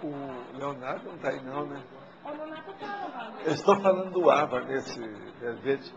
O Leonardo não está aí não, né? O Leonardo tá. Eu estou falando do Ava nesse verbete.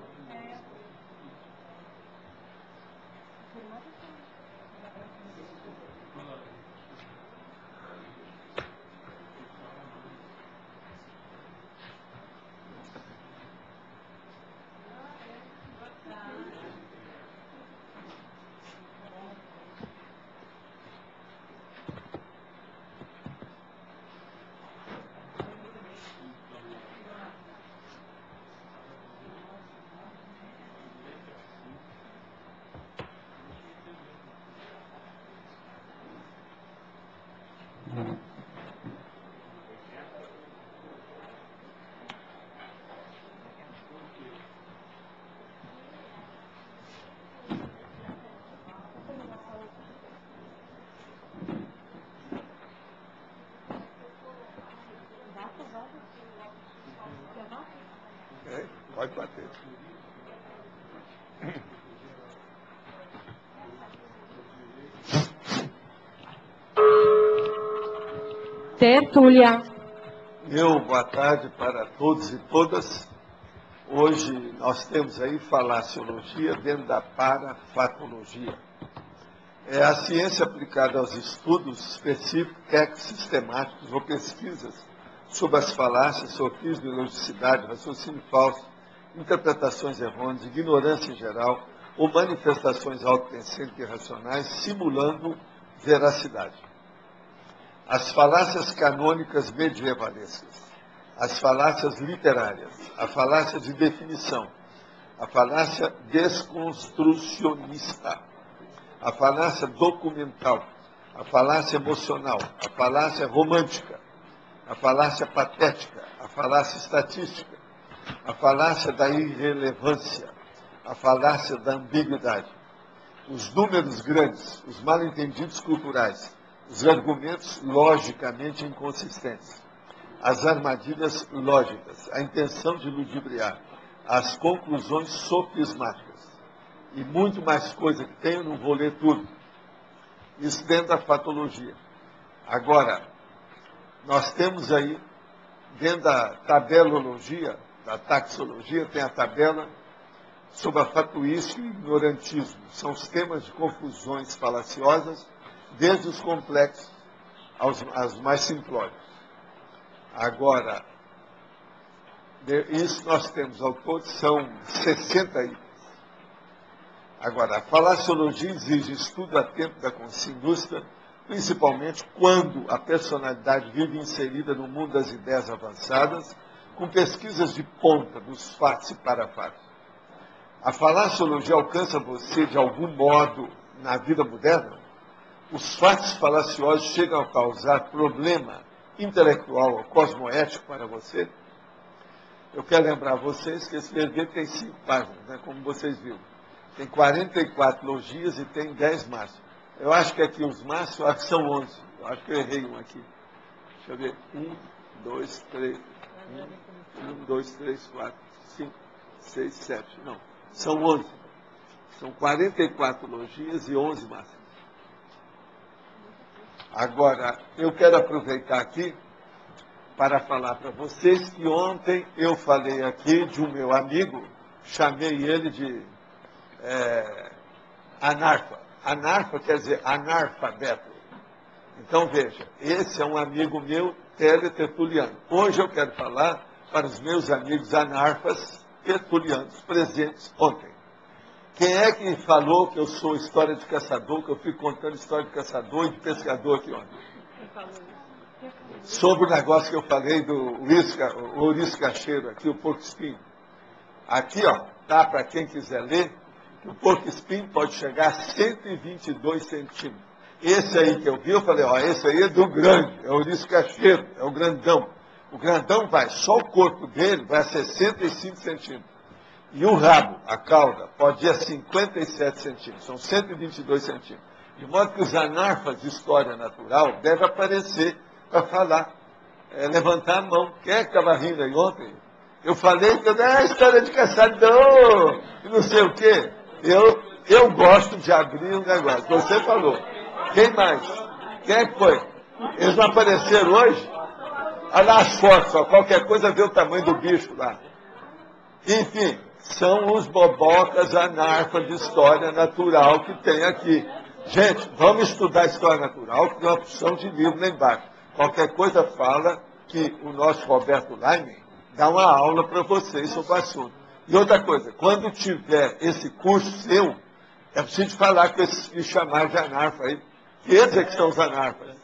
É, pode bater. Tertúlia. Meu boa tarde para todos e todas. Hoje nós temos aí falaciologia dentro da parafatologia. É a ciência aplicada aos estudos específicos, sistemáticos ou pesquisas sobre as falácias, sofismo, ilogicidade, raciocínio falso, interpretações errôneas, ignorância em geral ou manifestações autoconscientes e irracionais, simulando veracidade. As falácias canônicas medievalescas, as falácias literárias, a falácia de definição, a falácia desconstrucionista, a falácia documental, a falácia emocional, a falácia romântica, a falácia patética, a falácia estatística, a falácia da irrelevância, a falácia da ambiguidade, os números grandes, os mal-entendidos culturais, os argumentos logicamente inconsistentes, as armadilhas lógicas, a intenção de ludibriar, as conclusões sofismáticas e muito mais coisa que tem, eu não vou ler tudo. Isso dentro da patologia. Agora, nós temos aí, dentro da tabelologia, da taxologia, tem a tabela sobre a fatuística e o ignorantismo. São os temas de confusões falaciosas, desde os complexos aos mais simplórios. Agora, isso nós temos ao todo, são 60 itens. Agora, a falaciologia exige estudo atento da consciência indústria, principalmente quando a personalidade vive inserida no mundo das ideias avançadas, com pesquisas de ponta dos fatos e parafatos. A falaciologia alcança você de algum modo na vida moderna? Os fatos falaciosos chegam a causar problema intelectual ou cosmoético para você? Eu quero lembrar a vocês que esse verbete tem 5 páginas, né, como vocês viram. Tem 44 logias e tem 10 máximos. Eu acho que aqui os máximos, eu acho que são 11. Eu acho que eu errei um aqui. Deixa eu ver. 1, 2, 3. 1, 2, 3, 4, 5, 6, 7. Não, são 11. São 44 logias e 11 máximos. Agora, eu quero aproveitar aqui para falar para vocês que ontem eu falei aqui de um meu amigo, chamei ele de anarfa. Anarfa quer dizer analfabeto. Então veja, esse é um amigo meu teletertuliano. Hoje eu quero falar para os meus amigos anarfas tertulianos presentes ontem. Quem é que falou que eu sou história de caçador, que eu fico contando história de caçador e de pescador aqui ontem? Sobre o negócio que eu falei do ouriço cacheiro aqui, o porco-espinho. Aqui, ó, tá, para quem quiser ler, que o porco-espinho pode chegar a 122 centímetros. Esse aí que eu vi, eu falei, ó, esse aí é do grande, é o ouriço cacheiro, é o grandão. O grandão vai, só o corpo dele vai a 65 centímetros. E o rabo, a cauda, pode ir a 57 centímetros, são 122 centímetros. De modo que os anarfas de história natural devem aparecer para falar, levantar a mão. Quem é que estava rindo aí ontem? Eu falei que história de caçador, e não sei o quê. Eu gosto de abrir um negócio. Você falou. Quem mais? Quem é que foi? Eles não apareceram hoje? Olha lá as fotos, ó, qualquer coisa vê o tamanho do bicho lá. Enfim, são os bobocas anarfa de história natural que tem aqui. Gente, vamos estudar história natural, que tem uma opção de livro lá embaixo. Qualquer coisa fala que o nosso Roberto Laime dá uma aula para vocês sobre o assunto. E outra coisa, quando tiver esse curso seu, é preciso falar com esses que chamaram de anarfa aí, que eles é que são os anarfas.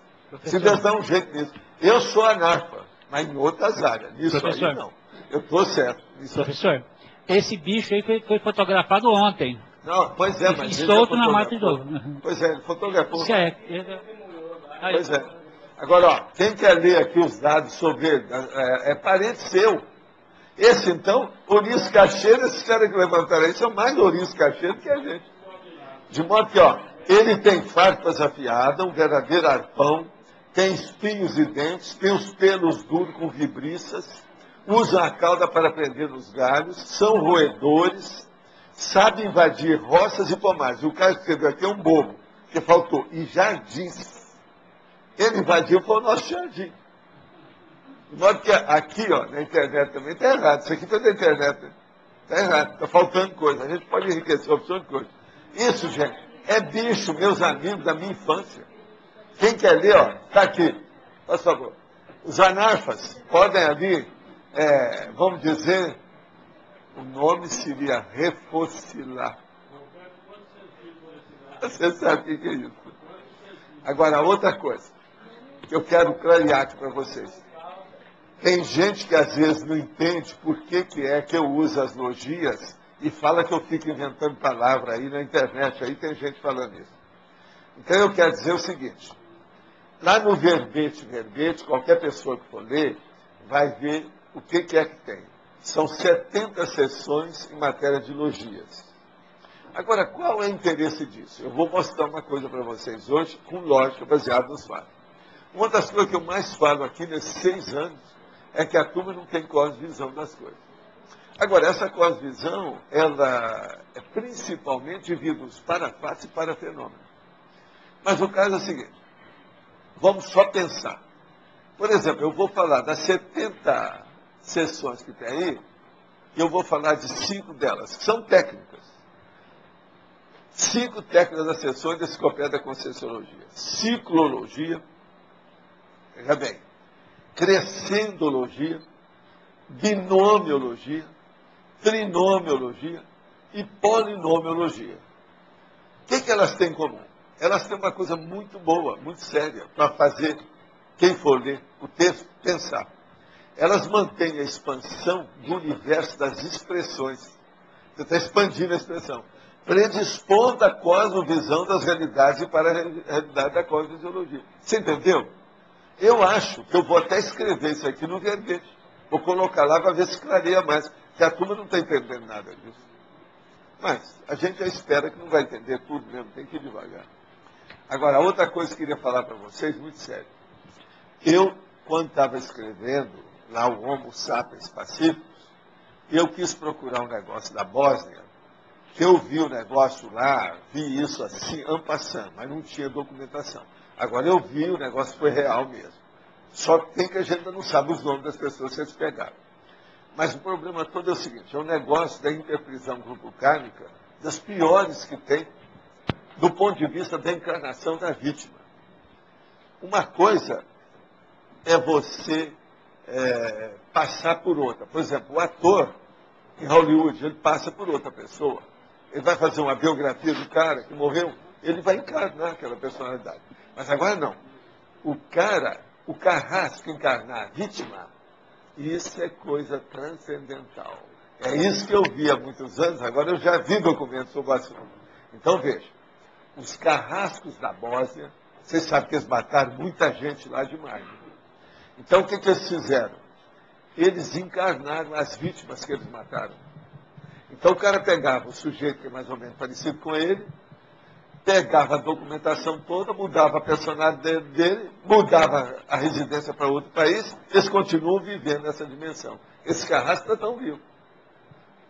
Se eles dão um jeito nisso. Eu sou anarfa, mas em outras áreas. Nisso aí não. Eu estou certo. Professor, esse bicho aí foi fotografado ontem. Não, pois é, mas e solto na mata de novo. Pois é, ele fotografou. Isso é. Pois é. Agora, ó, quem quer ler aqui os dados sobre ele, é parente seu. Esse, então, Ouriço Cacheiro, esses caras que levantaram aí, são mais Ouriço Cacheiro que a gente. De modo que, ó, ele tem farpas afiadas, um verdadeiro arpão, tem espinhos e dentes, tem os pelos duros com vibriças, usam a cauda para prender nos galhos, são roedores, sabe invadir roças e pomares. O cara que escreveu aqui é um bobo, que faltou. E jardins. Ele invadiu foi o nosso jardim. De modo que aqui, ó, na internet também está errado. Isso aqui foi da internet. Está errado. Está faltando coisa. A gente pode enriquecer a opção de coisa. Isso, gente, é bicho, meus amigos da minha infância. Quem quer ler, ó, está aqui. Por favor. Os anarfas podem ali, vamos dizer, o nome seria refocilar. Você sabe o que é isso. Agora, outra coisa que eu quero clarear aqui para vocês. Tem gente que às vezes não entende por que é que eu uso as logias e fala que eu fico inventando palavra aí na internet. Aí tem gente falando isso. Então eu quero dizer o seguinte. Lá no verbete, qualquer pessoa que for ler vai ver o que é que tem. São 70 sessões em matéria de logias. Agora, qual é o interesse disso? Eu vou mostrar uma coisa para vocês hoje, com lógica, baseada nos fatos. Uma das coisas que eu mais falo aqui nesses 6 anos é que a turma não tem cosvisão das coisas. Agora, essa cosvisão, ela é principalmente devido aos parafatos e para fenômenos. Mas o caso é o seguinte, vamos só pensar. Por exemplo, eu vou falar das 70 sessões que tem aí, e eu vou falar de 5 delas, que são técnicas. 5 técnicas das sessões da Enciclopédia da Conscienciologia. Ciclologia, veja bem, crescendologia, binomiologia, trinomiologia e polinomiologia. O que elas têm em comum? Elas têm uma coisa muito boa, muito séria, para fazer quem for ler o texto pensar. Elas mantêm a expansão do universo das expressões. Você está expandindo a expressão. Predispondo a cosmovisão das realidades e para a realidade da cosmofisiologia. Você entendeu? Eu acho que eu vou até escrever isso aqui no verbete. Vou colocar lá para ver se clareia mais. Porque a turma não está entendendo nada disso. Mas a gente já espera que não vai entender tudo mesmo, tem que ir devagar. Agora, outra coisa que eu queria falar para vocês, muito sério. Eu, quando estava escrevendo lá o Homo sapiens pacíficos, eu quis procurar um negócio da Bósnia, que eu vi o negócio lá, vi isso assim, en passant, mas não tinha documentação. Agora eu vi, o negócio foi real mesmo. Só que tem que a gente ainda não sabe os nomes das pessoas que eles pegaram. Mas o problema todo é o seguinte, é um negócio da interprisão grupo-kármica, das piores que tem, do ponto de vista da encarnação da vítima. Uma coisa é você passar por outra. Por exemplo, o ator em Hollywood, ele passa por outra pessoa. Ele vai fazer uma biografia do cara que morreu, ele vai encarnar aquela personalidade. Mas agora não. O carrasco encarnar a vítima, isso é coisa transcendental. É isso que eu vi há muitos anos, agora eu já vi documentos sobre o assunto. Então veja, os carrascos da Bósnia, vocês sabem que eles mataram muita gente lá demais. Então o que eles fizeram? Eles encarnaram as vítimas que eles mataram. Então o cara pegava o sujeito que é mais ou menos parecido com ele, pegava a documentação toda, mudava a personalidade dele, mudava a residência para outro país, eles continuam vivendo nessa dimensão. Esse carrasco está tão vivo.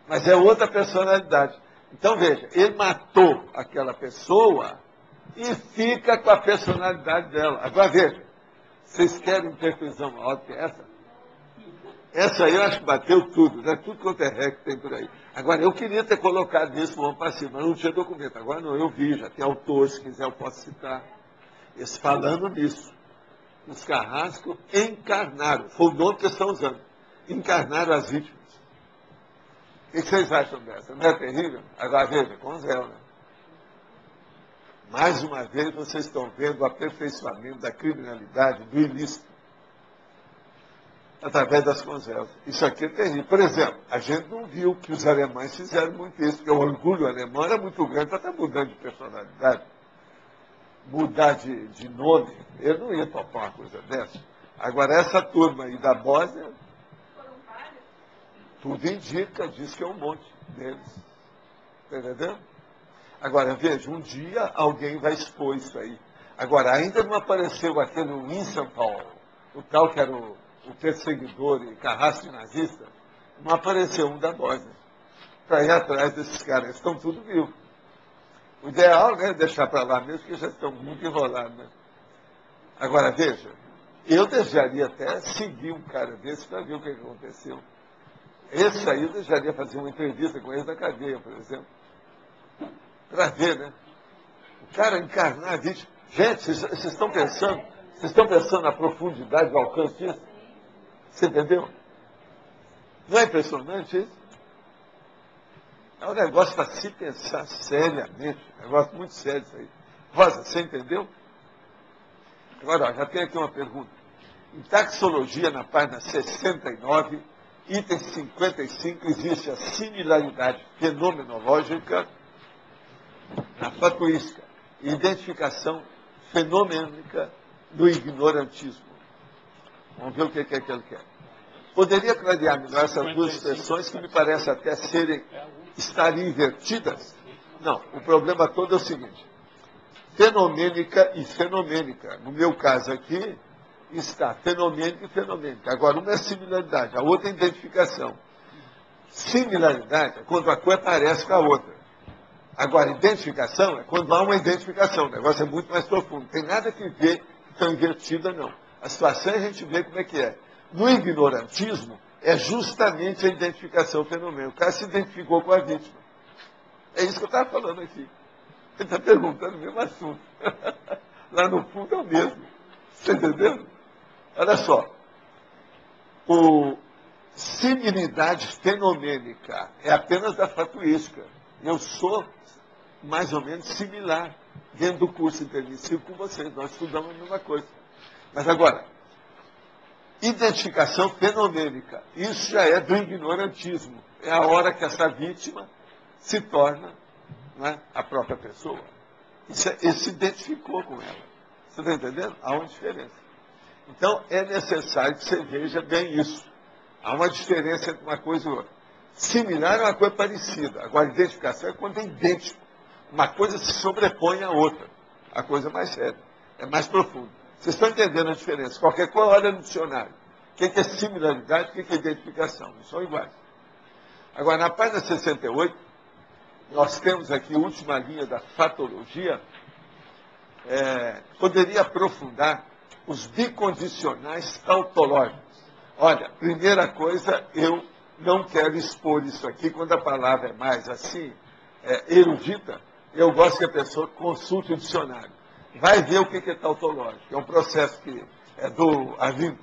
Mas é outra personalidade. Então veja, ele matou aquela pessoa e fica com a personalidade dela. Agora veja, Vocês querem perfeição maior do que essa? Essa aí eu acho que bateu tudo, né? Tudo quanto é ré que tem por aí. Agora, eu queria ter colocado isso no ano passado, mas não tinha documento. Agora não, eu vi, já tem autores, se quiser eu posso citar. Eles falando nisso. Os carrascos encarnaram, foi o nome que eles estão usando. Encarnaram as vítimas. O que vocês acham dessa? Não é terrível? Agora veja, com Zé, né? Mais uma vez vocês estão vendo o aperfeiçoamento da criminalidade, do ilícito, através das conselhas. Isso aqui é terrível. Por exemplo, a gente não viu que os alemães fizeram muito isso, porque o orgulho alemão era muito grande para estar mudando de personalidade, mudar de nome. Eu não ia topar uma coisa dessa. Agora, essa turma aí da Bósnia, tudo indica, diz que é um monte deles. Está entendendo? Agora, veja, um dia alguém vai expor isso aí. Agora, ainda não apareceu aquele Wiesenthal, o tal que era o perseguidor e carrasco nazista, não apareceu um da Bósnia para ir atrás desses caras. Eles estão tudo vivos. O ideal é deixar para lá mesmo, porque já estão muito enrolados. Né? Agora, veja, eu desejaria até seguir um cara desse para ver o que aconteceu. Esse aí eu desejaria fazer uma entrevista com ele na cadeia, por exemplo. Para ver, né? O cara encarnar a vítima. Gente, vocês estão pensando na profundidade do alcance disso? Você entendeu? Não é impressionante isso? É um negócio para se pensar seriamente. Um negócio muito sério isso aí. Rosa, você entendeu? Agora, ó, já tem aqui uma pergunta. Em taxologia, na página 69, item 55, existe a similaridade fenomenológica na fatuística e identificação fenomênica do ignorantismo. Vamos ver o que é que ele quer. Poderia clarear melhor essas duas expressões que me parecem até estarem invertidas? Não, o problema todo é o seguinte. Fenomênica e fenomênica. No meu caso aqui, está fenomênica e fenomênica. Agora, uma é similaridade, a outra é identificação. Similaridade é quando a coisa parece com a outra. Agora, identificação é quando há uma identificação. O negócio é muito mais profundo. Não tem nada que ver tão invertida, não. A situação é a gente ver como é que é. No ignorantismo, é justamente a identificação fenômeno. O cara se identificou com a vítima. É isso que eu estava falando aqui. Ele está perguntando o mesmo assunto. Lá no fundo é o mesmo. Você entendeu? Olha só. Similidade fenomênica é apenas da fatuística. Eu sou mais ou menos similar dentro do curso intermissivo com vocês. Nós estudamos a mesma coisa. Mas agora, identificação fenomênica. Isso já é do ignorantismo. É a hora que essa vítima se torna, não é, a própria pessoa. Ele se identificou com ela. Você está entendendo? Há uma diferença. Então, é necessário que você veja bem isso. Há uma diferença entre uma coisa e outra. Similar é uma coisa parecida. Agora, identificação é quando é idêntico. Uma coisa se sobrepõe à outra. A coisa é mais séria. É mais profunda. Vocês estão entendendo a diferença? Qualquer coisa, olha no dicionário. O que é similaridade e o que é identificação? Não são iguais. Agora, na página 68, nós temos aqui a última linha da fatologia. Poderia aprofundar os bicondicionais tautológicos. Olha, primeira coisa, eu não quero expor isso aqui. Quando a palavra é mais assim, erudita, eu gosto que a pessoa consulte o dicionário. Vai ver o que é tautológico. É um processo que é do Avino,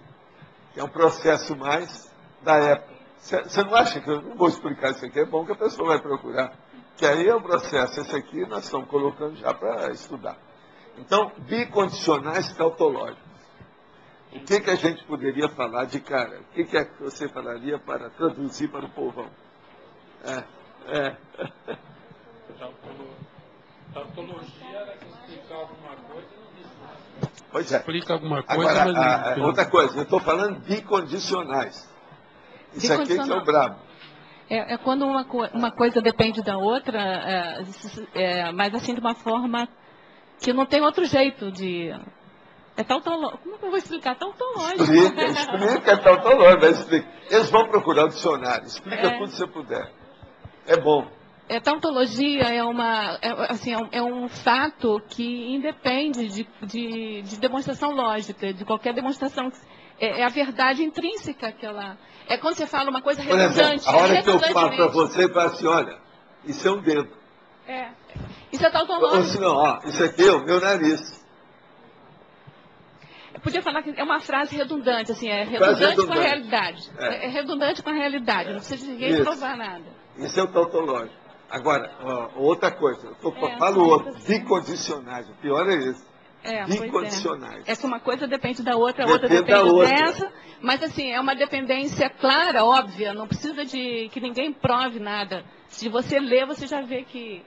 que é um processo mais da época. Você não acha que eu não vou explicar isso aqui? É bom que a pessoa vai procurar. Que aí é um processo. Esse aqui nós estamos colocando já para estudar. Então, bicondicionais tautológicos. O que a gente poderia falar de cara? O que é que você falaria para traduzir para o povão? Tautologia era explicar alguma coisa e não diz nada. Pois é. Explica alguma coisa, Agora, mas não... outra coisa, eu estou falando bicondicionais. Isso aqui que é o brabo. É quando uma coisa depende da outra, mas assim de uma forma que não tem outro jeito de... É tautológico. Como é que eu vou explicar? Tautológico. Explica tautológico. Eles vão procurar o dicionário. Explica tudo que você puder. É bom. tautologia é um fato que independe de demonstração lógica, de qualquer demonstração. É a verdade intrínseca que ela... É quando você fala uma coisa Por exemplo, redundante. a hora que eu falo para redundantemente. você, eu falo assim, olha, isso é um dedo. Isso é Ou tautológico. senão, ó, isso aqui é o meu nariz. Eu podia falar que é uma frase redundante, assim, é Frase redundante com a redundante. realidade. É redundante com a realidade, não precisa de ninguém Isso. provar nada. Isso é o tautológico. Agora, ó, outra coisa, eu É, falo são outro, outras- bicondicionais, o pior é esse. Pois Bicondicionais. é que uma coisa depende da outra, a outra Depende da depende outra. dessa, mas assim, é uma dependência clara, óbvia, não precisa de que ninguém prove nada. Se você lê, você já vê que...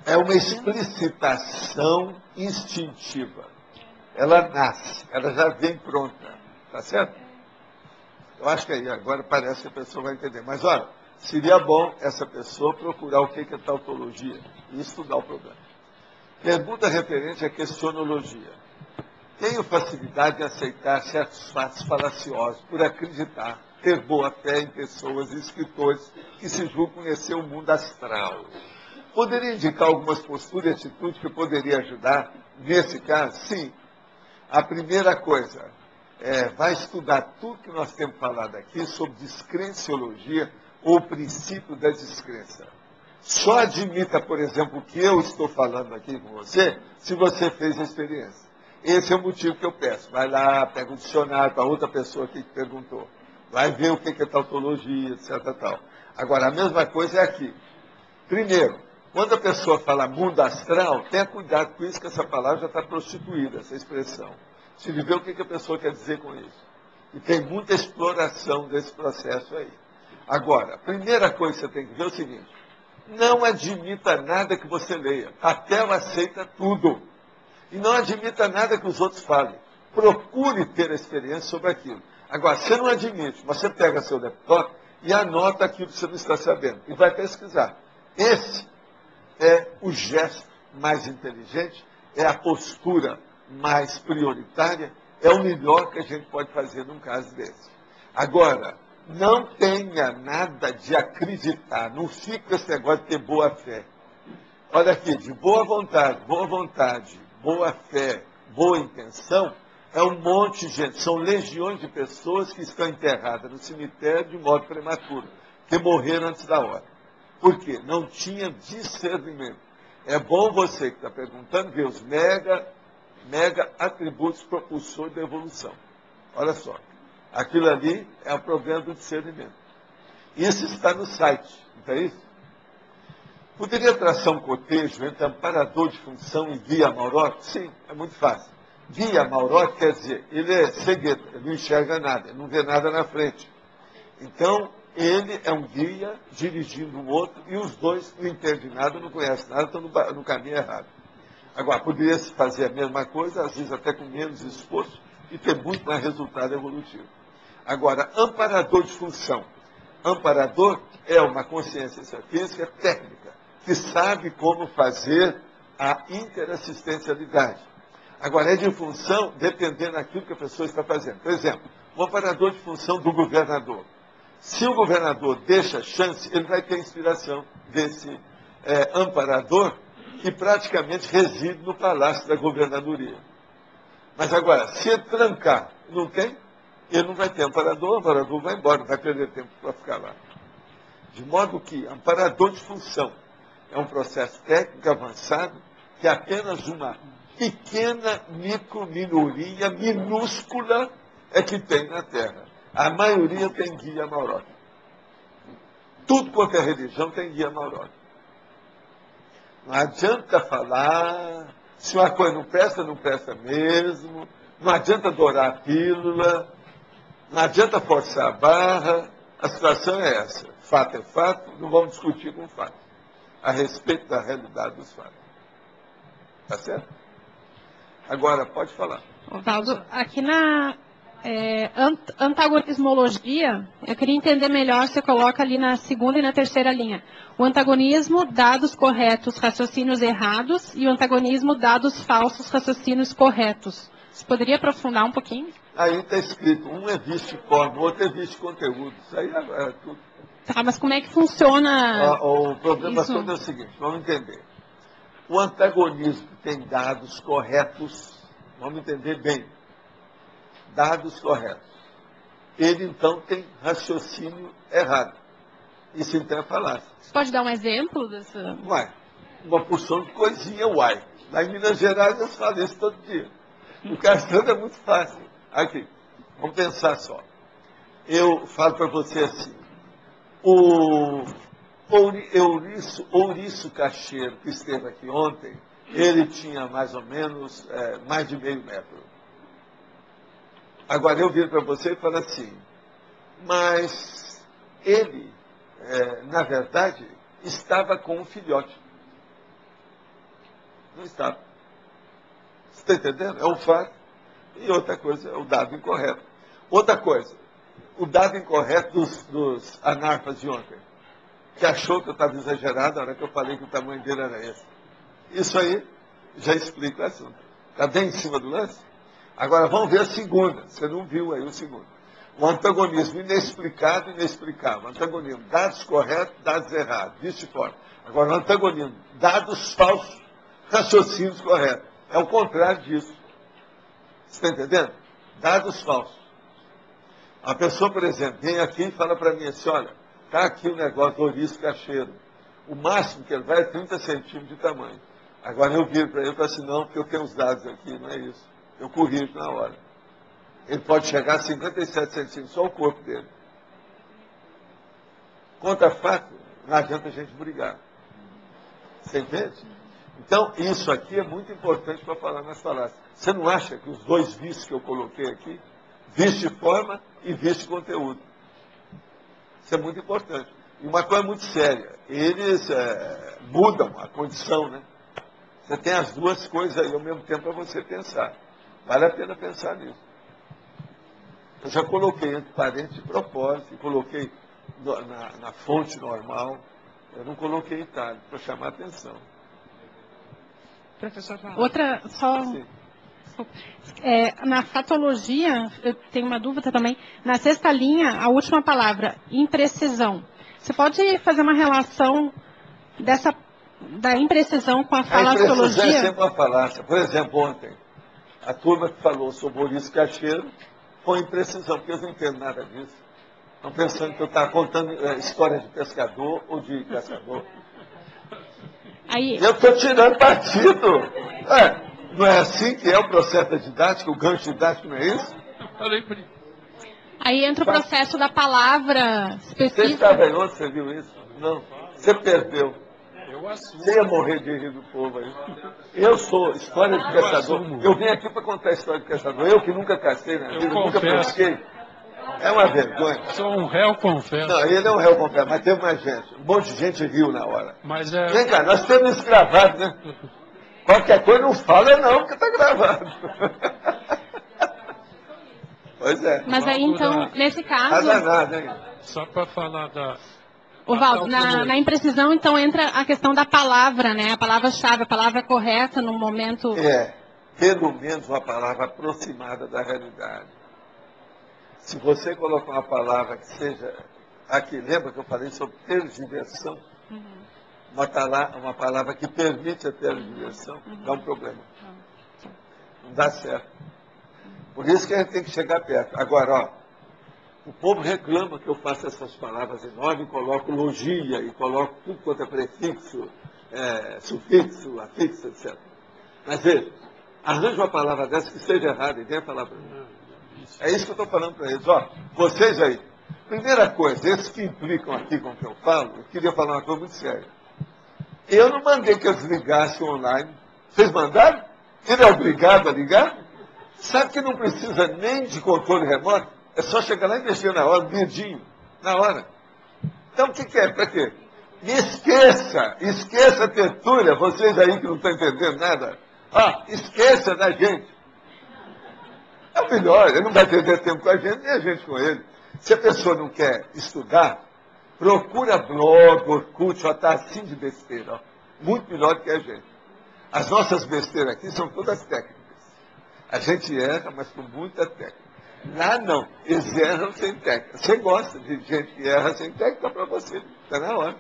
É uma explicitação instintiva. Ela nasce, ela já vem pronta. Tá certo? Eu acho que aí agora parece que a pessoa vai entender. Mas olha, seria bom essa pessoa procurar o que é tautologia e estudar o problema. Pergunta referente à questionologia. Tenho facilidade de aceitar certos fatos falaciosos por acreditar, ter boa fé em pessoas e escritores que se julgam conhecer o mundo astral. Poderia indicar algumas posturas e atitudes que poderia ajudar nesse caso? Sim. A primeira coisa, vai estudar tudo que nós temos falado aqui sobre descrenciologia ou o princípio da descrença. Só admita, por exemplo, o que eu estou falando aqui com você, se você fez a experiência. Esse é o motivo que eu peço. Vai lá, pega o dicionário para outra pessoa aqui que perguntou. Vai ver o que é tautologia, etc. Tal. Agora, a mesma coisa é aqui. Primeiro, quando a pessoa fala mundo astral, tenha cuidado com isso, que essa palavra já está prostituída, essa expressão. Se ver o que a pessoa quer dizer com isso. E tem muita exploração desse processo aí. Agora, a primeira coisa que você tem que ver é o seguinte: não admita nada que você leia. Papel aceita tudo. E não admita nada que os outros falem. Procure ter a experiência sobre aquilo. Agora, você não admite, mas você pega seu laptop e anota aquilo que você não está sabendo. E vai pesquisar. Esse é o gesto mais inteligente, é a postura mais prioritária, é o melhor que a gente pode fazer num caso desse. Agora, não tenha nada de acreditar, não fique com esse negócio de ter boa fé. Olha aqui, de boa vontade, boa fé, boa intenção, é um monte de gente, são legiões de pessoas que estão enterradas no cemitério de modo prematuro, que morreram antes da hora. Por quê? Não tinha discernimento. É bom você que está perguntando ver os mega atributos propulsores da evolução. Olha só. Aquilo ali é o problema do discernimento. Isso está no site, não é isso? Poderia traçar um cotejo entre amparador de função e guia Maurote? Sim, é muito fácil. Guia Maurote quer dizer, ele é cegueta, ele não enxerga nada, ele não vê nada na frente. Então, ele é um guia dirigindo o outro e os dois não entendem nada, não conhecem nada, estão no caminho errado. Agora, poderia se fazer a mesma coisa, às vezes até com menos esforço, e ter muito mais resultado evolutivo. Agora, amparador de função. Amparador é uma consciência física técnica, que sabe como fazer a interassistencialidade. Agora, é de função dependendo daquilo que a pessoa está fazendo. Por exemplo, um amparador de função do governador. Se o governador deixa chance, ele vai ter inspiração desse amparador que praticamente reside no palácio da governadoria. Mas agora, se ele trancar, não tem, ele não vai ter amparador, o amparador vai embora, não vai perder tempo para ficar lá. De modo que amparador de função é um processo técnico avançado que apenas uma pequena microminoria minúscula é que tem na Terra. A maioria tem guia Maurote. Tudo quanto é religião tem guia Maurote. Não adianta falar, se uma coisa não presta mesmo, não adianta dourar a pílula, não adianta forçar a barra, a situação é essa. Fato é fato, não vamos discutir com fato, a respeito da realidade dos fatos. Tá certo? Agora, pode falar. Oswaldo, aqui na antagonismologia, eu queria entender melhor, você coloca ali na segunda e na terceira linha. O antagonismo, dados corretos, raciocínios errados, e o antagonismo, dados falsos, raciocínios corretos. Você poderia aprofundar um pouquinho? Aí está escrito, um é viste forma, o outro é viste conteúdo. Isso aí é tudo. Tá, mas como é que funciona O problema isso? todo é o seguinte, vamos entender. O antagonismo tem dados corretos, vamos entender bem, dados corretos. Ele, então, tem raciocínio errado. Isso, então, é falácia. Você pode dar um exemplo dessa? Uai, uma porção de coisinha, uai. Lá em Minas Gerais, eles fazem isso todo dia. O castrando é muito fácil. Aqui, vamos pensar só. Eu falo para você assim, o Ouriço Cacheiro, que esteve aqui ontem, ele tinha mais ou menos mais de meio metro. Agora eu viro para você e falo assim, mas ele, na verdade, estava com um filhote. Não estava. Você está entendendo? É um fato. E outra coisa, é o dado incorreto. Outra coisa, o dado incorreto dos anarpas de ontem, que achou que eu estava exagerado na hora que eu falei que o tamanho dele era esse. Isso aí já explica o assunto. Está bem em cima do lance? Agora vamos ver a segunda. Você não viu aí o segundo. O antagonismo inexplicado e inexplicável. Antagonismo, dados corretos, dados errados. Vice forma. Agora, o antagonismo, dados falsos, raciocínios corretos. É o contrário disso. Você está entendendo? Dados falsos. A pessoa, por exemplo, vem aqui e fala para mim assim, olha, está aqui o negócio do Ouriço Cacheiro. O máximo que ele vai é 30 centímetros de tamanho. Agora eu viro para ele e falo assim, não, porque eu tenho os dados aqui, não é isso. Eu corrijo na hora. Ele pode chegar a 57 centímetros, só o corpo dele. Contra fato, não adianta a gente brigar. Você entende? Então, isso aqui é muito importante para falar nas falácias. Você não acha que os dois vícios que eu coloquei aqui, vício de forma e vício de conteúdo? Isso é muito importante. E uma coisa muito séria, eles mudam a condição, né? Você tem as duas coisas aí ao mesmo tempo para você pensar. Vale a pena pensar nisso. Eu já coloquei entre parênteses de propósito, coloquei na fonte normal, eu não coloquei itálico, para chamar a atenção. Professor Paulo. Outra, só... Sim. Na fatologia, eu tenho uma dúvida também. Na sexta linha, a última palavra, imprecisão. Você pode fazer uma relação da imprecisão com a A imprecisão é falaciologia? sempre uma falácia. Por exemplo, ontem, a turma que falou sobre o Ouriço Cacheiro foi imprecisão, porque eles não entendem nada disso. Estão pensando que eu estava contando histórias de pescador ou de caçador. Aí, Eu estou tirando partido. Não é assim que é o processo da didática, o gancho didático, não é isso? Falei por isso. aí entra o processo da palavra Você específica. estava aí ontem, você viu isso? Não. Você perdeu. Eu assumo. Você ia morrer de rir do povo aí. Eu sou história de caçador. assumo. Eu vim aqui para contar a história de caçador. Eu que nunca cacei na vida, nunca confesso. pesquei. É uma vergonha. Sou um réu, confesso. Não, ele é um réu completo, mas teve mais gente. Um monte de gente riu na hora. Mas Vem cá, nós temos isso gravado, né? Qualquer coisa não fala não, porque está gravado. Pois é. Mas aí, então, nesse Tá caso, danado, hein? Só para falar da... o Valdo, na imprecisão, então, entra a questão da palavra, né? A palavra-chave, a palavra correta no momento... Pelo menos uma palavra aproximada da realidade. Se você colocar uma palavra que seja... Aqui, lembra que eu falei sobre tergiversão? Uma palavra que permite a tergiversão, dá um problema. Não dá certo. Por isso que a gente tem que chegar perto. Agora, ó, o povo reclama que eu faço essas palavras enormes, coloco logia e coloco tudo quanto é prefixo, sufixo, afixo, etc. Mas veja, arranja uma palavra dessa que seja errada e venha falar para mim. É isso que eu estou falando para eles. Ó, vocês aí, primeira coisa, esses que implicam aqui com o que eu falo, eu queria falar uma coisa muito séria. Eu não mandei que eles ligassem online. Vocês mandaram? Ele é obrigado a ligar? Sabe que não precisa nem de controle remoto? É só chegar lá e mexer na hora, dedinho, na hora. Então o que é? Para quê? Esqueça a tertúlia, vocês aí que não estão entendendo nada. Esqueça da gente. É o melhor, ele não vai perder tempo com a gente, nem a gente com ele. Se a pessoa não quer estudar, procura blog, Orkut, já está assim de besteira. Ó. Muito melhor do que a gente. As nossas besteiras aqui são todas técnicas. A gente erra, mas com muita técnica. Lá não. Eles erram sem técnica. Você gosta de gente que erra sem técnica para você. Está na hora.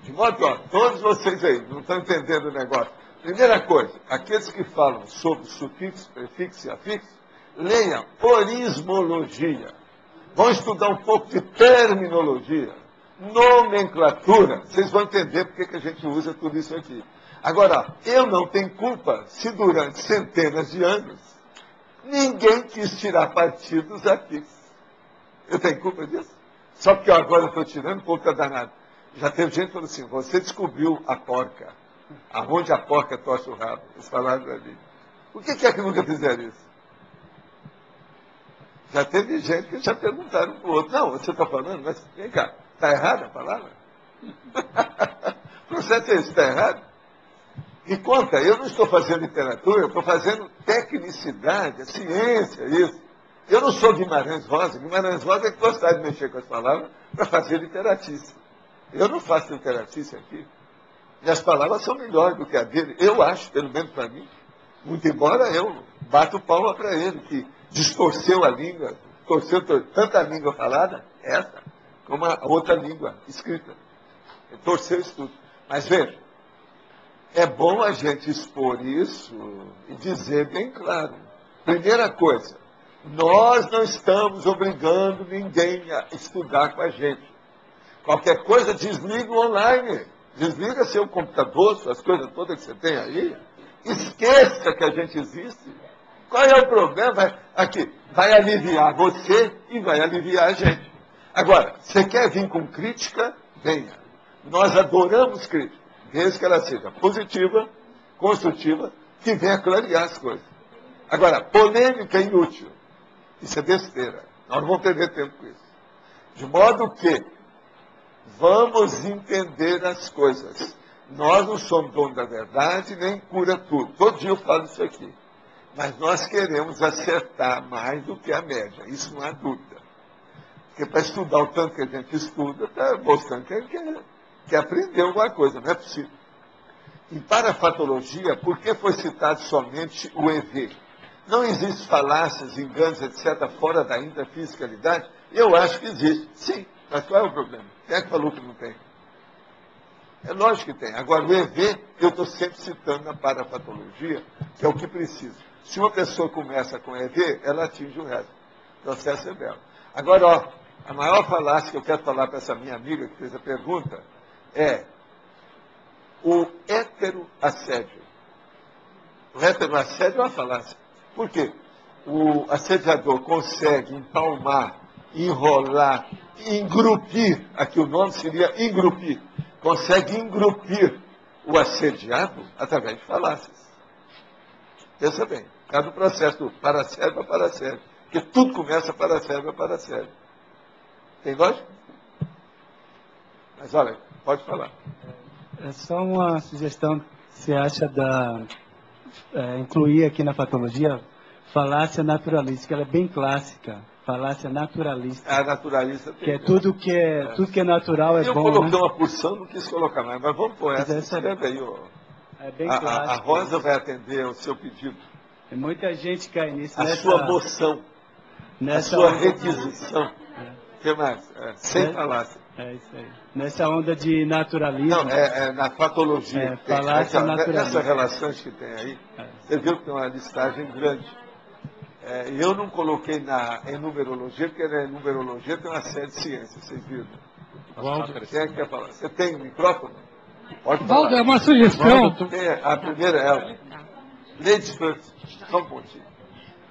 De modo que, ó, todos vocês aí não estão entendendo o negócio. Primeira coisa, aqueles que falam sobre sufixo, prefixo e afixo, leiam orismologia. Vão estudar um pouco de terminologia, nomenclatura. Vocês vão entender por que a gente usa tudo isso aqui. Agora, eu não tenho culpa se durante centenas de anos ninguém quis tirar partido dos afixos. Eu tenho culpa disso? Só porque eu agora estou tirando, culpa danada. Já teve gente que falou assim, você descobriu a porca. Aonde a porca torce o rabo. Eles falaram para mim. Por que é que nunca fizeram isso? Já teve gente que já perguntaram para o outro. Não, você está falando, mas vem cá, está errada a palavra? O processo é esse, está errado? E conta, eu não estou fazendo literatura, eu estou fazendo tecnicidade, ciência, isso. Eu não sou Guimarães Rosa. Guimarães Rosa é que gostava de mexer com as palavras para fazer literatice. Eu não faço literatice aqui. Minhas palavras são melhores do que a dele. Eu acho, pelo menos para mim. Muito embora eu bato palma para ele, que distorceu a língua, torceu tanto a língua falada, essa, como a outra língua escrita. Ele torceu isso tudo. Mas veja, é bom a gente expor isso e dizer bem claro. Primeira coisa, nós não estamos obrigando ninguém a estudar com a gente. Qualquer coisa, desliga o online. Desliga seu computador, suas coisas todas que você tem aí. Esqueça que a gente existe. Qual é o problema? Aqui, vai aliviar você e vai aliviar a gente. Agora, você quer vir com crítica? Venha. Nós adoramos crítica, desde que ela seja positiva, construtiva, que venha clarear as coisas. Agora, polêmica é inútil. Isso é besteira. Nós não vamos perder tempo com isso. De modo que vamos entender as coisas. Nós não somos donos da verdade, nem cura tudo. Todo dia eu falo isso aqui. Mas nós queremos acertar mais do que a média. Isso não há dúvida. Porque para estudar o tanto que a gente estuda, está mostrando que a gente quer aprender alguma coisa. Não é possível. Em parafatologia, por que foi citado somente o EV? Não existe falácias, enganos, etc., fora da intrafisicalidade? Eu acho que existe. Sim, mas qual é o problema? Quem é que falou que não tem? É lógico que tem. Agora, o EV, eu estou sempre citando na parafatologia, que é o que precisa. Se uma pessoa começa com EV, ela atinge o resto. O processo é belo. Agora, ó, a maior falácia que eu quero falar para essa minha amiga que fez a pergunta é o heteroassédio. O heteroassédio é uma falácia. Por quê? O assediador consegue empalmar, enrolar, engrupir, aqui o nome seria engrupir, consegue engrupir o assediado através de falácias. Pensa bem, cada processo do paracérebro a paracérebro, porque tudo começa paracérebro a paracérebro. Tem lógica? Mas olha, pode falar. É só uma sugestão, você acha incluir aqui na patologia falácia naturalística, ela é bem clássica, falácia naturalista. A naturalista tem. Que é tudo que é natural é eu bom, coloquei né? uma porção, não quis colocar mais, mas vamos pôr essa. Escreve aí, ó. É bem A clássico. Rosa vai atender ao seu pedido. E muita gente cai nisso. A sua moção, a sua requisição. O que mais? Sem falácia. É isso aí. Nessa onda de naturalismo. Não, na patologia. Falácia naturalista. Nessas relações que tem aí, você viu que tem uma listagem grande. Eu não coloquei em numerologia, porque na numerologia tem uma série de ciências, vocês viram. Quem é que quer falar? Você tem um micrófono? Pode falar. Valdo, é uma sugestão. A primeira é ela. Ladies first. Só um pontinho.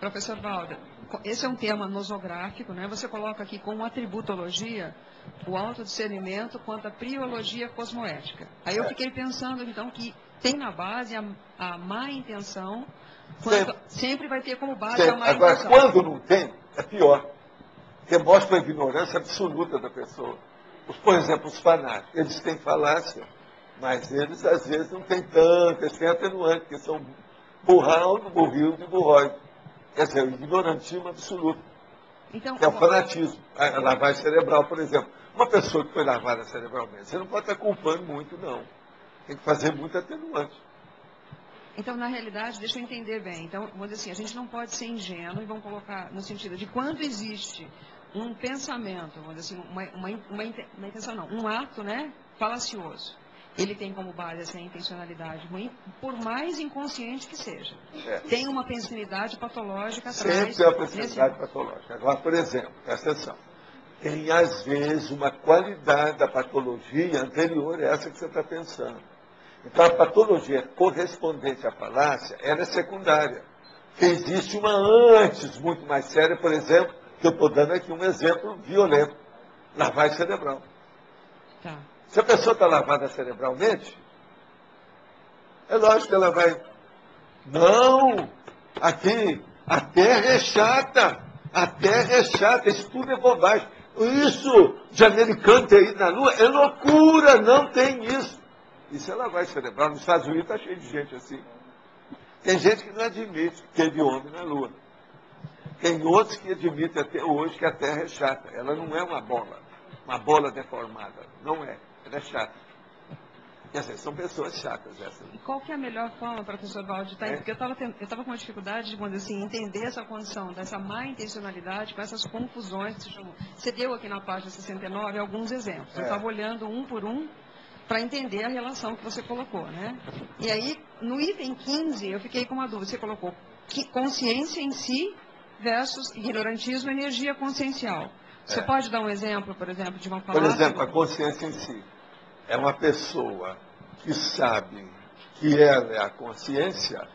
Professor Valdo, esse é um tema nosográfico, né? Você coloca aqui como atributologia o autodiscernimento quanto à priologia cosmoética. Aí eu fiquei pensando, então, que tem na base a má intenção, sempre vai ter como base a má Agora, intenção. quando não tem, é pior. Porque mostra a ignorância absoluta da pessoa. Por exemplo, os fanáticos, eles têm falácia, mas eles, às vezes, não têm tanto, eles têm atenuante, porque são burrão, burril de burróide. Quer dizer, o ignorantismo absoluto. Então, Que é o fanatismo. A lavagem cerebral, por exemplo. Uma pessoa que foi lavada cerebralmente, você não pode estar culpando muito, não. Tem que fazer muito atenuante. Então, na realidade, deixa eu entender bem. Então, vamos dizer assim, a gente não pode ser ingênuo e vamos colocar no sentido de quando existe um pensamento, vamos dizer assim, uma intenção não, um ato, né, falacioso. Ele tem como base essa intencionalidade ruim, por mais inconsciente que seja. Tem uma pensanidade patológica atrás. Sempre é a pensanidade patológica. Agora, por exemplo, presta atenção. Tem, às vezes, uma qualidade da patologia anterior a essa que você está pensando. Então, a patologia correspondente à falácia, ela é secundária. Existe uma antes, muito mais séria, por exemplo, que eu estou dando aqui um exemplo violento. Lavagem cerebral. Tá. Se a pessoa está lavada cerebralmente, é lógico que ela vai... Não! Aqui, a Terra é chata. A Terra é chata. Isso tudo é bobagem. Isso de americano ter ido na Lua é loucura. Não tem isso. Isso é lavagem cerebral. Nos Estados Unidos está cheio de gente assim. Tem gente que não admite que teve homem na Lua. Tem outros que admitem até hoje que a Terra é chata. Ela não é uma bola deformada. Não é. Ela é chata. Quer dizer, são pessoas chatas essas. E qual que é a melhor forma, professor Valde? Porque eu estava com uma dificuldade de, vamos dizer assim, entender essa condição dessa má intencionalidade com essas confusões que se chamam. Você deu aqui na página 69 alguns exemplos. Eu estava olhando um por um para entender a relação que você colocou, né? E aí, no item 15, eu fiquei com uma dúvida. Você colocou consciência em si versus ignorantismo e energia consciencial. Você pode dar um exemplo, por exemplo, de uma palavra? Por exemplo, a consciência em si. É uma pessoa que sabe que ela é a consciência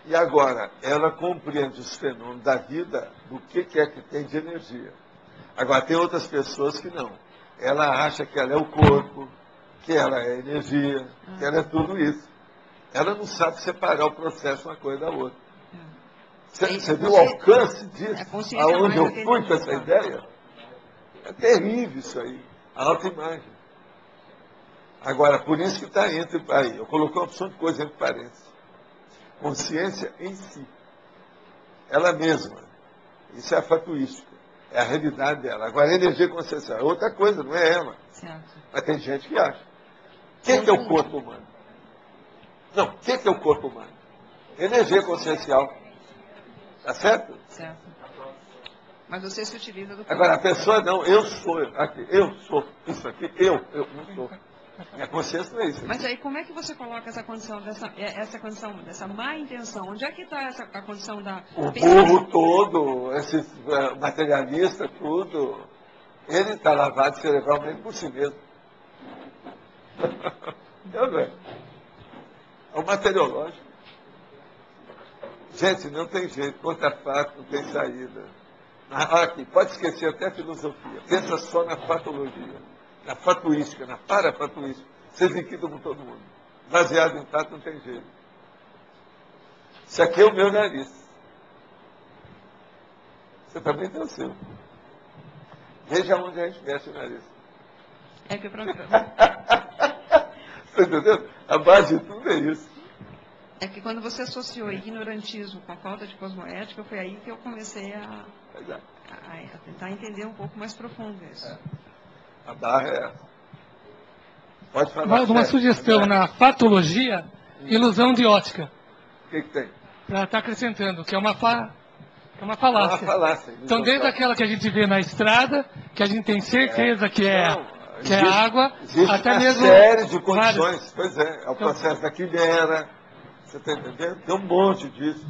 e agora ela compreende os fenômenos da vida do que é que tem de energia. Agora, tem outras pessoas que não. Ela acha que ela é o corpo, que ela é energia, que ela é tudo isso. Ela não sabe separar o processo uma coisa da outra. Você viu o alcance disso? Aonde eu fui com essa ideia? É terrível isso aí. A autoimagem. Agora, por isso que está entre aí. Eu coloquei uma opção de coisa entre parênteses. Consciência em si. Ela mesma. Isso é a fatuística. É a realidade dela. Agora, a energia consciencial é outra coisa, não é ela. Certo. Mas tem gente que acha. O que é o corpo humano? Não, o que é o corpo humano? Energia consciencial. Tá certo? Certo. Mas você se utiliza do corpo. Agora, a pessoa não, eu sou, aqui, eu sou, isso aqui, eu não sou. Minha consciência não é isso. Mas aí, como é que você coloca essa condição dessa má intenção? Onde é que está a condição da... O burro todo, esse materialista, tudo, ele está lavado cerebralmente por si mesmo. É o materiológico. Gente, não tem jeito, contra fato não tem saída. Aqui, pode esquecer até a filosofia. Pensa só na patologia, na fatuística, na parafatuística. Vocês liquidam com todo mundo. Baseado em fato não tem jeito. Isso aqui é o meu nariz. Você também tem o seu. Veja onde a gente mexe o nariz. É que o programa... Você entendeu? A base de tudo é isso. É que quando você associou ignorantismo com a falta de cosmoética, foi aí que eu comecei a tentar entender um pouco mais profundo isso. A barra é essa. Pode falar. Mais uma sugestão na fatologia, ilusão de ótica. O que tem? Ela está acrescentando, que é uma falácia. É uma falácia. Então, desde aquela que a gente vê na estrada, que a gente tem certeza que é água, existe até uma mesmo... série de condições. várias. Pois é o processo da quimera. Você está entendendo? Tem um monte disso.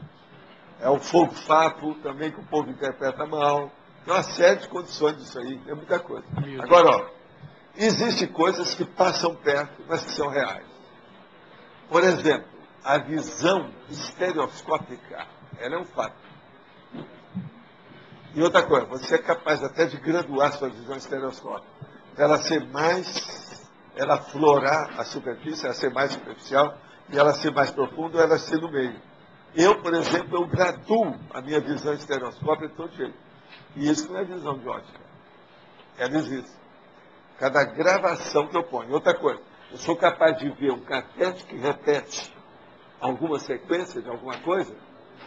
É o fogo-fato também, que o povo interpreta mal. Tem uma série de condições disso aí. Tem muita coisa. Agora, ó, existem coisas que passam perto, mas que são reais. Por exemplo, a visão estereoscópica. Ela é um fato. E outra coisa, você é capaz até de graduar sua visão estereoscópica. Ela ser mais, ela aflorar a superfície, ela ser mais superficial, e ela ser mais profunda, ou ela ser no meio. Eu, por exemplo, eu graduo a minha visão estereoscópica de todo jeito. E isso não é visão de ótica. Ela existe. Cada gravação que eu ponho. Outra coisa, eu sou capaz de ver um catete que repete alguma sequência de alguma coisa,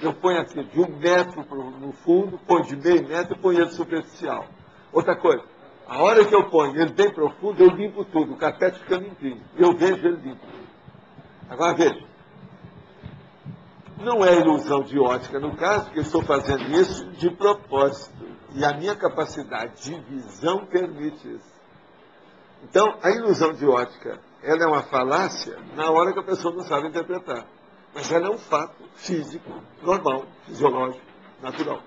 eu ponho aqui de 1 metro no fundo, ponho de meio metro e ponho ele superficial. Outra coisa, a hora que eu ponho ele bem profundo, eu limpo tudo, o catete fica limpinho. Eu vejo ele limpo. Agora veja, Não é ilusão de ótica, no caso, porque eu estou fazendo isso de propósito. E a minha capacidade de visão permite isso. Então, a ilusão de ótica, ela é uma falácia na hora que a pessoa não sabe interpretar. Mas ela é um fato físico, normal, fisiológico, natural.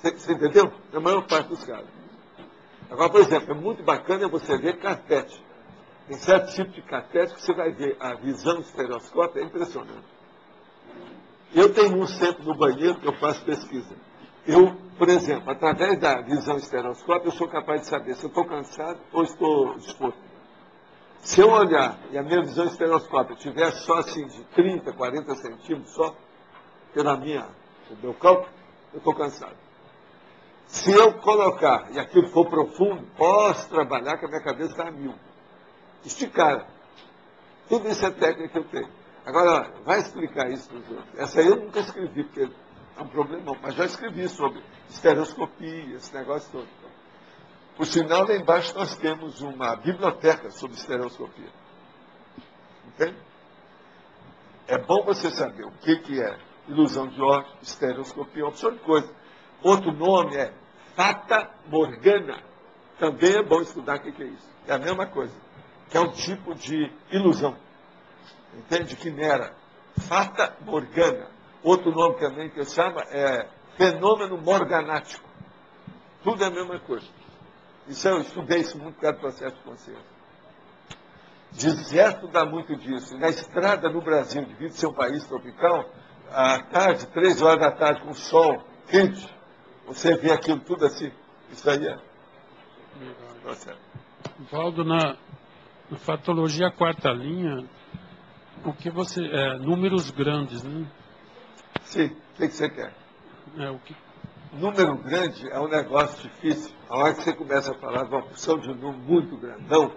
Você entendeu? Na maior parte dos casos. Agora, por exemplo, é muito bacana você ver carpete. Tem certo tipo de carpete que você vai ver a visão estereoscópica, é impressionante. Eu tenho um sempre no banheiro que eu faço pesquisa. Eu, por exemplo, através da visão estereoscópica, eu sou capaz de saber se eu estou cansado ou estou disposto. Se eu olhar e a minha visão estereoscópica estiver só assim de 30, 40 centímetros só, pelo meu cálculo, eu estou cansado. Se eu colocar e aquilo for profundo, posso trabalhar que a minha cabeça está a 1000. Esticar. Tudo isso é técnica que eu tenho. Agora, vai explicar isso para os outros. Essa aí eu nunca escrevi, porque é um problemão, mas já escrevi sobre estereoscopia, esse negócio todo. Por sinal, lá embaixo nós temos uma biblioteca sobre estereoscopia. Entende? É bom você saber o que é ilusão de ótica, estereoscopia, uma opção de coisa. Outro nome é Fata Morgana. Também é bom estudar o que é isso. É a mesma coisa, que é um tipo de ilusão. Entende? Quimera. Fata Morgana. Outro nome também que eu chamo é fenômeno morganático. Tudo é a mesma coisa. Isso eu estudei isso muito por causa do processo de consciência. Deserto dá muito disso. Na estrada no Brasil, devido ser um país tropical, à tarde, 3 horas da tarde, com sol quente, você vê aquilo tudo assim. Isso aí é processo. Valdo, na fatologia quarta linha, o que você. Números grandes, né? Sim, o que você quer? O que... Número grande é um negócio difícil. A hora que você começa a falar de uma porção de um número muito grandão,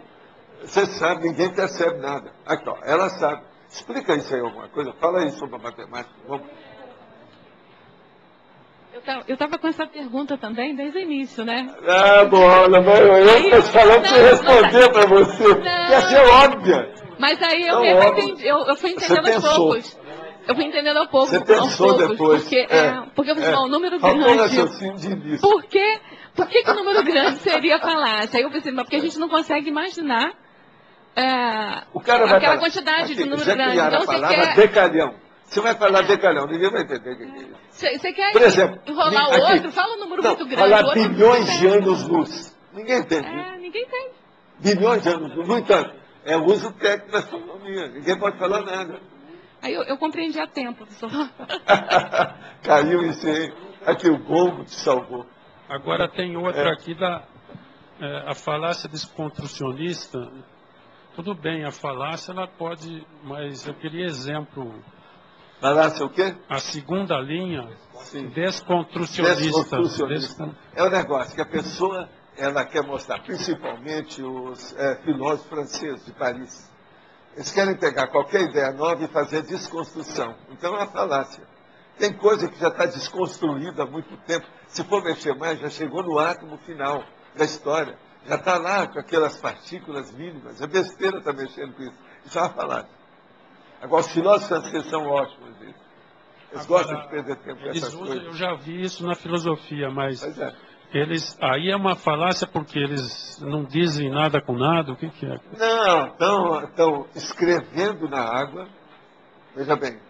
você sabe, ninguém percebe nada. Aqui, ó, ela sabe. Explica isso aí alguma coisa. Fala aí sobre a matemática. Vamos. Eu estava com essa pergunta também desde o início, né? Ah, bola, mas eu estou falando para responder para você. Quer ser óbvia. Mas aí eu fui Você entendendo aos pensou. poucos. Eu fui entendendo aos poucos. Você pensou depois. Porque você falou, o número Faltou grande. raciocínio de início. Por que o número grande seria falácia? Aí eu pensei, mas porque a gente não consegue imaginar O cara vai aquela falar, quantidade de número já grande. criaram Então a você palavra quer. decalhão. Você vai falar decalhão, ninguém vai entender o que é isso. Você quer Por exemplo, enrolar o aqui, outro? Fala um número não, muito grande. falar o outro bilhões não de anos-luz. Ninguém entende. ninguém tem. Bilhões de anos-luz. No entanto, é o uso técnico da astronomia. Ninguém pode falar nada. Aí eu compreendi a tempo, professor. Caiu isso aí. Aqui o gongo te salvou. Agora tem outra aqui a falácia desconstrucionista. Tudo bem, a falácia ela pode, mas eu queria exemplo. Falácia o quê? A segunda linha, Sim. desconstrucionista. É o negócio que a pessoa ela quer mostrar, principalmente os filósofos franceses de Paris. Eles querem pegar qualquer ideia nova e fazer desconstrução. Então é uma falácia. Tem coisa que já está desconstruída há muito tempo. Se for mexer mais, já chegou no átomo final da história. Já está lá com aquelas partículas mínimas. É besteira estar mexendo com isso. Isso é uma falácia. Agora, os filósofos franceses são ótimos nisso. Eles gostam de perder tempo com essas coisas. Eu já vi isso na filosofia, mas é. Aí é uma falácia porque eles não dizem nada com nada. O que é? Não, estão escrevendo na água, veja bem,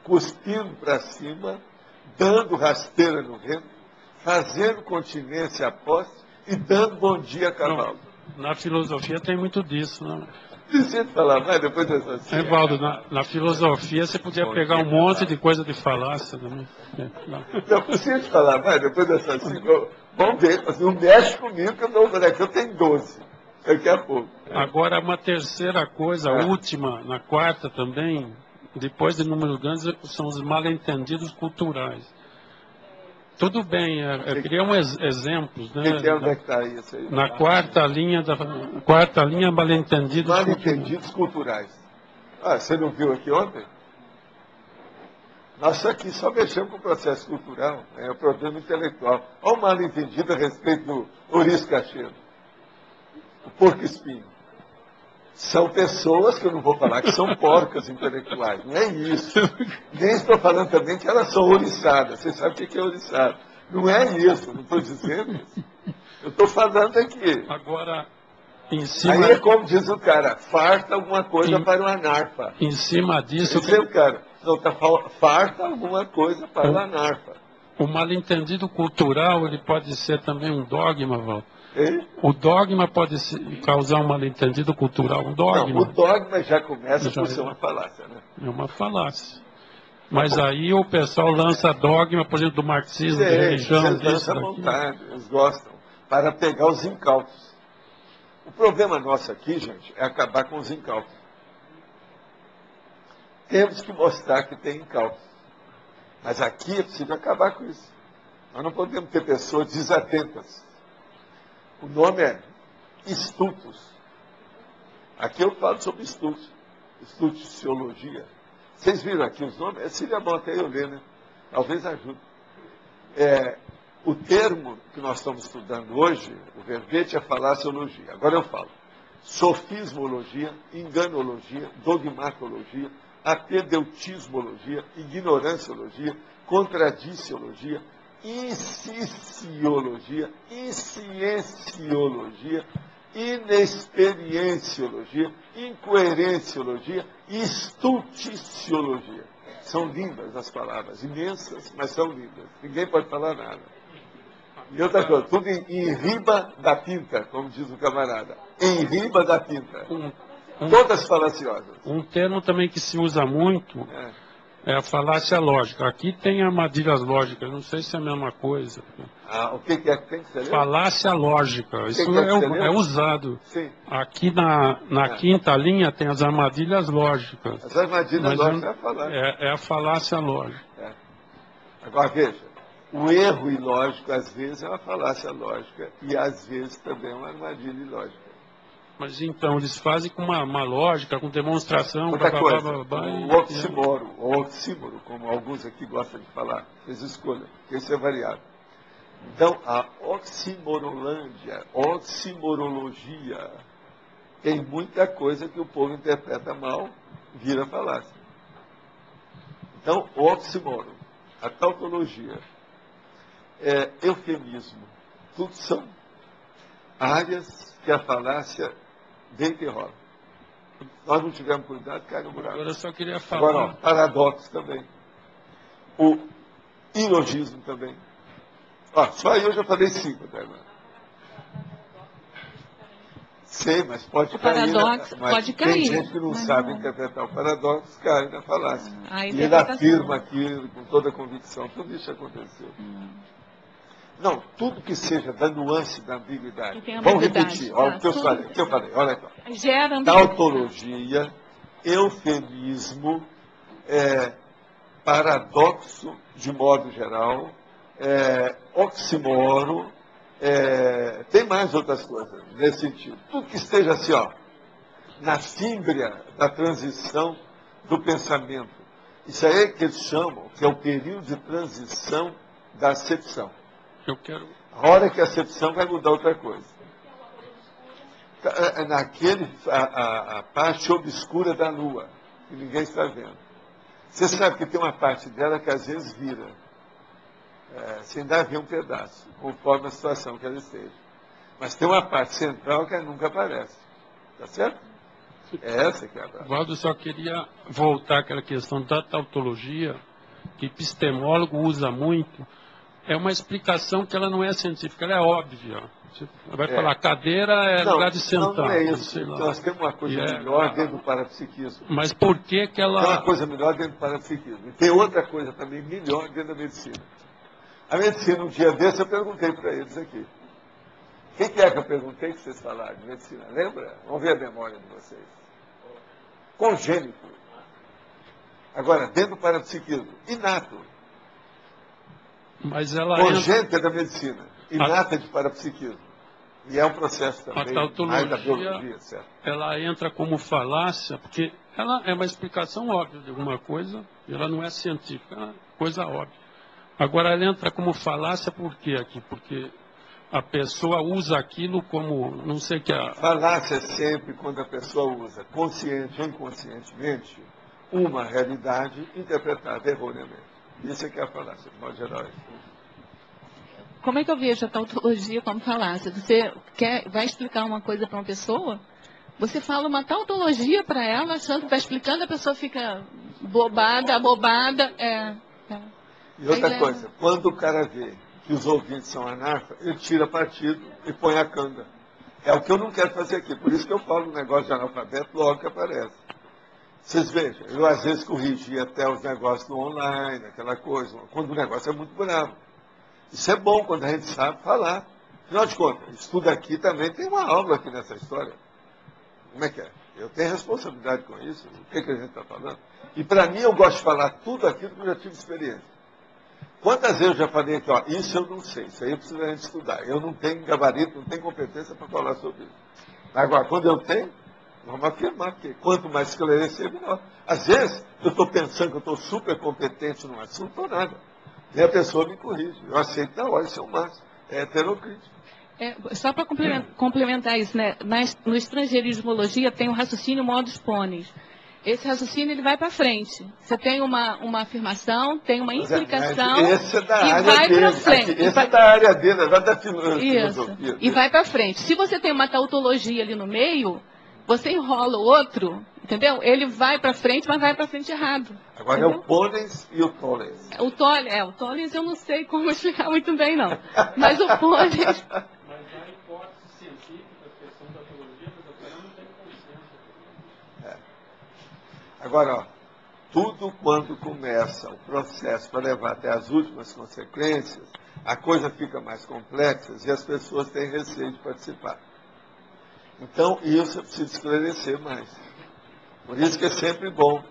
cuspindo para cima, dando rasteira no vento, fazendo continência a poste e dando bom dia a cavalo. Na filosofia tem muito disso, né? Precisa falar mais depois dessa cena. Valdo, na filosofia você podia pegar um monte de coisa de falácia também. Não precisa falar mais depois dessa cena. Vamos ver, não mexe comigo que eu tenho 12. Daqui a pouco. Agora, uma terceira coisa, última, na quarta também, depois de números grandes, são os mal-entendidos culturais. Tudo bem, eu queria exemplos, né? Onde é que está isso aí? Na quarta linha, mal-entendidos Mal-entendidos culturais. Você não viu aqui ontem? Nós aqui só mexemos com o processo cultural, é o problema intelectual. Olha o mal-entendido a respeito do ouriço cacheiro, o porco-espinho. São pessoas que eu não vou falar que são porcas intelectuais. Não é isso. Nem estou falando também que elas são ouriçadas. Você sabe o que é ouriçada. Não é isso. Não estou dizendo isso. Eu estou falando aqui. Agora, em cima... Aí é como diz o cara, farta alguma coisa para o anarfa. Em cima disso... Esse é o cara. Não, farta alguma coisa para o anarfa. O mal-entendido cultural, ele pode ser também um dogma, Waldo. Hein? O dogma pode causar um mal-entendido cultural, um dogma. Não, o dogma já começa por ser uma falácia, né? É uma falácia. Mas aí o pessoal lança dogma, por exemplo, do marxismo, da religião, eles disso, lançam à daquilo. vontade, eles gostam, para pegar os incautos. O problema nosso aqui, gente, é acabar com os incautos. Temos que mostrar que tem incautos. Mas aqui é preciso acabar com isso. Nós não podemos ter pessoas desatentas. O nome é estultos. Aqui eu falo sobre estultos. Estulticiologia. Vocês viram aqui os nomes? Seria bom até eu ler, né? Talvez ajude. O termo que nós estamos estudando hoje, o verbete é falaciologia. Agora eu falo. Sofismologia, enganologia, dogmatologia, apedeutismologia, ignoranciologia, contradiciologia, insciologia, inscienciologia, inexperienciologia, incoerenciologia e estulticiologia. São lindas as palavras, imensas, mas são lindas. Ninguém pode falar nada. E outra coisa, tudo em riba da tinta, como diz o camarada. Em riba da tinta. Todas falaciosas. Um termo também que se usa muito é a falácia lógica. Aqui tem armadilhas lógicas, não sei se é a mesma coisa. O que é que tem que ser? Falácia lógica, isso é usado. Sim. Aqui na quinta linha tem as armadilhas lógicas. As armadilhas lógicas é a falácia. É a falácia lógica. Agora veja, o erro ilógico às vezes é uma falácia lógica e às vezes também é uma armadilha ilógica. Mas então, eles fazem com uma lógica, com demonstração, outra coisa, o oxímoro, como alguns aqui gostam de falar, vocês escolham, porque isso é variado. Então, a oximorolândia, oximorologia, tem muita coisa que o povo interpreta mal, vira falácia. Então, oxímoro, a tautologia, eufemismo, tudo são áreas que a falácia deita e rola. Nós não tivemos cuidado, cai no buraco. Agora eu só queria falar... Agora, paradoxo também. O ilogismo também. Só aí eu já falei 5, tá, irmã? Sei, mas pode cair. Paradoxo pode cair. Tem gente que não sabe interpretar o paradoxo, cai na falácia. E ele interpretação. afirma aqui com toda a convicção. Tudo isso aconteceu. Não, tudo que seja da nuance da ambiguidade. Vamos repetir. Olha o que eu falei. Olha aqui. Gera ambiguidade. Tautologia, eufemismo, paradoxo, de modo geral, oxímoro, tem mais outras coisas nesse sentido. Tudo que esteja assim, na fímbria da transição do pensamento. Isso aí é que eles chamam, que é o período de transição da acepção. A hora que a acepção vai mudar outra coisa. A parte obscura da lua, que ninguém está vendo. Você sabe que tem uma parte dela que às vezes vira, sem dar a ver um pedaço, conforme a situação que ela esteja. Mas tem uma parte central que nunca aparece. Está certo? É essa que é a verdade. Waldo, só queria voltar àquela questão da tautologia, que epistemólogo usa muito. É uma explicação que ela não é científica, ela é óbvia. Você vai falar, cadeira é lugar de sentar. Não é isso. Nós temos uma coisa melhor dentro do parapsiquismo. Mas por que ela... Tem uma coisa melhor dentro do parapsiquismo. E tem outra coisa também melhor dentro da medicina. A medicina, um dia desse, eu perguntei para eles aqui. O que é que eu perguntei que vocês falaram de medicina? Lembra? Vamos ver a memória de vocês. Congênito. Agora, dentro do parapsiquismo, inato. Mas ela congênita da medicina, inata de parapsiquismo. E é um processo também, a tautologia, mais da biologia, certo? Ela entra como falácia, porque ela é uma explicação óbvia de alguma coisa, e ela não é científica, é uma coisa óbvia. Agora, ela entra como falácia por quê aqui? Porque a pessoa usa aquilo como, não sei o que é. Falácia é sempre quando a pessoa usa, consciente ou inconscientemente, uma realidade interpretada erroneamente. Isso é que é a falácia, de modo geral. Como é que eu vejo a tautologia como falácia? Você vai explicar uma coisa para uma pessoa, você fala uma tautologia para ela, achando que está explicando, a pessoa fica abobada. E outra Aí coisa, quando o cara vê que os ouvintes são anarfa, ele tira partido e põe a canga. É o que eu não quero fazer aqui, por isso que eu falo um negócio de analfabeto logo que aparece. Vocês vejam, eu às vezes corrigi até os negócios no online, aquela coisa, quando o negócio é muito bravo. Isso é bom quando a gente sabe falar. Afinal de contas, estudo aqui também tem uma aula aqui nessa história. Como é que é? Eu tenho responsabilidade com isso, o que a gente está falando. E para mim eu gosto de falar tudo aquilo que eu já tive experiência. Quantas vezes eu já falei aqui, ó, isso eu não sei, isso aí eu preciso a gente estudar. Eu não tenho gabarito, não tenho competência para falar sobre isso. Agora, quando eu tenho, vamos afirmar, porque quanto mais esclarecer, melhor. Às vezes, eu estou pensando que eu estou super competente num assunto ou nada. E a pessoa me corrige. Eu aceito na hora, isso é o máximo. É heterocrítico. Só para complementar isso, né? No estrangeirismologia tem o raciocínio modus ponens. Esse raciocínio ele vai para frente. Você tem uma afirmação, tem uma implicação esse é da e área vai dele. para frente. Esse é da área dele, é da filosofia. Isso. E vai para frente. Se você tem uma tautologia ali no meio, você enrola o outro, entendeu? Ele vai para frente, mas vai para frente errado. Agora entendeu? é o ponens e o tollens. O tollens eu não sei como explicar muito bem, não. Mas o ponens... Mas a hipótese científica, a questão da teologia, não tem consenso. Agora, ó, tudo quando começa o processo para levar até as últimas consequências, a coisa fica mais complexa e as pessoas têm receio de participar. Então, isso eu preciso esclarecer mais. Por isso que é sempre bom.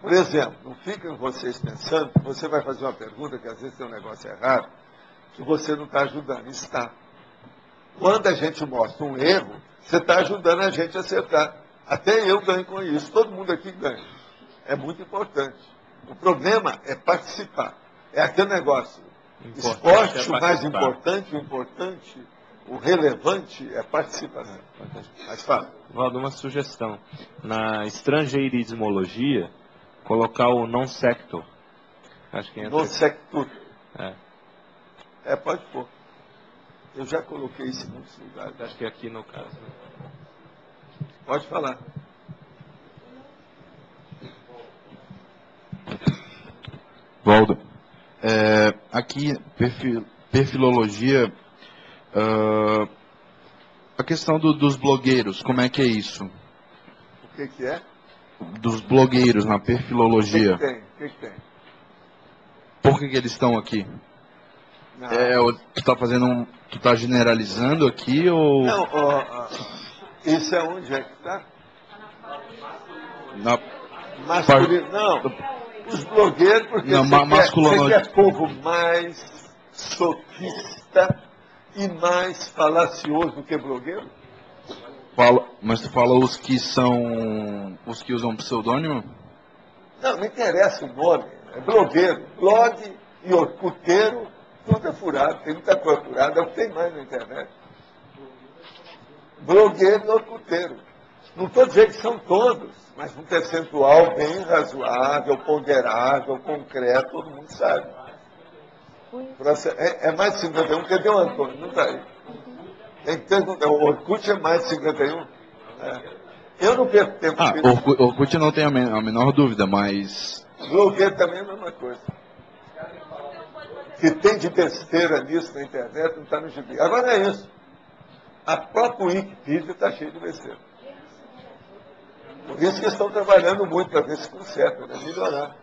Por exemplo, não fiquem vocês pensando que você vai fazer uma pergunta que às vezes tem um negócio errado, que você não está ajudando. Está. Quando a gente mostra um erro, você está ajudando a gente a acertar. Até eu ganho com isso, todo mundo aqui ganha. É muito importante. O problema é participar. É aquele negócio. Esporte, o mais importante, o relevante é participação. Mas fala. Valdo, uma sugestão. Na estrangeirismologia, colocar o non sector. Acho que entra. Non sector. É. Pode pôr. Eu já coloquei isso em muitos lugares. Acho que é aqui no caso. Pode falar. Valdo, aqui, perfilologia, a questão dos blogueiros, como é que é isso? O que é? Dos blogueiros na perfilologia. O que tem? Por que eles estão aqui? Tu tá fazendo tu tá generalizando aqui ou... Não, isso é onde é que está? Masculino. Não. Os blogueiros, porque você quer povo mais sofista e mais falacioso do que blogueiro? Mas tu fala os que usam pseudônimo? Não interessa o nome. É blogueiro. Blog e orcuteiro, tudo é furado. Tem muita coisa furada, é o que tem mais na internet. Blogueiro e orcuteiro. Não estou dizendo que são todos, mas um percentual bem razoável, ponderável, concreto, todo mundo sabe. É mais de 51, cadê o Antônio? Não está aí. Tem que perguntar, o Orkut é mais de 51? Eu não perco tempo. Orkut não tem a menor dúvida, mas... Blogueiro também é a mesma coisa. O que tem de besteira nisso na internet não está no gibi. Agora é isso. A própria Wikipedia está cheia de besteira. Por isso que estão trabalhando muito para ver se conserta, né? Melhorar.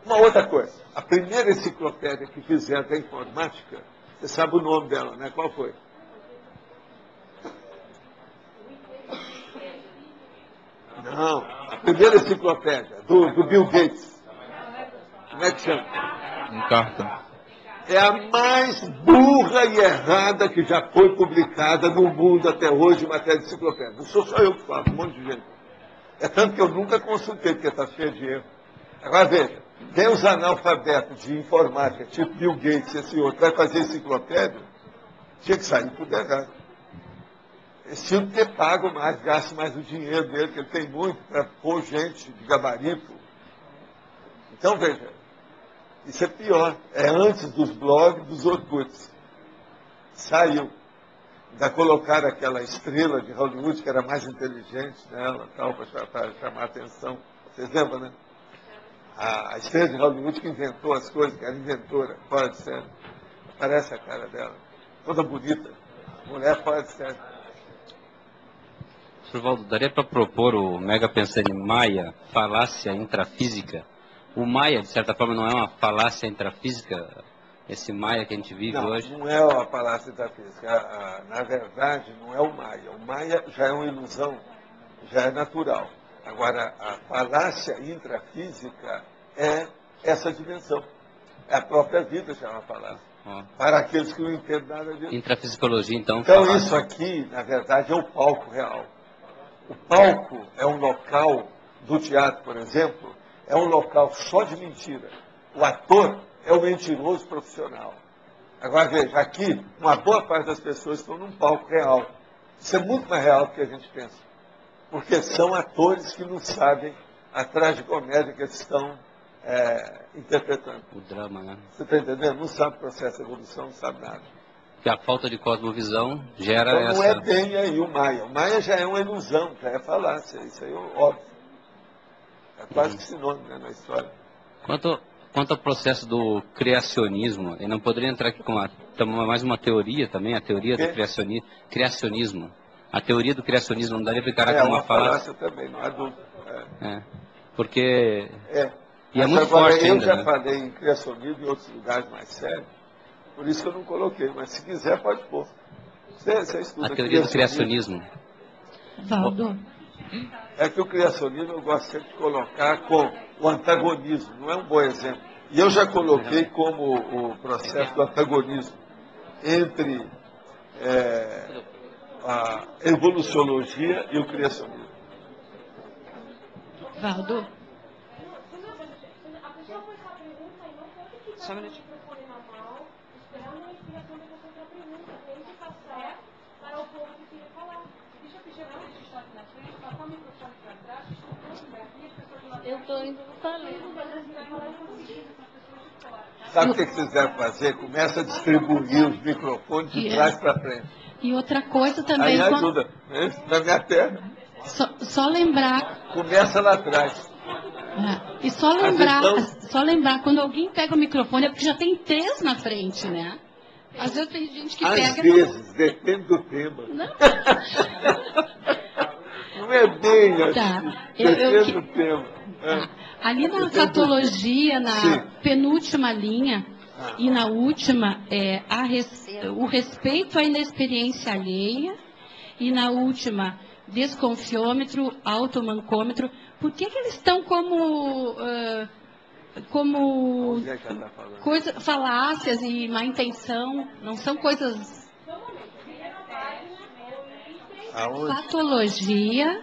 Uma outra coisa, a primeira enciclopédia que fizeram da informática, você sabe o nome dela, né? Qual foi? Não, a primeira enciclopédia do Bill Gates. Como é que chama? Carta. É a mais burra e errada que já foi publicada no mundo até hoje em matéria de enciclopédia. Não sou só eu que falo, um monte de gente. É tanto que eu nunca consultei, porque está cheio de erro. Agora veja, tem os analfabetos de informática, tipo Bill Gates, esse outro, vai fazer enciclopédia, Tinha que sair tudo errado. Eles tinham que ter pago mais, gasto mais o dinheiro dele, que ele tem muito, para pôr gente de gabarito. Então, veja, isso é pior. É antes dos blogs, dos Orkuts. Saiu. Ainda colocaram aquela estrela de Hollywood, que era mais inteligente nela, tal, para chamar a atenção. Vocês lembram, né? A estrela de Hollywood que inventou as coisas, que era inventora, fora de série. Parece a cara dela. Toda bonita. Mulher fora de série. Sr. Valdo, daria para propor o mega pensando em Maia, falácia intrafísica? O Maia, de certa forma, não é uma falácia intrafísica? Esse Maia que a gente vive hoje? Não é a falácia intrafísica. Na verdade, não é o Maia. O Maia já é uma ilusão, já é natural. Agora, a falácia intrafísica é essa dimensão. É a própria vida já é uma falácia. Para aqueles que não entendem nada disso. Intrafisicologia, então. Então, isso aqui, na verdade, é o palco real. O palco é um local do teatro, por exemplo, é um local só de mentira. O ator é o mentiroso profissional. Agora, veja, aqui, uma boa parte das pessoas estão num palco real. Isso é muito mais real do que a gente pensa. Porque são atores que não sabem a tragicomédia que eles estão interpretando. O drama, né? Você está entendendo? Não sabe o processo de evolução, não sabe nada. Que a falta de cosmovisão gera então, essa... não é bem aí o Maia. O Maia já é uma ilusão, já é falácia. Isso aí é óbvio. É quase que sinônimo, né, na história. Quanto ao processo do criacionismo, eu não poderia entrar aqui com mais uma teoria também, a teoria do criacionismo. A teoria do criacionismo não daria para encarar como uma falácia? Também, não há dúvida. Porque... E mas é muito agora, forte eu ainda, já falei em criacionismo em outros lugares mais sérios, por isso que eu não coloquei, mas se quiser pode pôr. Você estuda a teoria do criacionismo. Valdo. É que o criacionismo eu gosto sempre de colocar com o antagonismo, não é um bom exemplo. E eu já coloquei como o processo do antagonismo entre a evoluciologia e o criacionismo. Valdo. Só um minutinho. Eu estou indo no talento. Sabe o que vocês devem fazer? Começa a distribuir os microfones de trás para frente. E outra coisa também... Aí ajuda, na minha perna. Só lembrar... Começa lá atrás. E só lembrar, quando alguém pega o microfone, é porque já tem 3 na frente, né? Às vezes tem gente que pega... Às vezes, depende do tema. Não é bem assim. Depende do tema. Ali na fatologia, na penúltima linha, e na última, o respeito à inexperiência alheia, e na última, desconfiômetro, automancômetro. Por que eles estão como falácias e má intenção? Não são coisas... Patologia.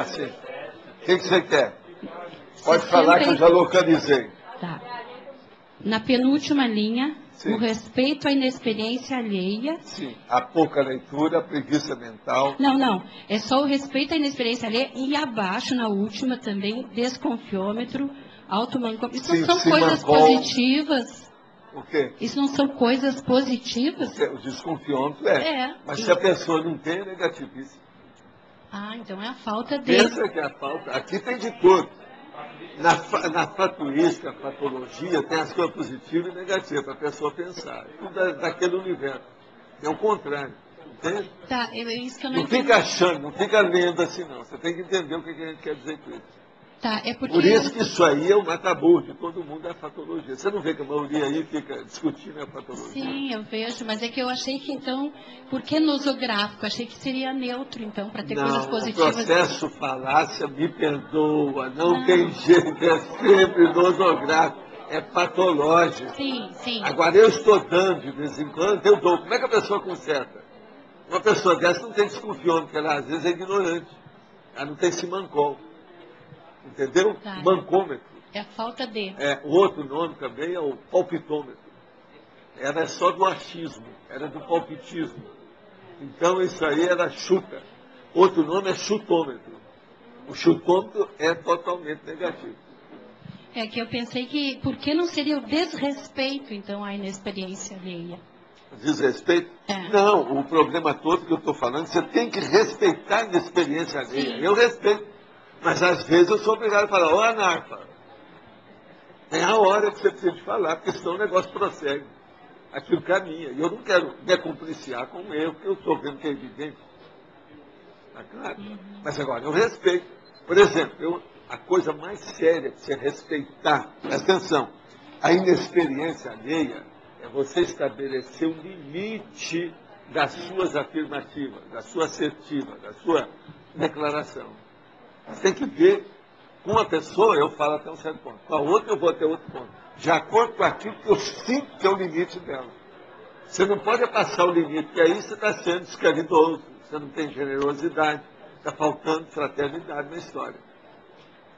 Sim. O que você quer? Pode falar que eu já localizei. Tá. Na penúltima linha, o respeito à inexperiência alheia. Sim. A pouca leitura, a preguiça mental. Não. É só o respeito à inexperiência alheia e abaixo, na última também, desconfiômetro, automancômetro. Isso não são coisas positivas? O quê? Isso não são coisas positivas? O desconfiômetro Mas se a pessoa não tem, é negativíssimo. Então é a falta de... Pensa que a falta... Aqui tem de tudo. Na fatuística, patologia, tem as coisas positivas e negativas para a pessoa pensar. Tudo daquele universo. É o contrário. Entende? Tá, é isso que eu não entendi. Fica achando, não fica lendo assim, não. Você tem que entender o que a gente quer dizer com isso. Tá, é porque... Por isso que isso aí é o mataburro de todo mundo, é a patologia. Você não vê que a maioria aí fica discutindo a patologia? Sim, eu vejo, mas é que eu achei que então, por que nosográfico? Achei que seria neutro, então, para ter coisas positivas. O processo falácia, me perdoa, não tem jeito, é sempre nosográfico, é patológico. Sim. Agora eu estou dando, de vez em quando, eu dou. Como é que a pessoa conserta? Uma pessoa dessa não tem desconfiômetro, porque ela às vezes é ignorante. Ela não tem simancol. Entendeu? Tá. Mancômetro. É a falta de... O outro nome também é o palpitômetro. era só do achismo, era do palpitismo. Então isso aí era chuta. Outro nome é chutômetro. O chutômetro é totalmente negativo. É que eu pensei que, por que não seria o desrespeito, então, à inexperiência alheia? Desrespeito? É. Não, o problema todo que eu estou falando, você tem que respeitar a inexperiência alheia. Sim. Eu respeito. Mas às vezes eu sou obrigado a falar, ó, Anarfa, é a hora que você precisa de falar, porque senão o negócio prossegue. Aquilo caminha. E eu não quero me acompliciar com o erro, porque eu estou vendo que é evidente. Tá claro? Mas agora, eu respeito. Por exemplo, a coisa mais séria que você respeitar, presta atenção, a inexperiência alheia é você estabelecer um limite das suas afirmativas, da sua assertiva, da sua declaração. Você tem que ver, com uma pessoa eu falo até um certo ponto, com a outra eu vou até outro ponto, de acordo com aquilo que eu sinto que é o limite dela. Você não pode passar o limite, porque aí você está sendo descaridoso, você não tem generosidade, está faltando fraternidade na história.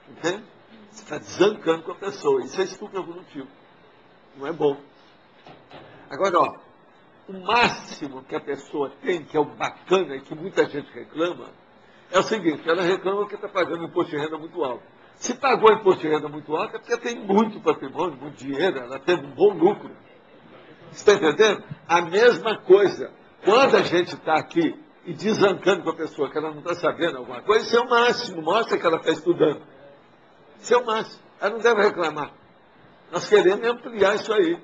Entende? Você está desancando com a pessoa, isso é estupro evolutivo. Não é bom. Agora, ó, o máximo que a pessoa tem, que é o bacana e que muita gente reclama, é o seguinte, ela reclama que está pagando imposto de renda muito alto. Se pagou imposto de renda muito alto, é porque tem muito patrimônio, muito dinheiro, ela teve um bom lucro. Você está entendendo? A mesma coisa, quando a gente está aqui e desancando com a pessoa que ela não está sabendo alguma coisa, isso é o máximo, mostra que ela está estudando. Isso é o máximo, ela não deve reclamar. Nós queremos ampliar isso aí.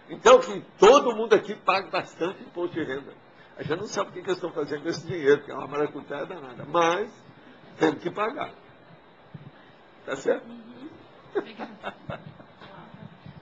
Então, que todo mundo aqui pague bastante imposto de renda. A gente não sabe o que eles estão fazendo com esse dinheiro, que é uma maracutaia danada. Mas, temos que pagar. Tá certo?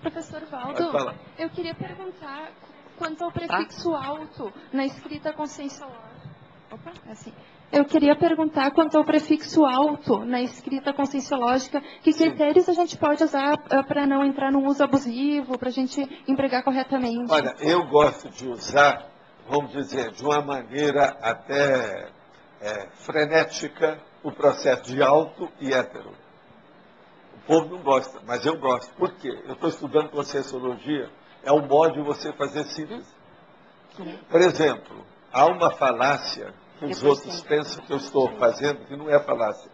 Professor Valdo, eu queria perguntar quanto ao prefixo alto na escrita conscienciológica. Opa, é assim. Eu queria perguntar quanto ao prefixo alto na escrita conscienciológica, que critérios a gente pode usar para não entrar num uso abusivo, para a gente empregar corretamente? Olha, eu gosto de usar, vamos dizer, de uma maneira até frenética, o processo de alto e hétero. O povo não gosta, mas eu gosto. Por quê? Eu estou estudando conscienciologia, é um modo de você fazer síntese. Por exemplo, há uma falácia que os outros pensam que eu estou fazendo, que não é falácia,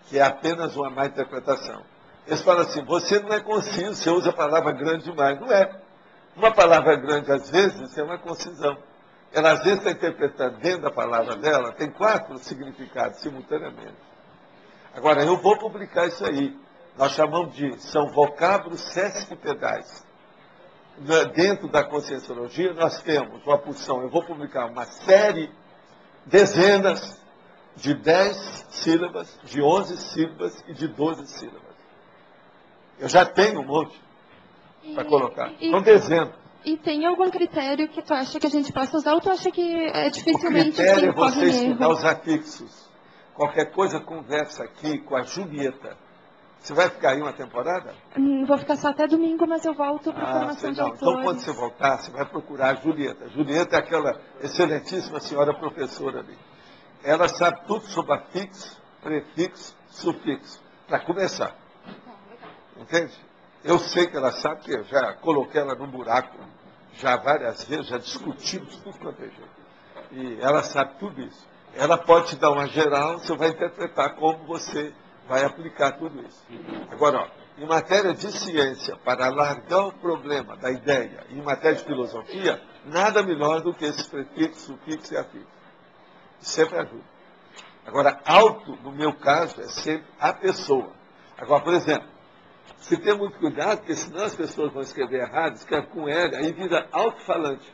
que é apenas uma má interpretação. Eles falam assim, você não é conciso, você usa a palavra grande demais. Não é. Uma palavra grande, às vezes, é uma concisão. Ela, às vezes, está interpretando dentro da palavra dela, tem 4 significados simultaneamente. Agora, eu vou publicar isso aí. Nós chamamos são vocábulos sesquipedais. Dentro da conscienciologia, nós temos uma porção, eu vou publicar uma série, dezenas de 10 sílabas, de 11 sílabas e de 12 sílabas. Eu já tenho um monte para colocar. São dezenas. E tem algum critério que tu acha que a gente possa usar ou tu acha que dificilmente... O critério é você estudar os afixos. Qualquer coisa, conversa aqui com a Julieta. Você vai ficar aí uma temporada? Vou ficar só até domingo, mas eu volto para formação de autores. Então, quando você voltar, você vai procurar a Julieta. A Julieta é aquela excelentíssima senhora professora ali. Ela sabe tudo sobre afixo, prefixo, sufixo. Para começar. Entende? Eu sei que ela sabe, que eu já coloquei ela num buraco já várias vezes, já discutimos tudo quanto é jeito. E ela sabe tudo isso. Ela pode te dar uma geral, você vai interpretar como você vai aplicar tudo isso. Agora, ó, em matéria de ciência, para alargar o problema da ideia, e em matéria de filosofia, nada melhor do que esses prefixos, sufixos e afixos. Sempre ajuda. Agora, alto, no meu caso, é sempre a pessoa. Agora, por exemplo, se tem muito cuidado, porque senão as pessoas vão escrever errado, escreve com L, aí vira alto-falante.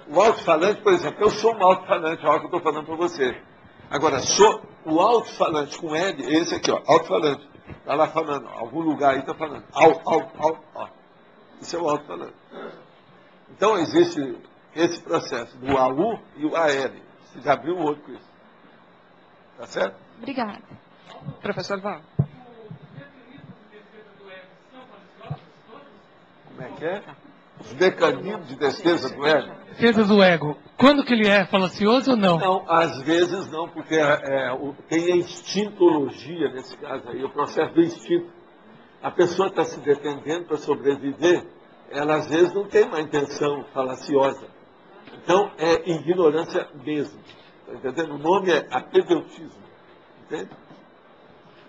O alto-falante, por exemplo, eu sou um alto-falante, olha o que eu estou falando para você. Agora, sou o alto-falante com L, esse aqui, ó, alto-falante. Está lá falando, ó, algum lugar aí está falando. Ó. Isso é o alto-falante. Então, existe esse processo do AU e o AL. Você já abriu o outro com isso. Tá certo? Obrigada. Professor Val. Como é que é? Os mecanismos de defesa do ego. Defesa do ego. Quando que ele é falacioso ou não? Não, às vezes não, porque tem a instintuologia nesse caso aí, o processo do instinto. A pessoa está se defendendo para sobreviver, ela às vezes não tem uma intenção falaciosa. Então, é ignorância mesmo. Tá entendendo? O nome é apedeutismo. Entende?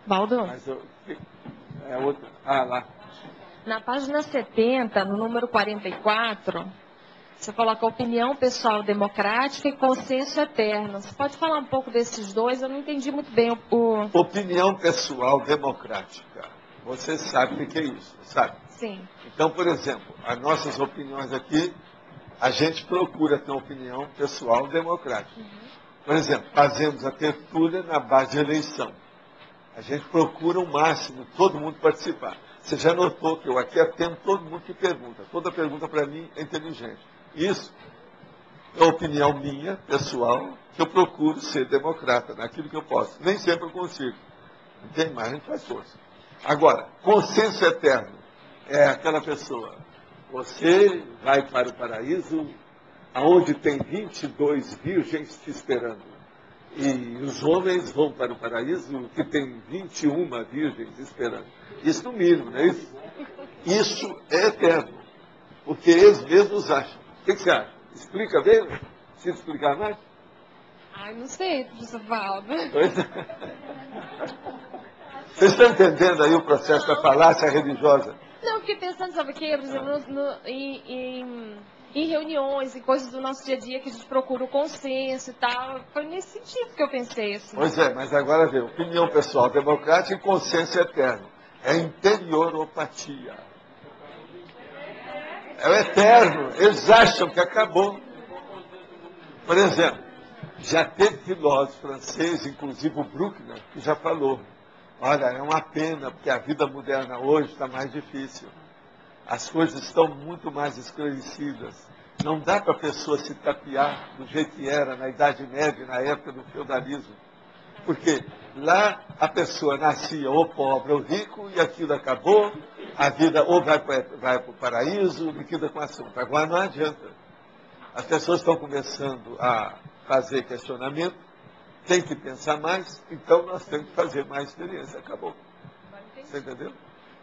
Baldo, é outra. Ah, lá. na página 70, no número 44, você coloca opinião pessoal democrática e consenso eterno. Você pode falar um pouco desses dois? Eu não entendi muito bem o... Opinião pessoal democrática. Você sabe o que é isso, sabe? Sim. Então, por exemplo, as nossas opiniões aqui, a gente procura ter uma opinião pessoal democrática. Por exemplo, fazemos a tertúlia na base de eleição. A gente procura o máximo, todo mundo participar. Você já notou que eu aqui atendo todo mundo que pergunta. Toda pergunta para mim é inteligente. Isso é opinião minha, pessoal, que eu procuro ser democrata naquilo que eu posso. Nem sempre eu consigo. Não tem mais, a gente faz força. Agora, consenso eterno é aquela pessoa. Você vai para o paraíso, aonde tem 22 virgens te esperando. E os homens vão para o paraíso, que tem 21 virgens esperando. Isso no mínimo, não é isso? Isso é eterno. Porque eles mesmos acham. O que você acha? Explica bem? Precisa explicar mais? Ai, não sei, professor Valdo. Vocês estão entendendo aí o processo da falácia religiosa? Não, fiquei pensando, sabe o quê? Por exemplo, em reuniões, em coisas do nosso dia a dia que a gente procura o consenso e tal. Foi nesse sentido que eu pensei, assim. Pois é, mas agora vê, opinião pessoal democrática e consenso eterno. É interioropatia. É o eterno. Eles acham que acabou. Por exemplo, já teve filósofo francês, inclusive o Bruckner, que já falou. Olha, é uma pena, porque a vida moderna hoje está mais difícil. As coisas estão muito mais esclarecidas. Não dá para a pessoa se tapear do jeito que era na Idade Média, na época do feudalismo. Porque lá a pessoa nascia ou pobre ou rico e aquilo acabou, a vida ou vai para o paraíso, liquida com assunto. Agora não adianta. As pessoas estão começando a fazer questionamento, tem que pensar mais, então nós temos que fazer mais experiência. Acabou. Você entendeu?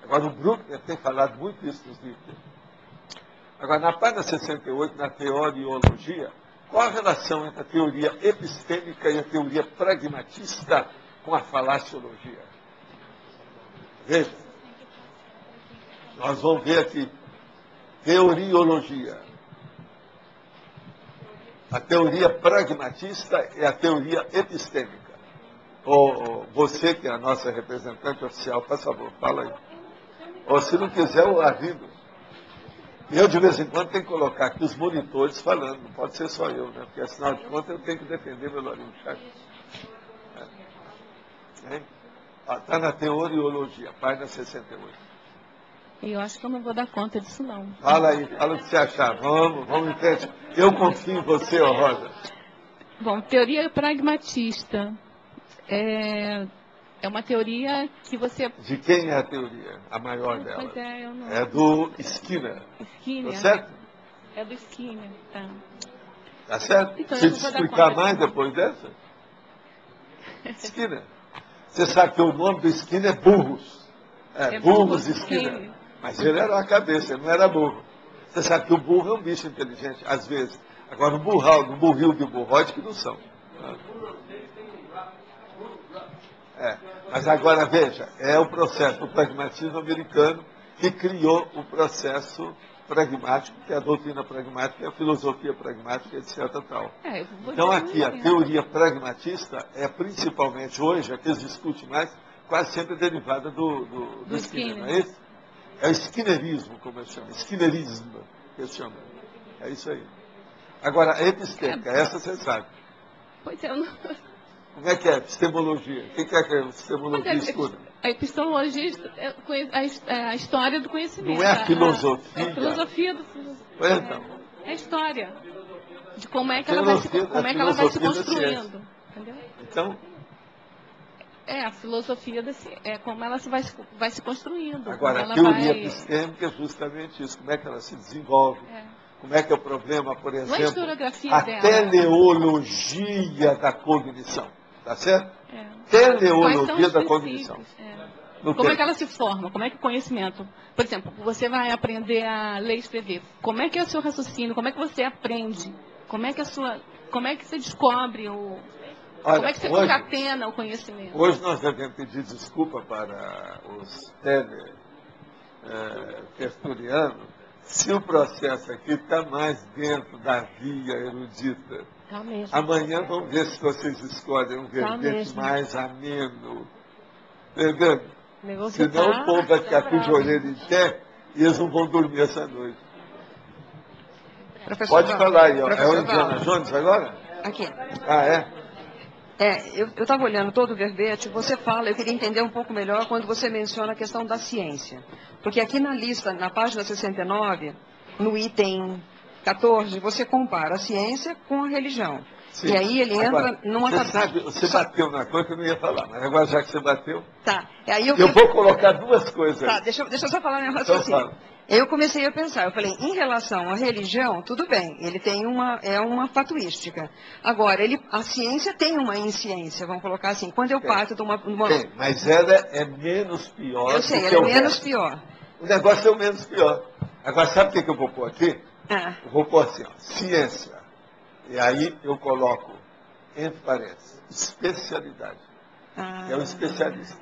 Agora, o Bruckner tem falado muito isso nos livros. Agora, na página 68, na teoriologia, qual a relação entre a teoria epistêmica e a teoria pragmatista com a falaciologia? Veja. Nós vamos ver aqui. Teoriologia. A teoria pragmatista é a teoria epistêmica. Ou você, que é a nossa representante oficial, por favor, fala aí. Ou se não quiser, eu aviso. E eu, de vez em quando, tenho que colocar aqui os monitores falando. Não pode ser só eu, né? Porque, afinal de contas, eu tenho que defender meu Lourinho Chaves. Está na teoriologia, página 68. Eu acho que eu não vou dar conta disso, não. Fala aí, fala o que você achar. Vamos em frente. Eu confio em você, ó Rosa. Bom, teoria pragmatista. É uma teoria que você... De quem é a teoria? A maior dela? Pois é, eu não... É do Skinner. Skinner. Tá certo? É do Skinner, tá. Tá certo? Então, Se te explicar mais depois dessa? Skinner. Você sabe que o nome do Skinner é Burros. Burros Skinner. Mas ele era uma cabeça, ele não era burro. Você sabe que o burro é um bicho inteligente, às vezes. Agora, o burril e o burroide que não são. Mas agora, veja, é o processo do pragmatismo americano que criou o processo pragmático, que é a doutrina pragmática, a filosofia pragmática, etc. Tal. Então, aqui, a teoria pragmatista é principalmente hoje, a que eles discutem mais, quase sempre derivada do Skinner, não é isso? É o Skinnerismo, como eu chamo, Skinnerismo, que eu chamo. É isso aí. Agora, a epistêmica, essa você sabe. Pois é, eu não... Como é que é? Epistemologia. O que é que a epistemologia estuda? A epistemologia é a história do conhecimento. Não é a filosofia? A filosofia do... Então. É a história. De como é que ela vai se construindo. Entendeu? Então... a filosofia como ela vai se construindo. Agora, a teoria epistêmica é justamente isso. Como é que ela se desenvolve. Como é que é o problema, por exemplo, a teleologia da cognição. Tá certo? Teleologia da cognição. Como é que ela se forma? Como é que o conhecimento... Por exemplo, você vai aprender a ler e escrever. Como é que é o seu raciocínio? Como é que você aprende? Como é que você descobre o... Olha, como é que você concatena o conhecimento? Hoje nós devemos pedir desculpa para os tertulianos se o processo aqui está mais dentro da via erudita. Tá mesmo. Amanhã vamos ver se vocês escolhem um verbete mais ameno. Entendeu? Senão o povo vai ficar com de orelha em pé e eles não vão dormir essa noite. Pode falar aí, ó. É o Indiana Jones agora? Aqui. Ah, é? Eu estava olhando todo o verbete, você fala, eu queria entender um pouco melhor quando você menciona a questão da ciência. Porque aqui na lista, na página 69, no item 14, você compara a ciência com a religião. Sim. E aí ele entra numa... Você bateu na coisa que eu não ia falar, mas agora já que você bateu... Tá. Aí eu vou colocar duas coisas aí. Tá, deixa eu só falar meu raciocínio. Então, eu comecei a pensar, eu falei, em relação à religião, tudo bem, ele tem uma fatuística. Agora, a ciência tem uma insciência, vamos colocar assim. Quando eu parto de uma... Tem, mas ela é menos pior. Eu sei, ela é menos pior. O negócio é o menos pior. Agora, sabe o que eu vou pôr aqui? Eu vou pôr assim, ó, ciência. E aí eu coloco, entre parênteses, especialidade. É um especialista.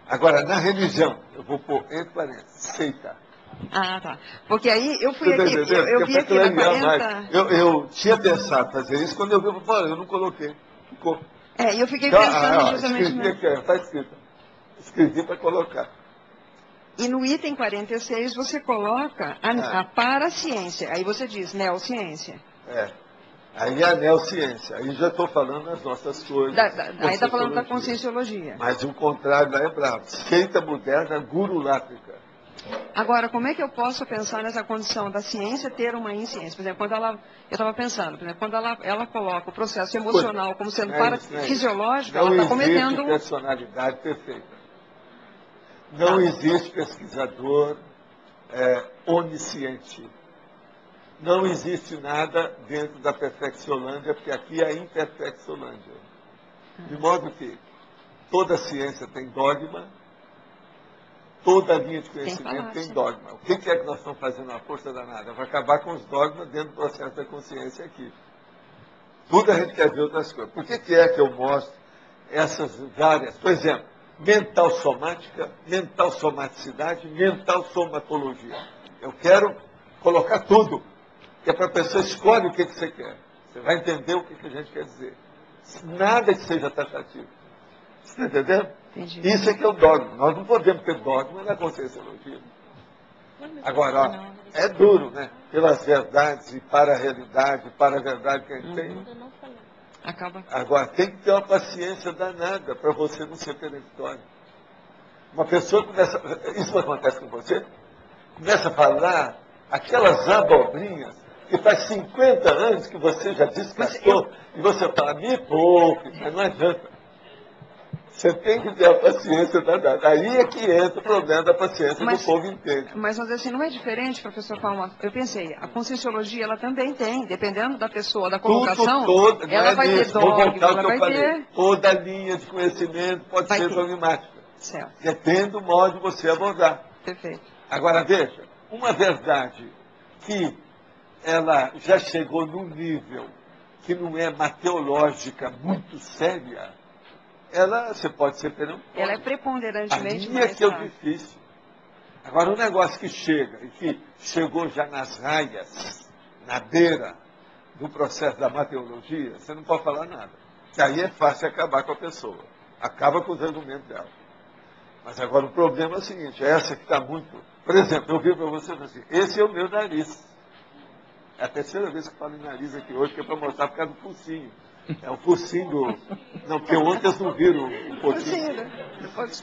Agora, na religião, eu vou pôr, entre parênteses, seita. Ah, tá. Porque aí eu fui aqui, eu vi aqui na 40... Eu tinha pensado fazer isso, quando eu vi, eu não coloquei. Ficou. E eu fiquei pensando justamente... Escrevi aqui, está escrito. Escrevi para colocar. E no item 46 você coloca a paraciência. Aí você diz neociência. Aí a neociência. Aí já estou falando as nossas coisas. Aí está falando da conscienciologia. Mas o contrário lá é bravo. Seita moderna gurulátrica. Agora, como é que eu posso pensar nessa condição da ciência ter uma insciência? Por exemplo, quando eu estava pensando, quando ela coloca o processo emocional como sendo fisiológico, ela está cometendo... Não existe personalidade perfeita. Não existe pesquisador onisciente. Não existe nada dentro da Perfecciolândia, porque aqui é a Imperfecciolândia. De modo que toda ciência tem dogma, toda linha de conhecimento tem dogma. O que é que nós estamos fazendo na força danada? Vai acabar com os dogmas dentro do processo da consciência aqui. Tudo a gente quer ver outras coisas. Por que é que eu mostro essas várias? Por exemplo, mental somática, mental somaticidade, mental somatologia. Eu quero colocar tudo. Que é para a pessoa escolhe o que você quer. Você vai entender o que a gente quer dizer. Nada que seja taxativo. Você está entendendo? Entendi. Isso é que é o dogma. Nós não podemos ter dogma na conscienciologia. Agora, é duro, né? Pelas verdades e para a realidade, para a verdade que a gente tem. Agora, tem que ter uma paciência danada para você não ser peremptório. Uma pessoa começa... Isso acontece com você? Começa a falar aquelas abobrinhas que faz 50 anos que você já descartou, e você fala, me poupe, mas não adianta. Você tem que ter a paciência danada. Aí é que entra o problema da paciência do povo inteiro. Mas assim, não é diferente, professor Palma? Eu pensei, a conscienciologia ela também tem, dependendo da pessoa, da colocação, ela vai ter dogma, ela vai ter... Toda linha de conhecimento pode ser dogmática. Certo. Depende do modo de você abordar. Perfeito. Agora, veja, uma verdade que ela já chegou num nível que não é mateológica muito séria, você pode ser peremptório. Ela é preponderantemente mais. Aí é que é o difícil. Agora, um negócio que chega, e que chegou já nas raias, na beira do processo da mateologia, você não pode falar nada. Que aí é fácil acabar com a pessoa. Acaba com os argumentos dela. Mas agora o problema é o seguinte, essa que está muito... Por exemplo, eu vi para você assim, esse é o meu nariz. É a terceira vez que eu falo em nariz aqui hoje, que é para mostrar por causa do focinho. É o focinho do... Não, porque ontem eles não viram o focinho.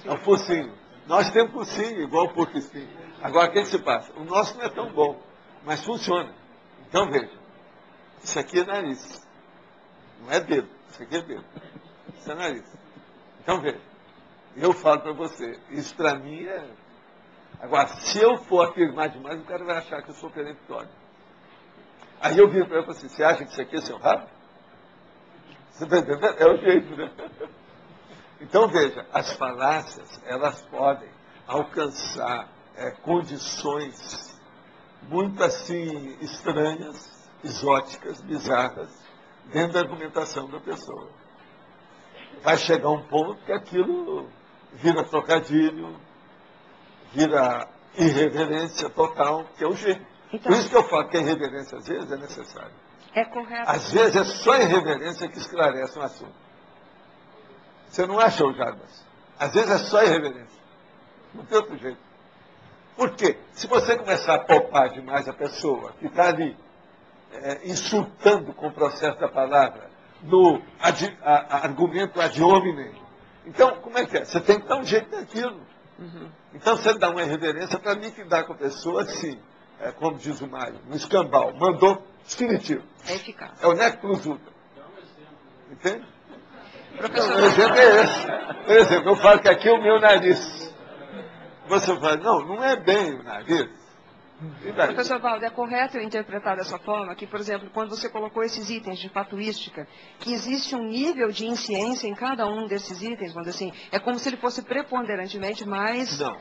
É o focinho. Nós temos focinho igual o porco espinho. Agora, o que se passa? O nosso não é tão bom, mas funciona. Então, veja. Isso aqui é nariz. Não é dedo. Isso aqui é dedo. Isso é nariz. Então, veja. Eu falo para você. Isso para mim é... Agora, se eu for afirmar demais, o cara vai achar que eu sou peremptório. Aí eu viro para ele e falo assim, você acha que isso aqui é seu rabo? Você está entendendo? É o jeito, né? Então, veja, as falácias, elas podem. alcançar condições muito assim estranhas, exóticas, bizarras, dentro da argumentação da pessoa. Vai chegar um ponto que aquilo vira trocadilho, vira irreverência total, que é o jeito. Então, por isso que eu falo que a irreverência, às vezes, é necessária. É correto. Às vezes é só a irreverência que esclarece um assunto. Você não acha, Jarbas? Às vezes é só a irreverência. Não tem outro jeito. Por quê? Se você começar a poupar demais a pessoa que está ali insultando com o processo da palavra, no argumento ad hominem, então, como é que é? Você tem que dar um jeito naquilo. Então, você dá uma irreverência para liquidar com a pessoa assim, como diz o Mário, no escambau. Mandou definitivo. É eficaz. É o nec plus ultra. Entende? Professor, o exemplo é esse. Por exemplo, eu falo que aqui é o meu nariz. Você fala, não é bem o nariz. Professor Valdo, é correto eu interpretar dessa forma que, por exemplo, quando você colocou esses itens de fatuística, que existe um nível de insciência em cada um desses itens, vamos dizer assim, é como se ele fosse preponderantemente mais... Não,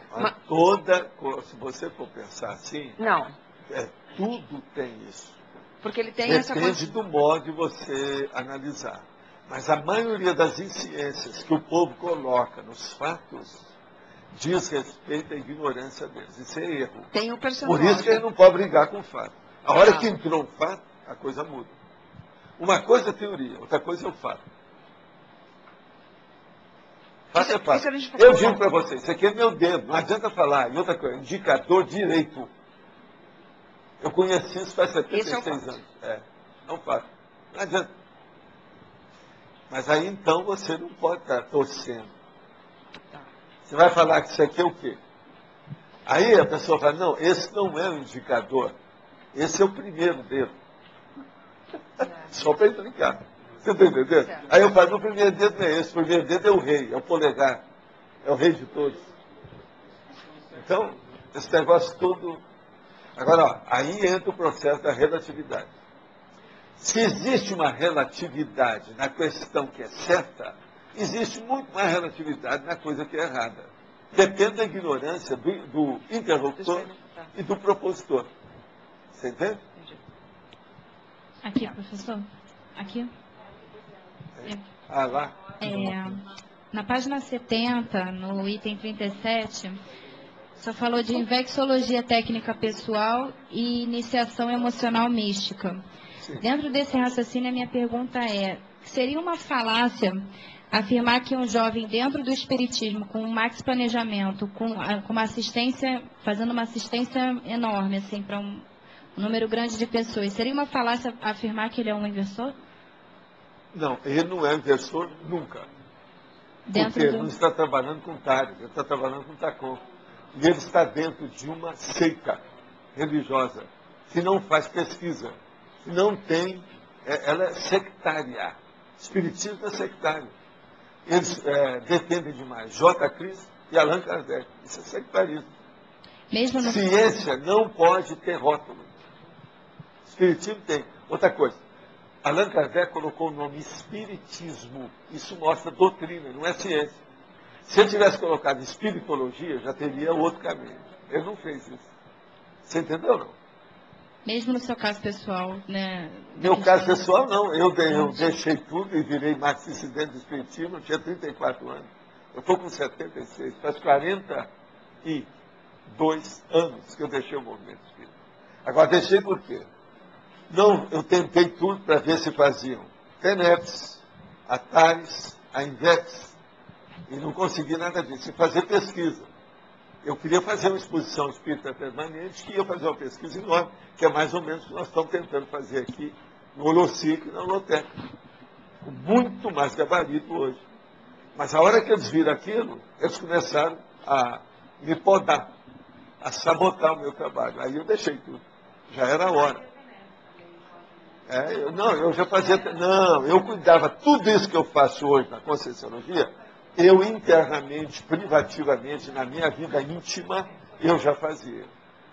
se você for pensar assim... Não. Tudo tem isso. Porque ele tem Depende do modo de você analisar. Mas a maioria das insciências que o povo coloca nos fatos diz respeito à ignorância deles. Isso é erro. Tem um percentual. Por isso que ele não pode brigar com o fato. A hora que entrou o fato, a coisa muda. Uma coisa é teoria, outra coisa é o fato. Fato é fato. Eu digo para vocês, isso aqui é meu dedo, não adianta falar. E outra coisa, indicador direito. Eu conheci isso faz 76 anos. É um fato. Não adianta. Mas aí então você não pode estar torcendo. Você vai falar que isso aqui é o quê? Aí a pessoa fala, não, esse não é o indicador. Esse é o primeiro dedo. Só para explicar. Você está entendendo? Aí eu falo, o primeiro dedo não é esse. O primeiro dedo é o rei, é o polegar. É o rei de todos. Então, esse negócio todo... Agora, aí entra o processo da relatividade. Se existe uma relatividade na questão que é certa, existe muito mais relatividade na coisa que é errada. Depende da ignorância do interlocutor e do propositor. Você entende? Aqui, professor. Aqui. Lá. Na página 70, no item 37, só falou de infecciologia técnica pessoal e iniciação emocional mística. Sim. Dentro desse raciocínio, a minha pergunta seria uma falácia afirmar que um jovem dentro do espiritismo, com um max planejamento, com uma assistência, fazendo uma assistência enorme, assim, para um número grande de pessoas, seria uma falácia afirmar que ele é um inversor? Não, ele não é inversor nunca. Porque ele não está trabalhando com Tário, ele está trabalhando com Tacon. E ele está dentro de uma seita religiosa, que não faz pesquisa, que não tem... ela é sectária. Espiritismo é sectário. Eles dependem demais. J. Cristo e Allan Kardec. Isso é sectarismo. Ciência não pode ter rótulo. Espiritismo tem. Outra coisa. Allan Kardec colocou o nome espiritismo. Isso mostra doutrina, não é ciência. Se ele tivesse colocado espiritologia, já teria outro caminho. Ele não fez isso. Você entendeu, não? Mesmo no seu caso pessoal, né? Meu caso pessoal, não. Eu deixei tudo e virei marxista-dissidente do espiritismo. Eu tinha 34 anos. Eu estou com 76. Faz 42 anos que eu deixei o movimento espírita. Agora, deixei por quê? Não, eu tentei tudo para ver se faziam TENEPS, a TARES, a INVEX, e não consegui nada disso. E fazer pesquisa. Eu queria fazer uma exposição espírita permanente, que ia fazer uma pesquisa enorme, que é mais ou menos o que nós estamos tentando fazer aqui no Holocic e na Holoteca. Com muito mais gabarito hoje. Mas a hora que eles viram aquilo, eles começaram a me podar, a sabotar o meu trabalho. Aí eu deixei tudo. Já era a hora. Eu já fazia... Não, eu cuidava. Tudo isso que eu faço hoje na Conscienciologia, eu internamente, privativamente, na minha vida íntima, eu já fazia.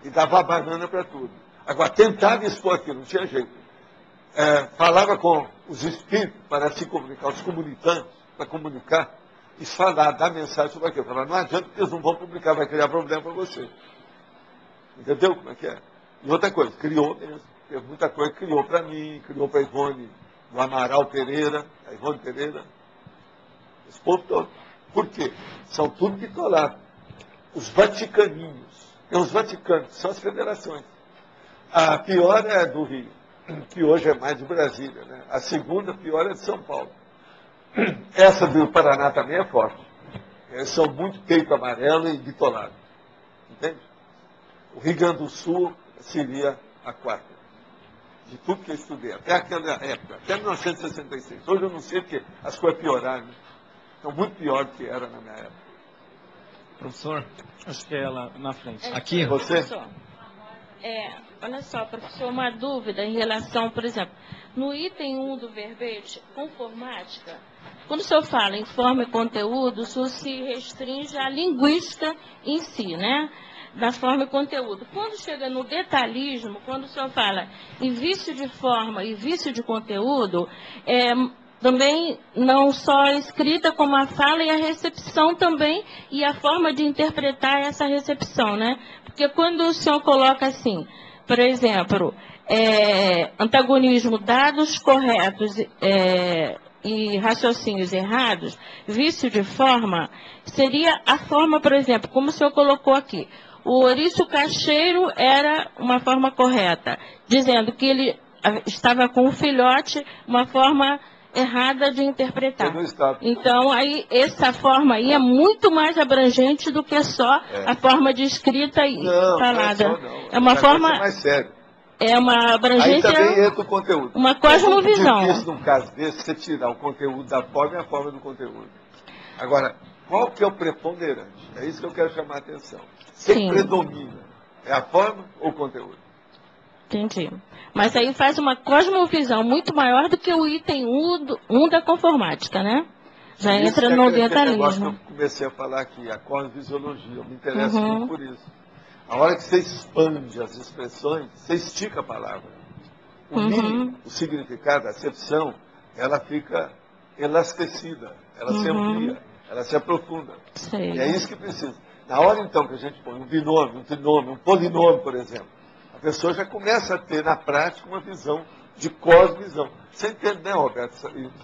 E dava banana para tudo. Agora, tentava expor aquilo, não tinha jeito. Falava com os espíritos para se comunicar, os comunicantes, para comunicar. e falar, dar mensagem sobre aquilo. Falar, não adianta porque eles não vão publicar, vai criar problema para você. Entendeu como é que é? E outra coisa, criou mesmo. Teve muita coisa que criou para mim, criou para a Ivone, do Amaral Pereira, a Ivone Pereira, esse povo todo. Por quê? São tudo bitolados. Os vaticaninhos. Tem os vaticanos, são as federações. A pior é do Rio, que hoje é mais de Brasília, né? A segunda pior é de São Paulo. Essa do Paraná também é forte. Eles são muito peito amarelo e bitolado. Entende? O Rio Grande do Sul seria a quarta. De tudo que eu estudei, até aquela época, até 1966. Hoje eu não sei porque as coisas pioraram, né? Estão muito pior do que era na minha época. Professor, acho que é ela na frente. Aqui, você? Professor, olha só, professor, uma dúvida em relação, por exemplo, no item 1 do verbete, conformática, quando o senhor fala em forma e conteúdo, o senhor se restringe à linguística em si, né? Da forma e conteúdo. Quando chega no detalhismo, quando o senhor fala em vício de forma e vício de conteúdo, também não só a escrita como a fala e a recepção também, e a forma de interpretar essa recepção, né? Porque quando o senhor coloca assim, por exemplo, antagonismo, dados corretos e raciocínios errados, vício de forma, seria a forma, por exemplo, como o senhor colocou aqui, o ouriço cacheiro era uma forma correta, dizendo que ele estava com um filhote, uma forma errada de interpretar. Então, aí, essa forma aí é muito mais abrangente do que só a forma de escrita e falada. Não. É uma forma... É mais sério. É uma abrangência... Aí também entra o conteúdo. Uma cosmovisão. É muito difícil, num caso desse, você tirar o conteúdo da forma e a forma do conteúdo. Agora, qual que é o preponderante? É isso que eu quero chamar a atenção. Quem predomina? É a forma ou o conteúdo? Entendi. Mas aí faz uma cosmovisão muito maior do que o item 1 da conformática, né? Já entra no detalhismo. Eu comecei a falar aqui, a cosmofisiologia. Eu me interesso muito por isso. A hora que você expande as expressões, você estica a palavra. O significado, a acepção, ela fica elastecida, ela se amplia, ela se aprofunda. Sei. E é isso que precisa. Na hora, então, que a gente põe um binômio, um trinômio, um polinômio, por exemplo, a pessoa já começa a ter, na prática, uma visão de cosmovisão. Você entende, né, Roberto?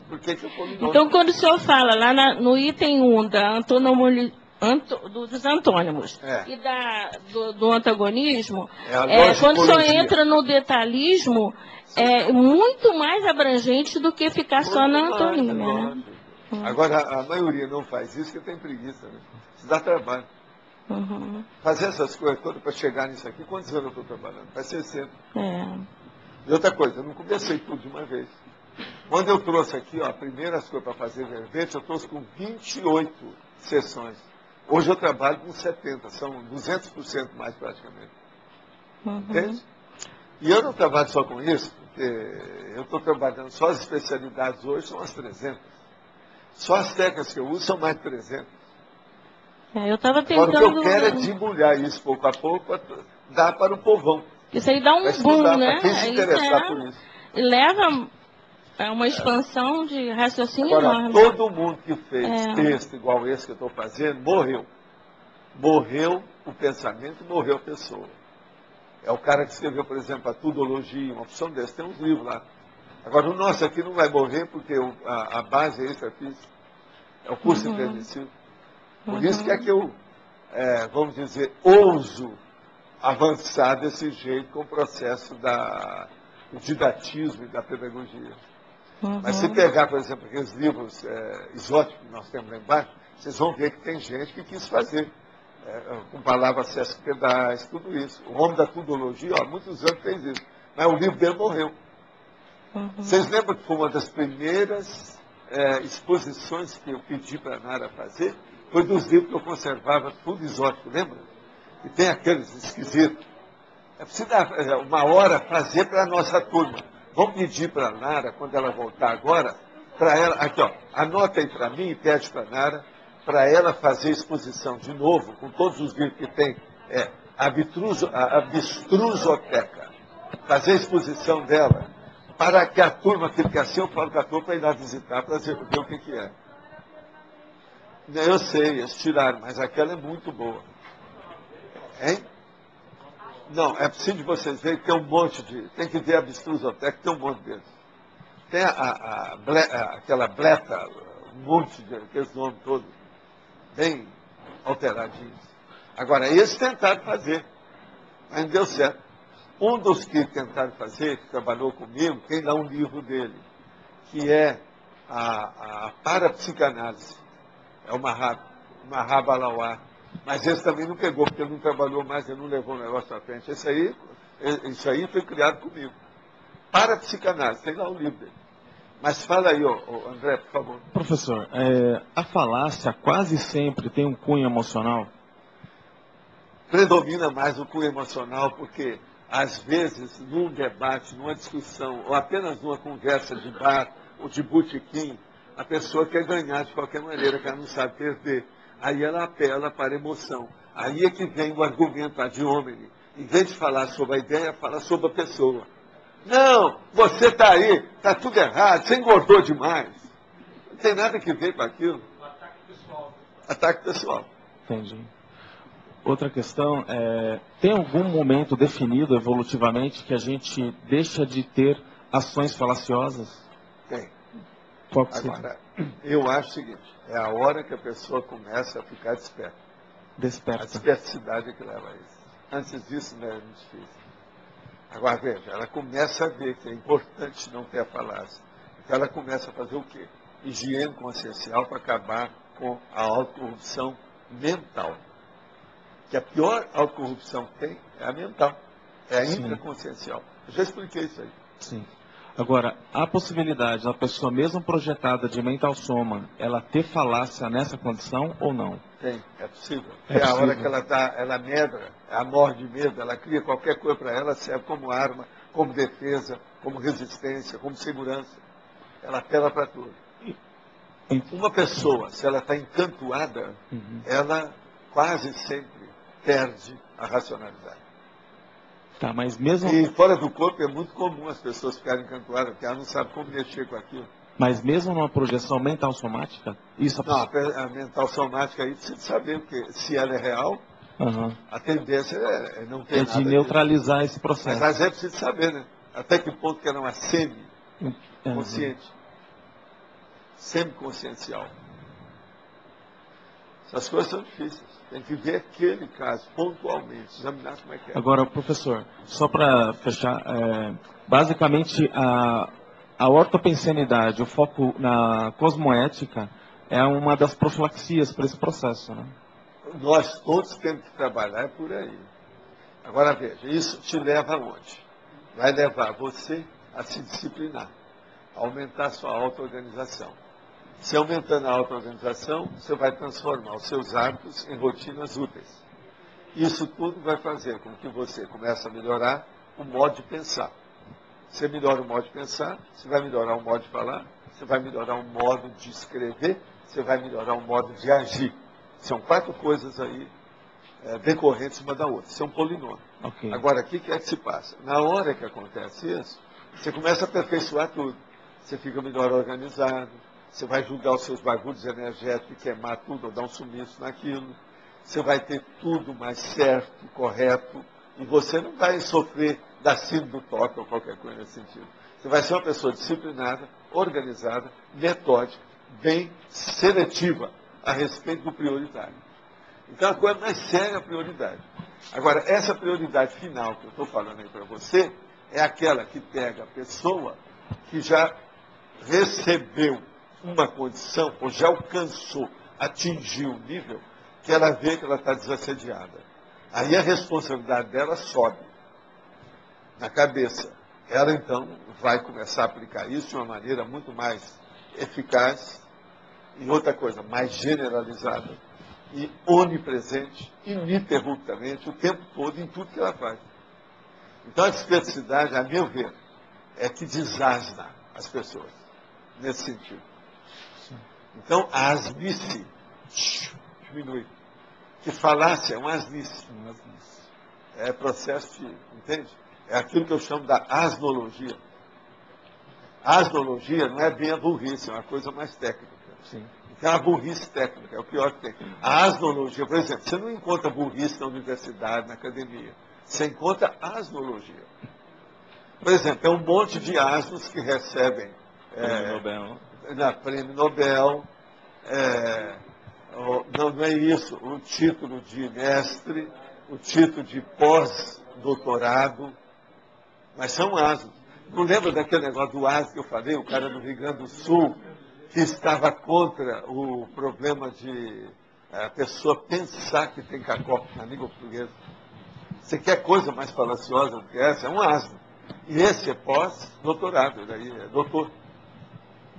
Por que é polinômio? Então, quando o senhor fala lá no item 1 da dos antônimos e do antagonismo, quando o senhor entra no detalhismo, é muito mais abrangente do que ficar só na antonímia. Né? Agora, a maioria não faz isso porque tem preguiça, né? Isso dá trabalho. Fazer essas coisas todas para chegar nisso aqui, quantos anos eu estou trabalhando? Faz 60. E outra coisa, eu não comecei tudo de uma vez. Quando eu trouxe aqui, ó, primeiras coisas para fazer verbete, eu trouxe com 28 sessões. Hoje eu trabalho com 70, são 200% mais praticamente. Entende? E eu não trabalho só com isso, porque eu estou trabalhando, só as especialidades hoje são as 300. Só as técnicas que eu uso são mais de 300. Eu estava tentando... Agora, o que eu quero é debulhar isso pouco a pouco, para dar para o povão. Isso aí dá um boom, né? Quem se interessar por isso. E leva a uma expansão de raciocínio Agora, enorme. todo mundo que fez texto igual esse que eu estou fazendo, morreu. Morreu o pensamento, morreu a pessoa. É o cara que escreveu, por exemplo, a Tudologia, uma opção dessa, tem uns livros lá. Agora, o nosso aqui não vai morrer, porque a base é extrafísica. É o curso intermissivo. Por isso que é que eu, vamos dizer, ouso avançar desse jeito com o processo do didatismo e da pedagogia. Mas se pegar, por exemplo, aqueles livros exóticos que nós temos lá embaixo, vocês vão ver que tem gente que quis fazer, com palavras sesquipedais, tudo isso. O homem da tudologia, há muitos anos fez isso, mas o livro dele morreu. Vocês lembram que foi uma das primeiras exposições que eu pedi para a Nara fazer? Foi dos livros que eu conservava, tudo exótico, lembra? E tem aqueles esquisitos. É preciso dar uma hora fazer para a nossa turma. Vamos pedir para a Nara, quando ela voltar agora, para ela, aqui ó, anota aí para mim e pede para a Nara, para ela fazer exposição de novo, com todos os livros que tem, a abstrusoteca. Fazer a exposição dela, para que a turma fique assim, eu falo com a turma para ir lá visitar, para ver o que é. Eu sei, eles tiraram, mas aquela é muito boa. Hein? Não, é preciso de vocês verem que tem um monte de... Tem que ver a Abstrusoteca, tem um monte deles. Tem aquela bleta, um monte de... aqueles nomes todos, bem alteradinhos. Agora, eles tentaram fazer, mas não deu certo. Um dos que tentaram fazer, que trabalhou comigo, tem lá um livro dele, que é a parapsicanálise. É uma Mahabalawá. Mas esse também não pegou, porque ele não trabalhou mais, ele não levou o negócio à frente. Isso aí foi criado comigo. Parapsicanálise, tem lá o livro dele. Mas fala aí, André, por favor. Professor, a falácia quase sempre tem um cunho emocional? Predomina mais o cunho emocional, porque às vezes, num debate, numa discussão, ou apenas numa conversa de bar ou de botequim, a pessoa quer ganhar de qualquer maneira, que ela não sabe perder. Aí ela apela para a emoção. Aí é que vem o argumento ad hominem. Em vez de falar sobre a ideia, fala sobre a pessoa. Não, você está aí, está tudo errado, você engordou demais. Não tem nada que ver com aquilo. Ataque pessoal. Ataque pessoal. Entendi. Outra questão, tem algum momento definido evolutivamente que a gente deixa de ter ações falaciosas? Tem. Qual que Agora, eu acho o seguinte, é a hora que a pessoa começa a ficar desperta. Desperta. A desperticidade é que leva a isso. Antes disso, não é muito difícil. Agora, veja, ela começa a ver que é importante não ter a falácia. Então, ela começa a fazer o quê? Higiene consciencial para acabar com a autocorrupção mental. Que a pior autocorrupção que tem é a mental. É a intraconsciencial. Eu já expliquei isso aí. Sim. Agora, há possibilidade da pessoa mesmo projetada de mental soma, ela ter falácia nessa condição ou não? Tem, é possível. É a hora que ela medra, ela morre de medo, ela cria qualquer coisa para ela, serve como arma, como defesa, como resistência, como segurança. Ela apela para tudo. Uma pessoa, se ela está encantuada, ela quase sempre perde a racionalidade. Tá, mas mesmo... E fora do corpo é muito comum as pessoas ficarem encantuadas, porque ela não sabe como mexer com aquilo. Mas mesmo numa projeção mental somática? Isso Não, a mental somática aí precisa saber, porque se ela é real, a tendência é não ter nada de neutralizar esse processo. Mas é preciso saber, né? Até que ponto que ela é uma semi-consciente. Semi-consciencial. Essas coisas são difíceis. Tem que ver aquele caso, pontualmente, examinar como é que é. Agora, professor, só para fechar, basicamente a ortopensenidade, o foco na cosmoética, é uma das profilaxias para esse processo, né? Nós todos temos que trabalhar por aí. Agora veja, isso te leva aonde? Vai levar você a se disciplinar, a aumentar a sua auto-organização. Se aumentando a auto-organização, você vai transformar os seus hábitos em rotinas úteis. Isso tudo vai fazer com que você comece a melhorar o modo de pensar. Você melhora o modo de pensar, você vai melhorar o modo de falar, você vai melhorar o modo de escrever, você vai melhorar o modo de agir. São 4 coisas aí decorrentes uma da outra. Isso é um polinômio. Okay. Agora, o que é que se passa? Na hora que acontece isso, você começa a aperfeiçoar tudo. Você fica melhor organizado, você vai julgar os seus bagulhos energéticos e queimar tudo ou dar um sumiço naquilo. Você vai ter tudo mais certo, correto, e você não vai sofrer da síndrome do toque ou qualquer coisa nesse sentido. Você vai ser uma pessoa disciplinada, organizada, metódica, bem seletiva a respeito do prioritário. Então a coisa mais séria é a prioridade. Agora, essa prioridade final que eu estou falando aí para você é aquela que pega a pessoa que já recebeu uma condição, ou já alcançou, atingiu um nível, que ela vê que ela está desassediada. Aí a responsabilidade dela sobe na cabeça. Ela, então, vai começar a aplicar isso de uma maneira muito mais eficaz e, outra coisa, mais generalizada e onipresente, ininterruptamente, o tempo todo, em tudo que ela faz. Então, a dispersidade, a meu ver, é que desasna as pessoas, nesse sentido. Então, a asnice diminui. Que falácia é uma asnice. É processo de, entende? É aquilo que eu chamo da asnologia. A asnologia não é bem a burrice, é uma coisa mais técnica. Sim. Então, a burrice técnica é o pior que tem. A asnologia, por exemplo, você não encontra burrice na universidade, na academia. Você encontra asnologia. Por exemplo, tem um monte de asnos que recebem Prêmio Nobel. Não é isso, o título de mestre, o título de pós-doutorado, mas são asnos. Não lembra daquele negócio do asno que eu falei, o cara do Rio Grande do Sul, que estava contra o problema de a pessoa pensar que tem cacófilo na língua portuguesa. Você quer coisa mais falaciosa do que essa? É um asno. E esse é pós-doutorado, daí é doutor.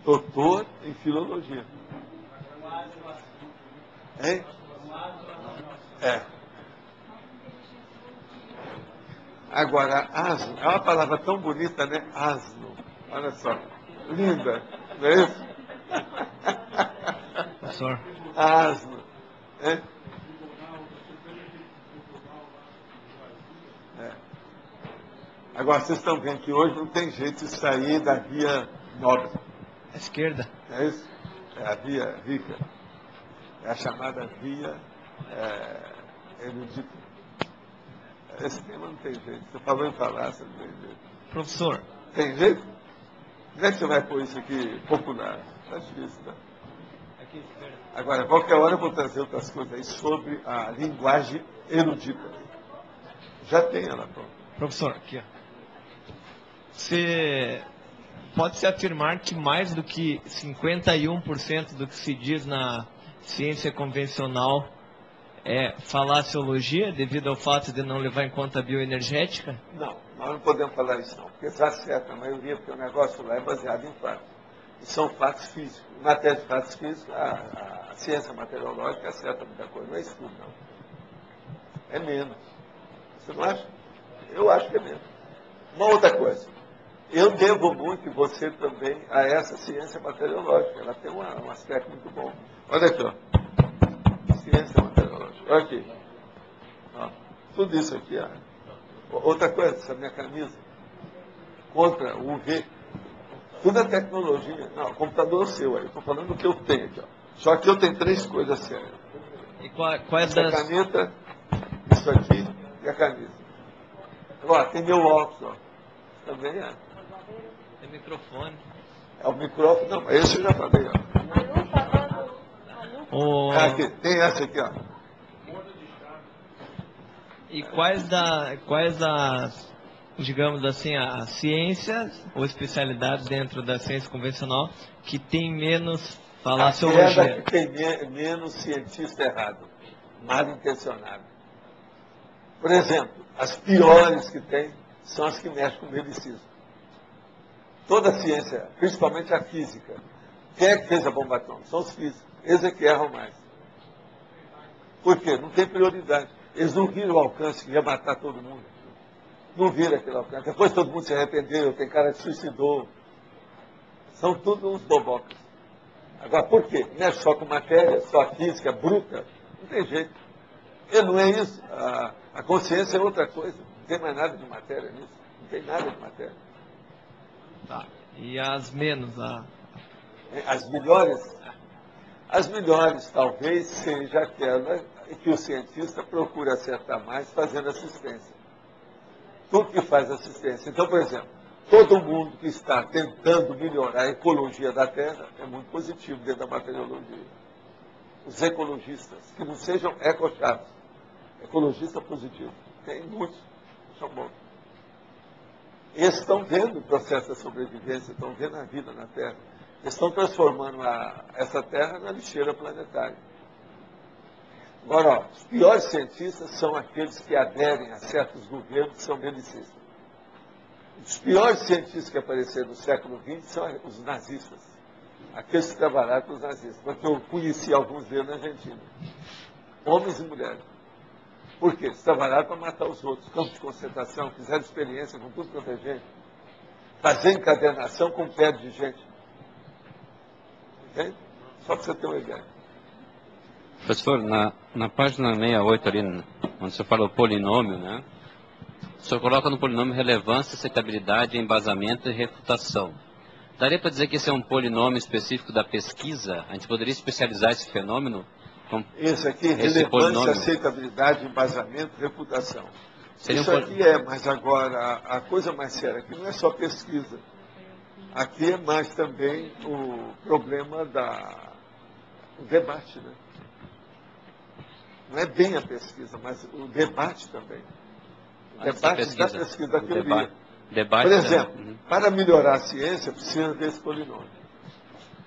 Doutor em filologia. Hein? É. Agora, asno, é uma palavra tão bonita, né? Asno. Olha só. Linda. Não é isso? Professor. Asno. É? Agora, vocês estão vendo que hoje não tem jeito de sair da via nobre. À esquerda. É isso? É a via rica. É a chamada via erudita. Esse tema não tem jeito. Você falou em falácia, não tem jeito. Professor. Tem jeito? Como é que você vai pôr isso aqui popular? Está difícil, tá? Agora, qualquer hora eu vou trazer outras coisas aí sobre a linguagem erudita. Já tem ela pronta. Professor, aqui, ó. Pode-se afirmar que mais do que 51% do que se diz na ciência convencional é falaciologia, devido ao fato de não levar em conta a bioenergética? Não, nós não podemos falar isso não, porque está certo a maioria, porque o negócio lá é baseado em fatos. E são fatos físicos. Em matéria de fatos físicos, a ciência materiológica acerta muita coisa, não é isso tudo não. É menos. Você não acha? Eu acho que é menos. Uma outra coisa. Eu devo muito, e você também, a essa ciência materiológica. Ela tem um aspecto muito bom. Olha aqui, ó. Ciência materiológica. Olha aqui. Ó. Tudo isso aqui, ó. Outra coisa, essa minha camisa. Contra o UV. Tudo é tecnologia. Não, o computador é seu aí. Eu estou falando do que eu tenho aqui, ó. Só que eu tenho 3 coisas sérias. E quais essa caneta, isso aqui e a camisa. Agora, tem meu óculos, ó. Também é. Tem microfone. É o microfone, não, esse eu já falei, ó. Aqui, tem essa aqui, ó. E quais as, digamos assim, as ciências ou especialidades dentro da ciência convencional que tem menos falaciologia? Aquela que tem menos cientista errado, mal intencionado. Por exemplo, as piores que tem são as que mexem com o medicismo. Toda a ciência, principalmente a física. Quem é que fez a bomba atômica? São os físicos. Eles é que erram mais. Por quê? Não tem prioridade. Eles não viram o alcance que ia matar todo mundo. Não viram aquele alcance. Depois todo mundo se arrependeu, tem cara que suicidou. São tudo uns bobocas. Agora, por quê? Mexe só com matéria, só física, bruta. Não tem jeito. E não é isso. A consciência é outra coisa. Não tem mais nada de matéria nisso. Não tem nada de matéria. Tá. E as menos? As melhores? As melhores talvez seja aquela que o cientista procura acertar mais fazendo assistência. Tudo que faz assistência. Então, por exemplo, todo mundo que está tentando melhorar a ecologia da Terra é muito positivo dentro da materiologia. Os ecologistas, que não sejam ecochatos, ecologista positivo. Tem muitos, são bons. Eles estão vendo o processo da sobrevivência, estão vendo a vida na Terra. Eles estão transformando essa Terra na lixeira planetária. Agora, ó, os piores cientistas são aqueles que aderem a certos governos que são belicistas. Os piores cientistas que apareceram no século XX são os nazistas. Aqueles que trabalharam com os nazistas. Porque eu conheci alguns deles na Argentina. Homens e mulheres. Por quê? Eles trabalharam para matar os outros. Campos de concentração, fizeram experiência com tudo quanto é gente. Fazer encadernação com pé de gente. Entende? Só para você ter uma ideia. Professor, na página 68 ali, onde você fala o polinômio, né? O senhor coloca no polinômio relevância, aceitabilidade, embasamento e refutação. Daria para dizer que esse é um polinômio específico da pesquisa? A gente poderia especializar esse fenômeno? Esse aqui, esse relevância, polinômio? Aceitabilidade, embasamento, reputação. Seria Isso aqui mas agora, a coisa mais séria aqui não é só pesquisa. Aqui é mais também o problema o debate, né? Não é bem a pesquisa, mas o debate também. O debate da pesquisa, da teoria. Por exemplo, para melhorar a ciência, precisa desse polinômio.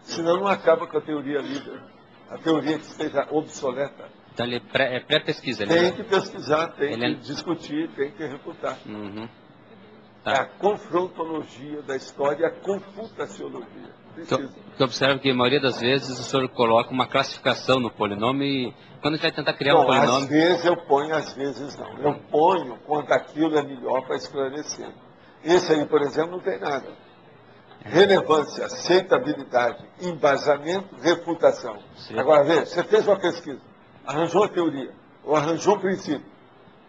Senão não acaba com a teoria líder. A teoria que esteja obsoleta. Então ele é pré-pesquisa. Tem que pesquisar, tem que discutir, tem que refutar. É a confrontologia da história e a confutaciologia. Eu observo que a maioria das vezes o senhor coloca uma classificação no polinômio e quando a gente vai tentar criar um polinômio... Às vezes eu ponho, às vezes não. Eu ponho quando aquilo é melhor para esclarecer. Esse aí, por exemplo, não tem nada. Relevância, aceitabilidade, embasamento, refutação. Sim. Agora, veja, você fez uma pesquisa, arranjou a teoria, ou arranjou um princípio.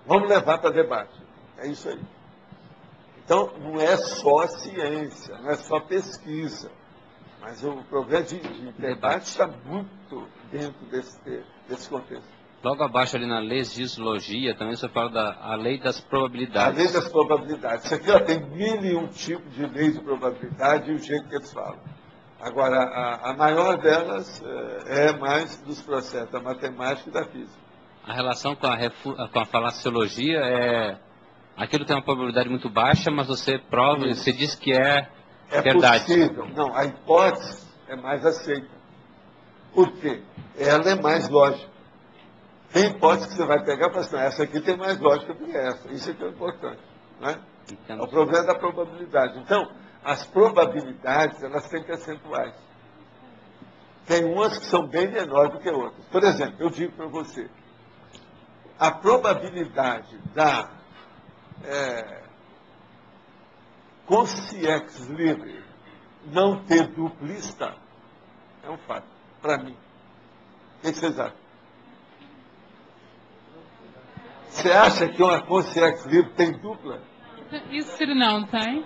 Vamos levar para debate. É isso aí. Então, não é só ciência, não é só pesquisa. Mas o problema de debate está muito dentro desse contexto. Logo abaixo ali na legislogia, também você fala da lei das probabilidades. A lei das probabilidades. Isso aqui tem 1001 tipos de lei de probabilidade e o jeito que eles falam. Agora, a maior delas é mais dos processos da matemática e da física. A relação com a falaciologia é... Aquilo tem uma probabilidade muito baixa, mas você prova, você diz que é verdade. É possível. Não, a hipótese é mais aceita. Por quê? Ela é mais lógica. Tem hipótese que você vai pegar e falar assim, essa aqui tem mais lógica do que essa. Isso é que é importante. Né? É o problema da probabilidade. Então, as probabilidades, elas têm percentuais. Tem umas que são bem menores do que outras. Por exemplo, eu digo para você, a probabilidade da consciex livre não ter duplista é um fato, para mim. O que vocês acham? Você acha que uma consciex livre tem dupla? Isso não tem.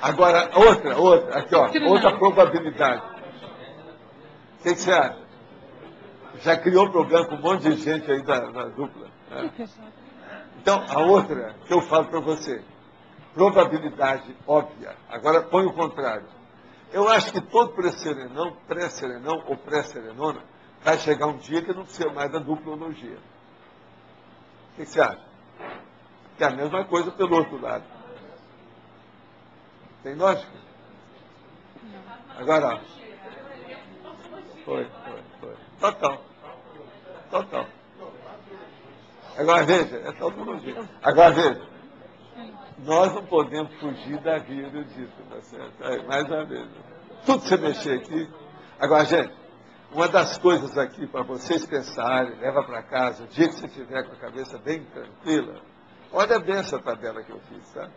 Agora, outra, aqui ó, outra probabilidade. O que você acha? Já criou problema com um monte de gente aí da dupla. Né? Então, a outra que eu falo para você, probabilidade óbvia. Agora põe o contrário. Eu acho que todo pré-serenão ou pré-serenona vai chegar um dia que não precisa mais da duplologia. O que você acha? Que é a mesma coisa pelo outro lado. Tem lógica? Agora, ó. Foi. Total. Agora veja, é tautologia. Agora veja, nós não podemos fugir da guia erudita, tá certo? Aí, mais uma vez. Tudo que você mexer aqui. Agora, gente, uma das coisas aqui para vocês pensarem, leva para casa, o dia que você estiver com a cabeça bem tranquila, olha bem essa tabela que eu fiz, tá?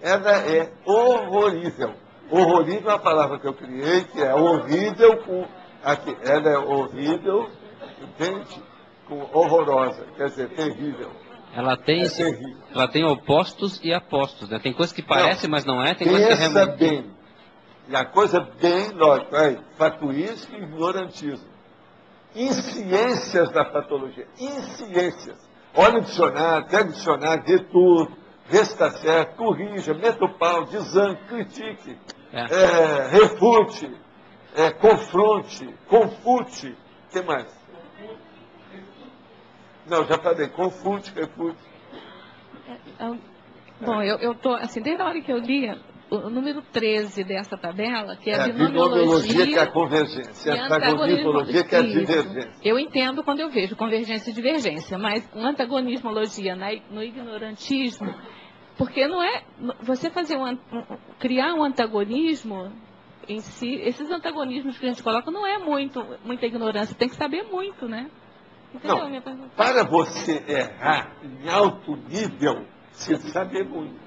Ela é horrorível. Horrorível é uma palavra que eu criei, que é horrível com... Aqui, ela é horrível, entende? Com horrorosa, quer dizer, terrível. Ela tem opostos e apostos, né? Tem coisas que parecem, mas não é. Tem coisas que realmente... bem. E a coisa bem lógica. Aí, fatuísmo e ignorantismo. Ciências da patologia. Ciências. Olha o dicionário, pega o dicionário, vê tudo, vê se está certo, corrija, meta o pau, desangue, critique, refute, confronte, confute. O que mais? Não, já falei, confute, refute. Bom, eu estou, assim, desde a hora que eu li o número 13 dessa tabela, que é a binomiologia, que é a convergência, a antagonismologia, que é a divergência. Eu entendo quando eu vejo convergência e divergência, mas o antagonismologia no ignorantismo, porque não é, você fazer criar um antagonismo em si, esses antagonismos que a gente coloca não é muita ignorância, tem que saber muito, né? Não, para você errar em alto nível, precisa saber muito.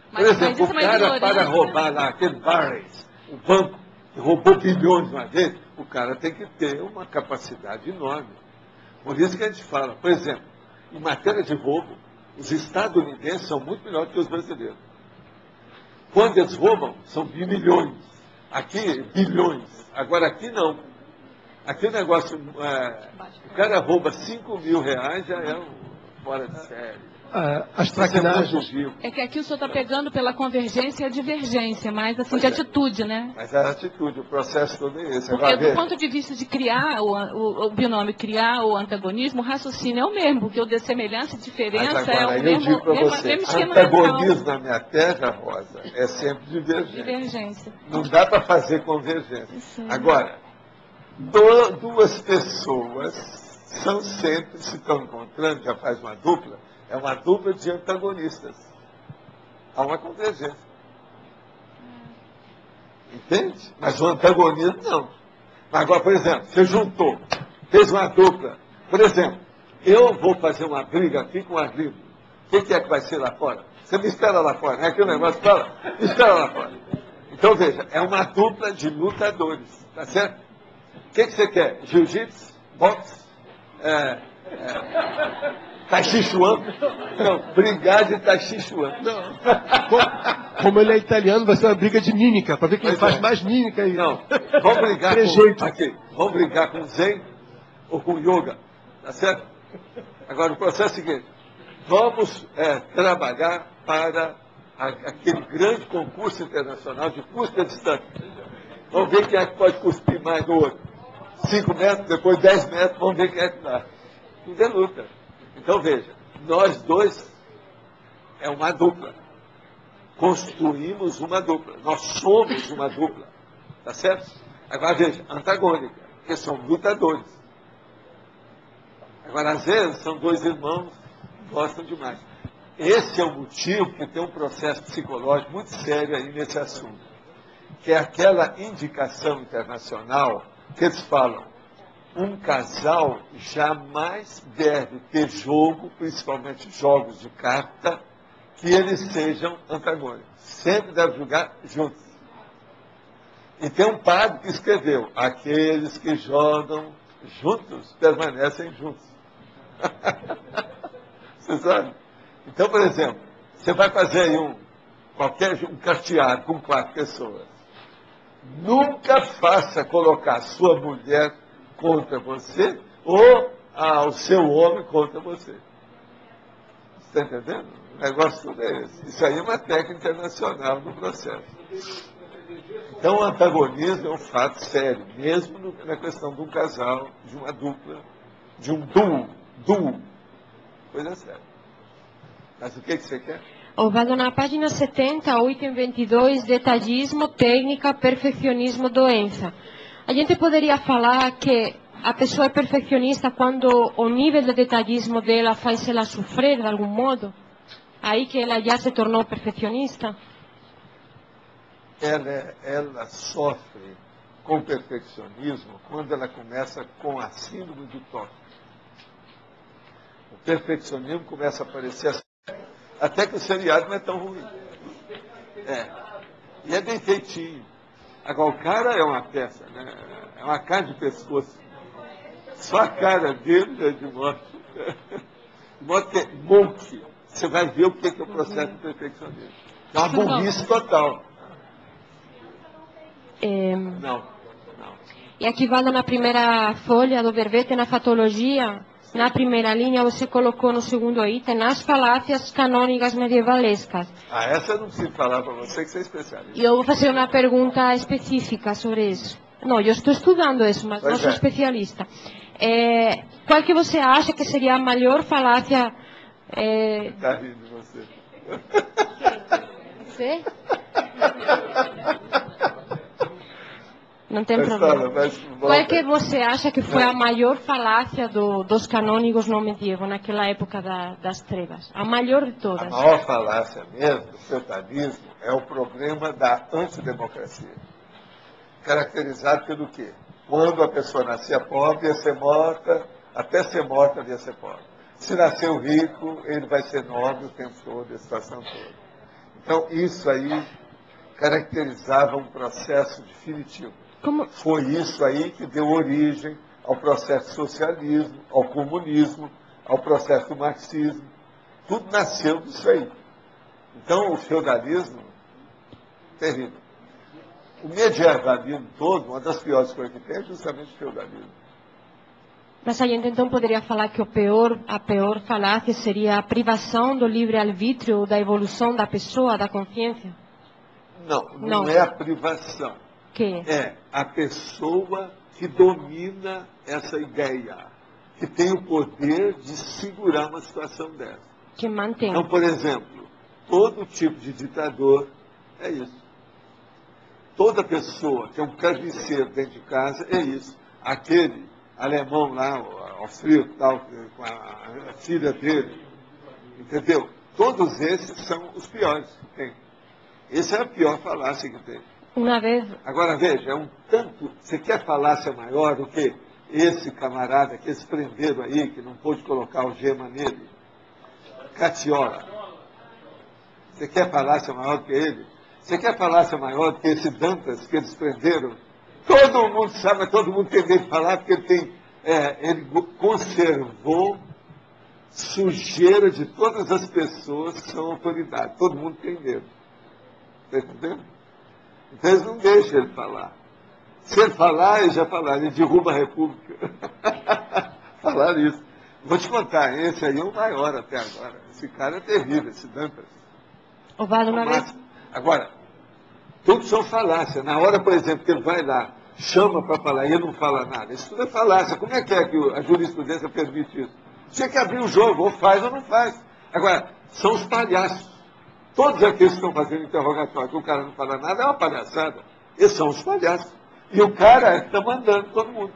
Por exemplo, o cara para roubar lá, aquele Barres, o banco, que roubou bilhões uma vez, o cara tem que ter uma capacidade enorme. Por isso que a gente fala, por exemplo, em matéria de roubo, os estadunidenses são muito melhores que os brasileiros. Quando eles roubam, são milhões. Aqui, bilhões. Agora aqui não. Aqui o negócio, o cara rouba 5 mil reais, já é fora de série. As traquinagens. É que aqui o senhor está pegando pela convergência e a divergência, mas assim, de atitude, né? Mas é a atitude, o processo todo é esse. Porque do ponto de vista de criar o binômio, criar o antagonismo, o raciocínio é o mesmo, porque o de semelhança e diferença mas agora, é o mesmo, mesmo esquema. Antagonismo na minha terra, Rosa, é sempre divergência. Não dá para fazer convergência. Sim. Agora, duas pessoas são sempre, se estão encontrando, já faz uma dupla, é uma dupla de antagonistas. Há uma convergência. Entende? Mas o antagonismo não. Agora, por exemplo, você juntou, fez uma dupla. Por exemplo, eu vou fazer uma briga aqui com a Grilo. O que é que vai ser lá fora? Você me espera lá fora, não é aquele negócio que fala? Me espera lá fora. Então, veja, é uma dupla de lutadores. Tá certo? O que você quer? Jiu-jitsu? Boxe? Tai Chi Chuan? Não, brigar de Tai Chi Chuan. Não. Como ele é italiano, vai ser uma briga de mímica, para ver quem faz mais mímica aí. Não, vamos brigar vamos brigar com Zen ou com Yoga, tá certo? Agora, o processo é o seguinte, vamos trabalhar para aquele grande concurso internacional de cuspir distância. Vamos ver quem é que pode cuspir mais no outro. 5 metros, depois 10 metros, vamos ver quem é que dá. Tudo é luta. Então, veja, nós dois é uma dupla. Construímos uma dupla. Nós somos uma dupla. Tá certo? Agora, veja, antagônica, porque são lutadores. Agora, às vezes, são dois irmãos que gostam demais. Esse é o motivo que tem um processo psicológico muito sério aí nesse assunto. Que é aquela indicação internacional que eles falam, um casal jamais deve ter jogo, principalmente jogos de carta, que eles sejam antagônicos. Sempre deve jogar juntos. E tem um padre que escreveu, aqueles que jogam juntos permanecem juntos. Você sabe? Então, por exemplo, você vai fazer aí um carteado com 4 pessoas. Nunca faça colocar sua mulher contra você ou o seu homem contra você. Você está entendendo? O negócio tudo é esse. Isso aí é uma técnica internacional no processo. Então, o antagonismo é um fato sério, mesmo na questão de um casal, de uma dupla, de um duo. Coisa séria. Mas o que você quer? Vado na página 70, o item 22, detalhismo, técnica, perfeccionismo, doença. A gente poderia falar que a pessoa é perfeccionista quando o nível de detalhismo dela faz ela sofrer de algum modo? Aí que ela já se tornou perfeccionista? Ela sofre com perfeccionismo quando ela começa com a síndrome do toque. O perfeccionismo começa a aparecer assim, até que o seriado não é tão ruim. E é bem feitinho. Agora, o cara é uma peça, né? É uma cara de pescoço. Só a cara dele é de morte. De modo que monte. Você vai ver o que é o processo de perfeccionismo. É uma burrice total. Não. E aqui vale na primeira folha do verbete, na fatologia, na primeira linha, você colocou no segundo item, as falácias canônicas medievalescas. Essa eu não preciso falar para você, que você é especialista. E eu vou fazer uma pergunta específica sobre isso. Não, eu estou estudando isso, mas não sou especialista. Qual que você acha que seria a maior falácia... Está rindo de você. Você? Não tem problema. Qual que você acha que foi a maior falácia dos canônicos no medievo, naquela época das trevas? A maior de todas. A maior falácia mesmo do feudalismo é o problema da antidemocracia. Caracterizado pelo quê? Quando a pessoa nascia pobre, ia ser morta, até ser morta, ia ser pobre. Se nasceu rico, ele vai ser nobre o tempo todo, a situação toda. Então, isso aí caracterizava um processo definitivo. Foi isso aí que deu origem ao processo do socialismo, ao comunismo, ao processo do marxismo. Tudo nasceu disso aí. Então, o feudalismo terrível. O medievalismo todo, uma das piores coisas que tem é justamente o feudalismo. Mas a gente então poderia falar que a pior falácia seria a privação do livre-arbítrio, da evolução da pessoa, da consciência? Não é a privação. Que? É a pessoa que domina essa ideia, que tem o poder de segurar uma situação dessa. Que mantém. Então, por exemplo, todo tipo de ditador é isso. Toda pessoa que é um carniceiro dentro de casa é isso. Aquele alemão lá, austríaco, tal, com a filha dele, entendeu? Todos esses são os piores que tem. Essa é a pior falácia que tem. Uma vez... Agora, veja, é um tanto... Você quer falácia maior do que esse camarada, que esse prendeiro aí, que não pôde colocar o gema nele? Catiola. Você quer falácia maior do que ele? Você quer falácia maior do que esse Dantas que eles prenderam? Todo mundo sabe, mas todo mundo tem medo de falar, porque ele conservou sujeira de todas as pessoas que são autoridade. Todo mundo tem medo. Está entendendo? Então eles não deixam ele falar. Se ele falar, ele já falar, ele derruba a República. Falaram isso. Vou te contar, esse aí é o maior até agora. Esse cara é terrível, esse Dantas. Agora, tudo são falácia. Na hora, por exemplo, que ele vai lá, chama para falar e ele não fala nada. Isso tudo é falácia. Como é que a jurisprudência permite isso? Tinha que abrir o jogo, ou faz ou não faz. Agora, são os palhaços. Todos aqueles que estão fazendo interrogatório, que o cara não fala nada, é uma palhaçada. Esses são os palhaços. E o cara está mandando todo mundo.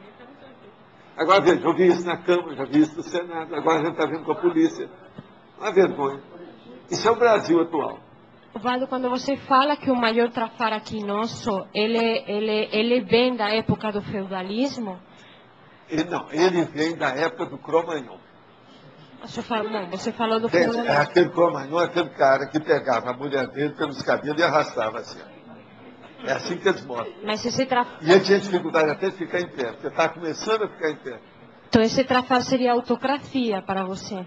Agora, veja, eu vi isso na Câmara, já vi isso no Senado, agora a gente está vendo com a polícia. Uma vergonha. Isso é o Brasil atual. Valdo, quando você fala que o maior trafar aqui nosso, ele vem da época do feudalismo? Ele vem da época do Cro-Magnon. Você falou do feudalismo. Aquele Cro-Magnon é aquele cara que pegava a mulher dele pelos cabelos e arrastava assim. É assim que eles mostram. Mas esse trafar... E ele tinha dificuldade até de ficar em pé, porque está começando a ficar em pé. Então esse trafar seria autocracia para você?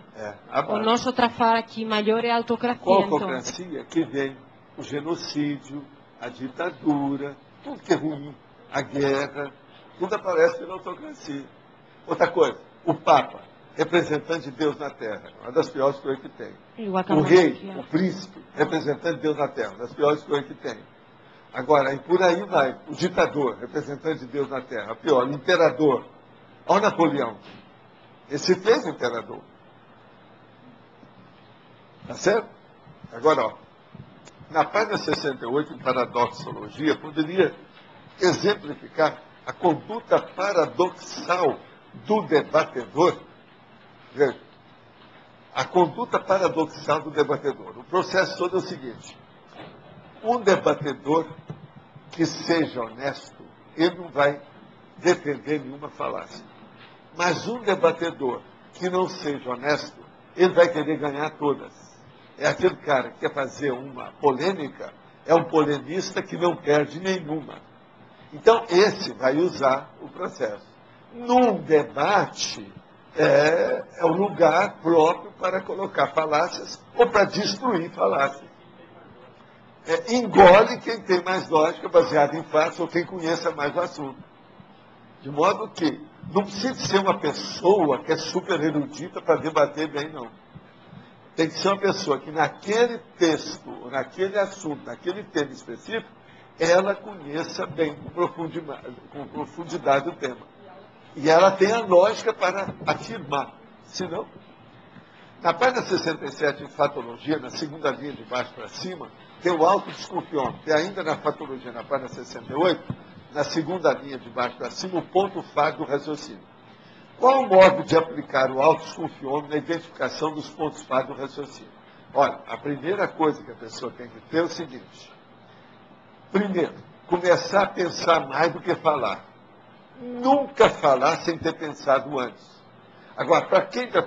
O nosso trafar aqui maior é autocracia. Qual autocracia? Então? Que vem o genocídio, a ditadura, tudo que é ruim, a guerra, tudo aparece pela autocracia. Outra coisa, o Papa, representante de Deus na Terra, uma das piores coisas que tem. O rei, o príncipe, representante de Deus na Terra, uma das piores coisas que tem. Agora, e por aí vai, o ditador, representante de Deus na Terra, a pior, o imperador. Olha o Napoleão. Esse fez imperador. Tá certo? Agora, ó, na página 68, em Paradoxologia, poderia exemplificar a conduta paradoxal do debatedor. Veja, a conduta paradoxal do debatedor. O processo todo é o seguinte. Um debatedor que seja honesto, ele não vai defender nenhuma falácia. Mas um debatedor que não seja honesto, ele vai querer ganhar todas. É aquele cara que quer fazer uma polêmica, é um polemista que não perde nenhuma. Então, esse vai usar o processo. Num debate, é o lugar próprio para colocar falácias ou para destruir falácias. Engole quem tem mais lógica baseada em fatos ou quem conheça mais o assunto. De modo que não precisa ser uma pessoa que é super erudita para debater bem, não. Tem que ser uma pessoa que naquele texto, naquele assunto, naquele tema específico, ela conheça bem, com profundidade o tema. E ela tem a lógica para afirmar. Senão, na página 67, em Fatologia, na segunda linha de baixo para cima, tem o autodesconfiômetro. E ainda na Fatologia, na página 68, na segunda linha de baixo para cima, o ponto fácil do raciocínio. Qual o modo de aplicar o autodesconfiômetro na identificação dos pontos fáceis do raciocínio? Olha, a primeira coisa que a pessoa tem que ter é o seguinte. Primeiro, começar a pensar mais do que falar. Nunca falar sem ter pensado antes. Agora, para quem está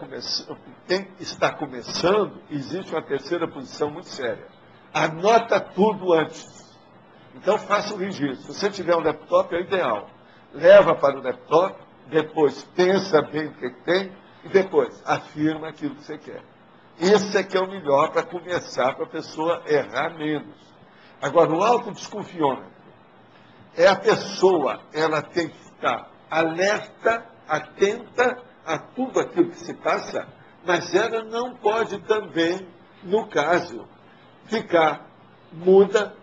começando, existe uma terceira posição muito séria. Anota tudo antes. Então, faça o registro. Se você tiver um laptop, é ideal. Leva para o laptop, depois pensa bem o que tem, e depois afirma aquilo que você quer. Esse é que é o melhor para começar, para a pessoa errar menos. Agora, o autodesconfiômetro é a pessoa, ela tem que estar alerta, atenta a tudo aquilo que se passa, mas ela não pode também, no caso, ficar muda,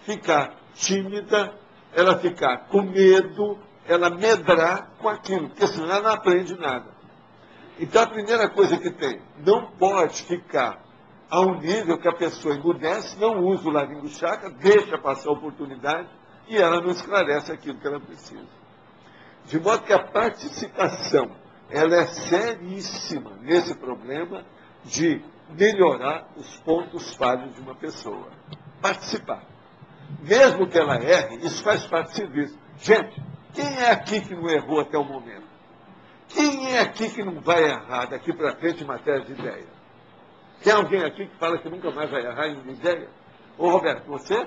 ficar tímida, ela ficar com medo, ela medrar com aquilo, porque senão ela não aprende nada. Então a primeira coisa que tem, não pode ficar a um nível que a pessoa emudece, não usa o laringo-chakra, deixa passar a oportunidade e ela não esclarece aquilo que ela precisa. De modo que a participação, ela é seríssima nesse problema de melhorar os pontos falhos de uma pessoa. Participar. Mesmo que ela erre, isso faz parte do serviço. Gente, quem é aqui que não errou até o momento? Quem é aqui que não vai errar daqui para frente em matéria de ideia? Tem alguém aqui que fala que nunca mais vai errar em ideia? Ô Roberto, você?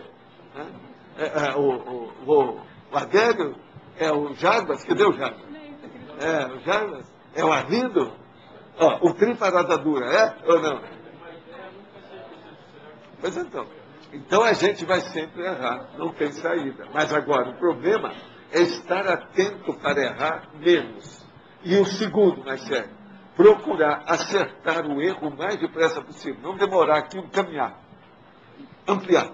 O Adélio? É o Jarbas? Cadê o Jarbas? É o Jarbas? É o Arlindo? Ó, o Tri Parada Dura, é ou não? Pois então. Então a gente vai sempre errar, não tem saída. Mas agora, o problema é estar atento para errar menos. E o segundo, mais sério, procurar acertar o erro o mais depressa possível. Não demorar aquilo, caminhar. Ampliar.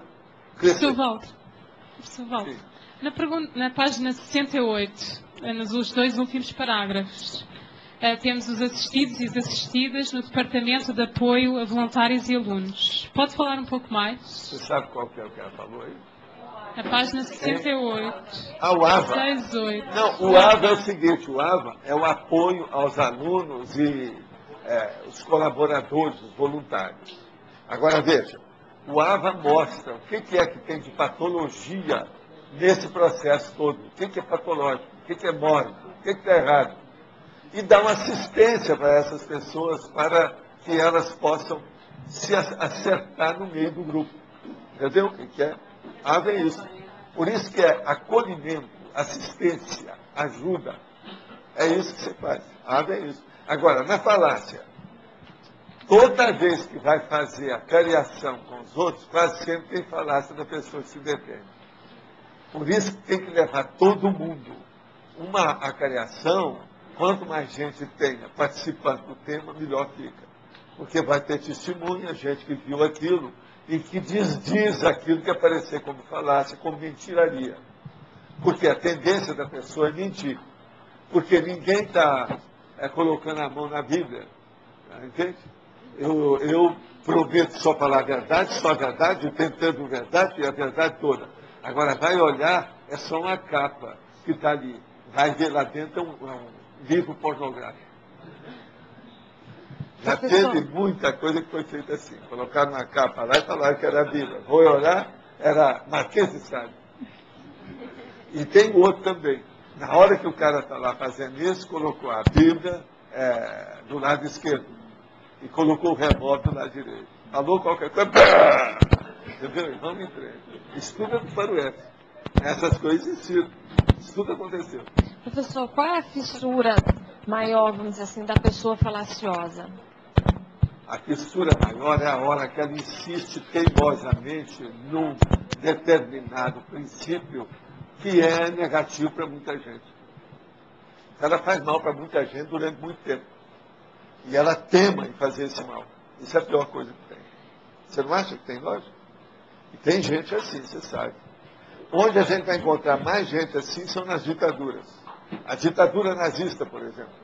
Crescer. Professor Walter, na página 68, nos dois últimos parágrafos, temos os assistidos e as assistidas no Departamento de Apoio a Voluntários e Alunos. Pode falar um pouco mais? Você sabe qual que é o que ela falou aí? Na página 68. O AVA. 68. Não, o AVA é o seguinte, o AVA é o apoio aos alunos e os colaboradores, os voluntários. Agora veja, o AVA mostra o que é que tem de patologia nesse processo todo. O que é patológico, o que é mórbido, o que está errado. E dá uma assistência para essas pessoas para que elas possam se acertar no meio do grupo. Entendeu o que é? AVA é isso. Por isso que é acolhimento, assistência, ajuda. É isso que você faz. AVA é isso. Agora, na falácia, toda vez que vai fazer a cariação com os outros, quase sempre tem falácia da pessoa que se defende. Por isso que tem que levar todo mundo. Uma acariação, quanto mais gente tenha participando do tema, melhor fica. Porque vai ter testemunha, gente que viu aquilo e que desdiz aquilo que aparecer como falácia, como mentiraria. Porque a tendência da pessoa é mentir. Porque ninguém está colocando a mão na Bíblia. Entende? Eu prometo só falar a verdade, só a verdade, tentando a verdade e a verdade toda. Agora, vai olhar, é só uma capa que está ali. Vai ver lá dentro um livro pornográfico. Já teve muita coisa que foi feita assim. Colocaram uma capa lá e falaram que era a Bíblia. Vou olhar, era Marquês de Sade. E tem outro também. Na hora que o cara está lá fazendo isso, colocou a Bíblia do lado esquerdo. E colocou o revólver do lado direito. Falou qualquer coisa. Entendeu? Vamos em frente. Estuda do faroeste. Essas coisas existiram. Isso tudo aconteceu. Professor, qual é a fissura maior, vamos dizer assim, da pessoa falaciosa? A fissura maior é a hora que ela insiste teimosamente num determinado princípio que é negativo para muita gente. Ela faz mal para muita gente durante muito tempo. E ela tema em fazer esse mal. Isso é a pior coisa que tem. Você não acha que tem lógica? E tem gente assim, você sabe. Onde a gente vai encontrar mais gente assim são nas ditaduras. A ditadura nazista, por exemplo.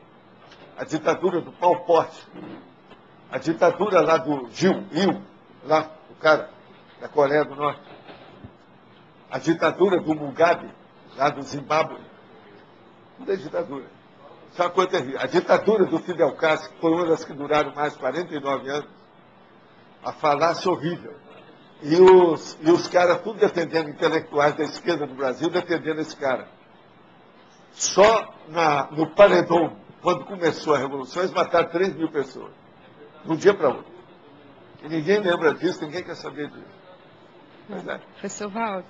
A ditadura do Pol Pot. A ditadura lá do Il, lá, o cara da Coreia do Norte. A ditadura do Mugabe, lá do Zimbábue. Tudo é ditadura. Sabe quanto é? A ditadura do Fidel Castro, que foi uma das que duraram mais 49 anos. A falácia horrível. E os caras, tudo defendendo, intelectuais da esquerda no Brasil, defendendo esse cara. Só no paredão, quando começou a Revolução, eles mataram 3 mil pessoas. De um dia para outro. E ninguém lembra disso, ninguém quer saber disso. Pois é. Professor Walter,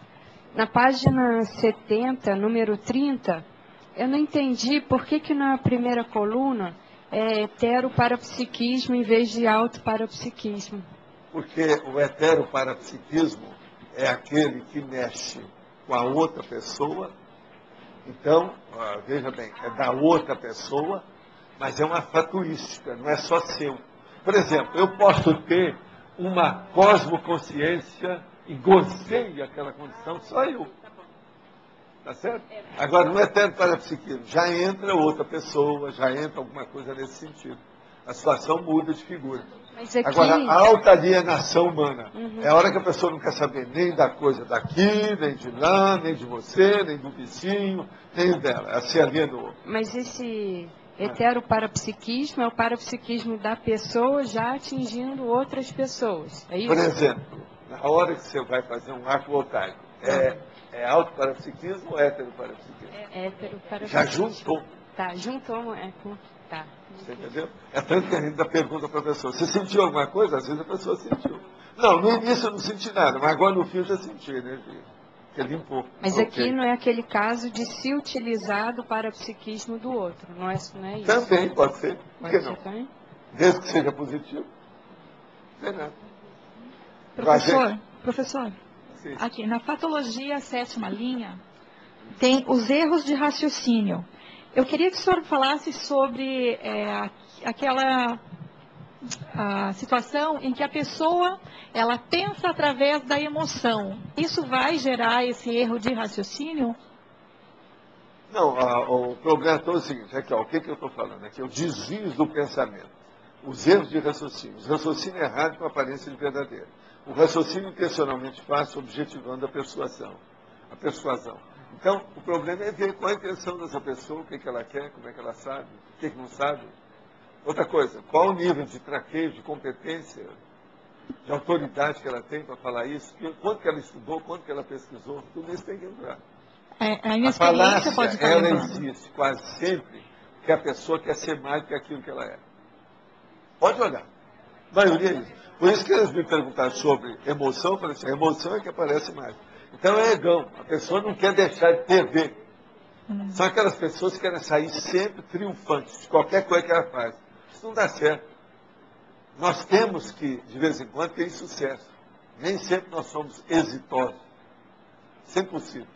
na página 70, número 30, eu não entendi por que na primeira coluna é heteroparapsiquismo em vez de autoparapsiquismo. Porque o heteroparapsiquismo é aquele que mexe com a outra pessoa. Então, veja bem, é da outra pessoa, mas é uma fatuística, não é só seu. Por exemplo, eu posso ter uma cosmoconsciência e gozei aquela condição, só eu. Tá certo? Agora, no eterno parapsiquismo, já entra outra pessoa, já entra alguma coisa nesse sentido. A situação muda de figura. Mas aqui... Agora, a alta alienação humana é a hora que a pessoa não quer saber nem da coisa daqui, nem de lá, nem de você, nem do vizinho, nem dela. Ela se alienou. Mas esse heteroparapsiquismo é o parapsiquismo da pessoa já atingindo outras pessoas. É isso? Por exemplo, na hora que você vai fazer um arco voltaico, é autoparapsiquismo ou heteroparapsiquismo? É heteroparapsiquismo. Já juntou. Tá, juntou. Tá. Você entendeu? É tanto que a gente dá pergunta para a pessoa: você sentiu alguma coisa? Às vezes a pessoa sentiu. Não, no início eu não senti nada, mas agora no fim eu já senti, né? Que limpou. Mas aqui não é aquele caso de se utilizar do parapsiquismo do outro, não é isso? Também pode ser. Por que não? Também? Desde que seja positivo. Não é nada. Professor, sim. Aqui na patologia 7ª linha tem os erros de raciocínio. Eu queria que o senhor falasse sobre aquela situação em que a pessoa ela pensa através da emoção. Isso vai gerar esse erro de raciocínio? Não, o problema todo é o seguinte, aqui, o que eu estou falando? Aqui, o desvio do pensamento, os erros de raciocínio. Os raciocínio errado com aparência de verdadeiro. O raciocínio intencionalmente fácil, objetivando a persuasão. Então, o problema é ver qual a intenção dessa pessoa, o que ela quer, como é que ela sabe, o que não sabe. Outra coisa, qual o nível de traquejo, de competência, de autoridade que ela tem para falar isso, quanto que ela estudou, quanto que ela pesquisou, tudo isso tem que entrar. A falácia, ela existe quase sempre que a pessoa quer ser mais do que aquilo que ela é. Pode olhar. A maioria é isso. Por isso que eles me perguntaram sobre emoção, eu falei assim, a emoção é que aparece mais. Então é egão. A pessoa não quer deixar de TV. São aquelas pessoas que querem sair sempre triunfantes de qualquer coisa que ela faz. Isso não dá certo. Nós temos que, de vez em quando, ter sucesso. Nem sempre nós somos exitosos. Isso é impossível.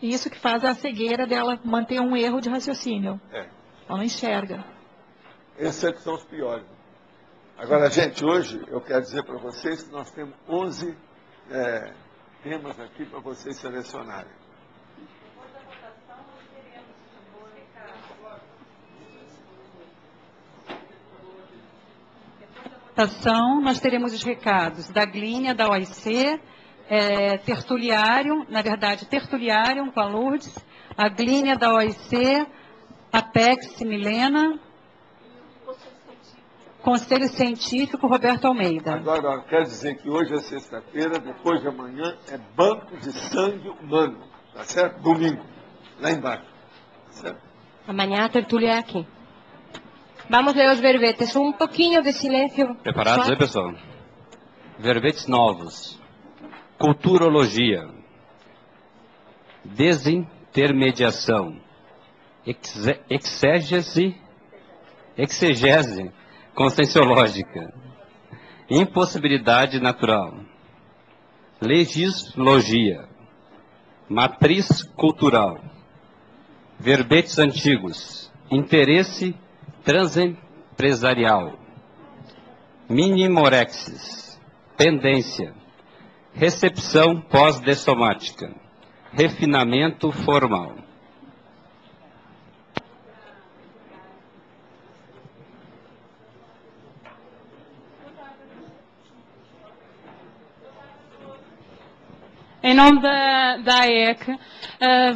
E isso que faz a cegueira dela manter um erro de raciocínio. Ela não enxerga. Esses é que são os piores. Agora, gente, hoje eu quero dizer para vocês que nós temos 11 temas aqui para vocês selecionarem. Nós teremos os recados da Glínia, da OIC, Tertuliário, na verdade, Tertuliário com a Lourdes, a Glínia da OIC, Apex Milena, Conselho Científico Roberto Almeida. Agora, quero dizer que hoje é sexta-feira, depois de amanhã é Banco de Sangue Humano, tá certo? Domingo, lá embaixo, tá certo? Amanhã a tertulia é aqui. Vamos ler os verbetes. Um pouquinho de silêncio. Preparados aí, pessoal? Verbetes novos. Culturologia. Desintermediação. Exegese conscienciológica. Impossibilidade natural. Legislogia. Matriz cultural. Verbetes antigos. Interesse transempresarial. Minimorexis. Pendência. Recepção pós-dessomática. Refinamento formal. Em nome da AEC,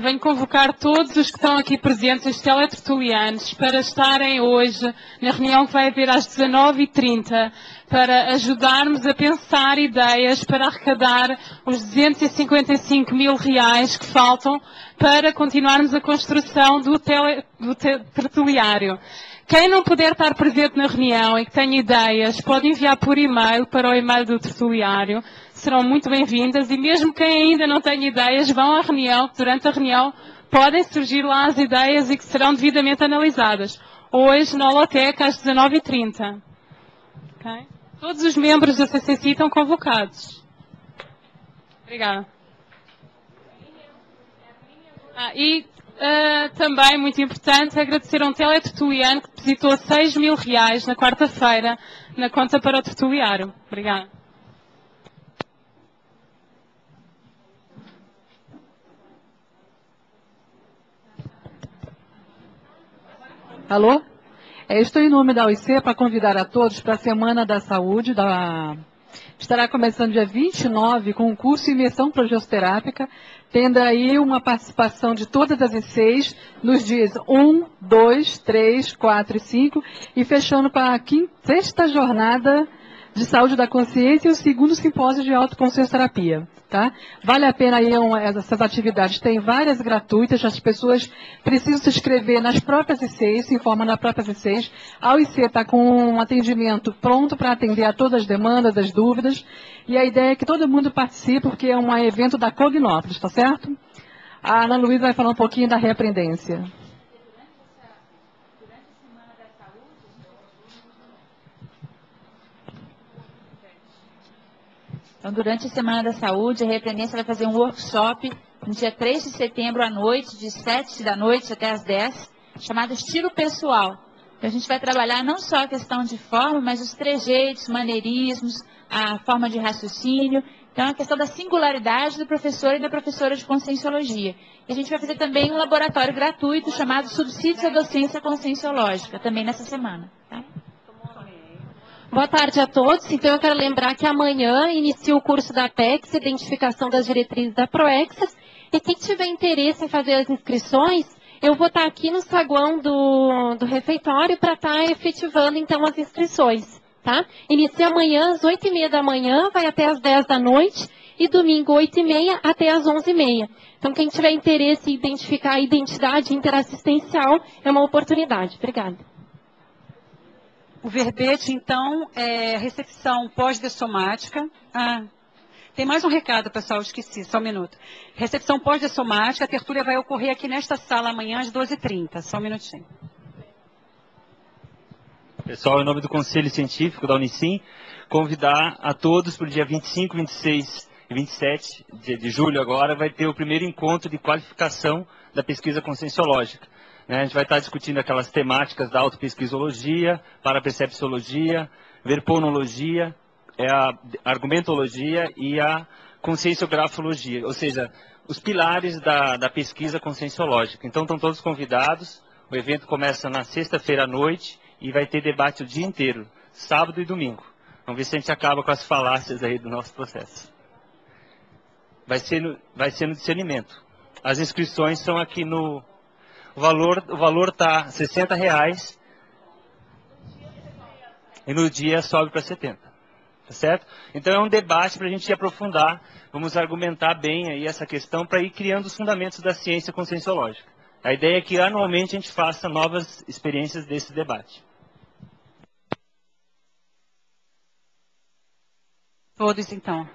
venho convocar todos os que estão aqui presentes, os teletertulianos, para estarem hoje na reunião que vai haver às 19h30, para ajudarmos a pensar ideias para arrecadar os 255 mil reais que faltam para continuarmos a construção do tertuliário. Quem não puder estar presente na reunião e que tenha ideias, pode enviar por e-mail para o e-mail do tertuliário. Serão muito bem-vindas e mesmo quem ainda não tem ideias, vão à reunião, que durante a reunião podem surgir lá as ideias e que serão devidamente analisadas. Hoje, na Holoteca, às 19h30. Okay? Todos os membros da CCC estão convocados. Obrigada. Também, muito importante, agradecer a um teletertuliano que depositou R$6.000 na quarta-feira na conta para o tertuliário. Obrigada. Alô? Estou em nome da OIC para convidar a todos para a Semana da Saúde. Estará começando dia 29 com o curso Imersão Progestoterápica, tendo aí uma participação de todas as ICs nos dias 1, 2, 3, 4 e 5, e fechando para a sexta jornada de saúde da consciência e o segundo simpósio de autoconsciencioterapia. Tá? Vale a pena aí essas atividades, tem várias gratuitas, as pessoas precisam se inscrever nas próprias ICs, se informam nas próprias ICs. A OIC está com um atendimento pronto para atender a todas as demandas, as dúvidas, e a ideia é que todo mundo participe, porque é um evento da Cognópolis, tá certo? A Ana Luísa vai falar um pouquinho da reaprendência. Então, durante a Semana da Saúde, a Reaprendência vai fazer um workshop no dia 3 de setembro à noite, de 7 da noite até as 10, chamado Estilo Pessoal. Então, a gente vai trabalhar não só a questão de forma, mas os trejeitos, maneirismos, a forma de raciocínio. Então, a questão da singularidade do professor e da professora de Conscienciologia. E a gente vai fazer também um laboratório gratuito chamado Subsídios à Docência Conscienciológica, também nessa semana. Tá? Boa tarde a todos. Então, eu quero lembrar que amanhã inicia o curso da PEX, Identificação das Diretrizes da PROEXAS. E quem tiver interesse em fazer as inscrições, eu vou estar aqui no saguão do refeitório para estar efetivando, então, as inscrições. Tá? Inicia amanhã às 8h30 da manhã, vai até às 10 da noite, e domingo 8h30 até às 11h30. Então, quem tiver interesse em identificar a identidade interassistencial, é uma oportunidade. Obrigada. O verbete, então, é recepção pós-dessomática. Tem mais um recado, pessoal, esqueci, só um minuto. Recepção pós-dessomática, a tertúlia vai ocorrer aqui nesta sala amanhã às 12h30. Só um minutinho. Pessoal, em nome do Conselho Científico da Unicim, convidar a todos para o dia 25, 26 e 27 de julho agora, vai ter o primeiro encontro de qualificação da pesquisa conscienciológica. A gente vai estar discutindo aquelas temáticas da autopesquisologia, parapercepciologia, verponologia, a argumentologia e a conscienciografologia, ou seja, os pilares da pesquisa conscienciológica. Então estão todos convidados, o evento começa na sexta-feira à noite e vai ter debate o dia inteiro, sábado e domingo. Vamos ver se a gente acaba com as falácias aí do nosso processo. Vai ser no discernimento. As inscrições são aqui no... O valor está R$ 60 e no dia sobe para 70. Tá certo? Então é um debate para a gente aprofundar, vamos argumentar bem aí essa questão para ir criando os fundamentos da ciência conscienciológica. A ideia é que anualmente a gente faça novas experiências desse debate. Todos, então.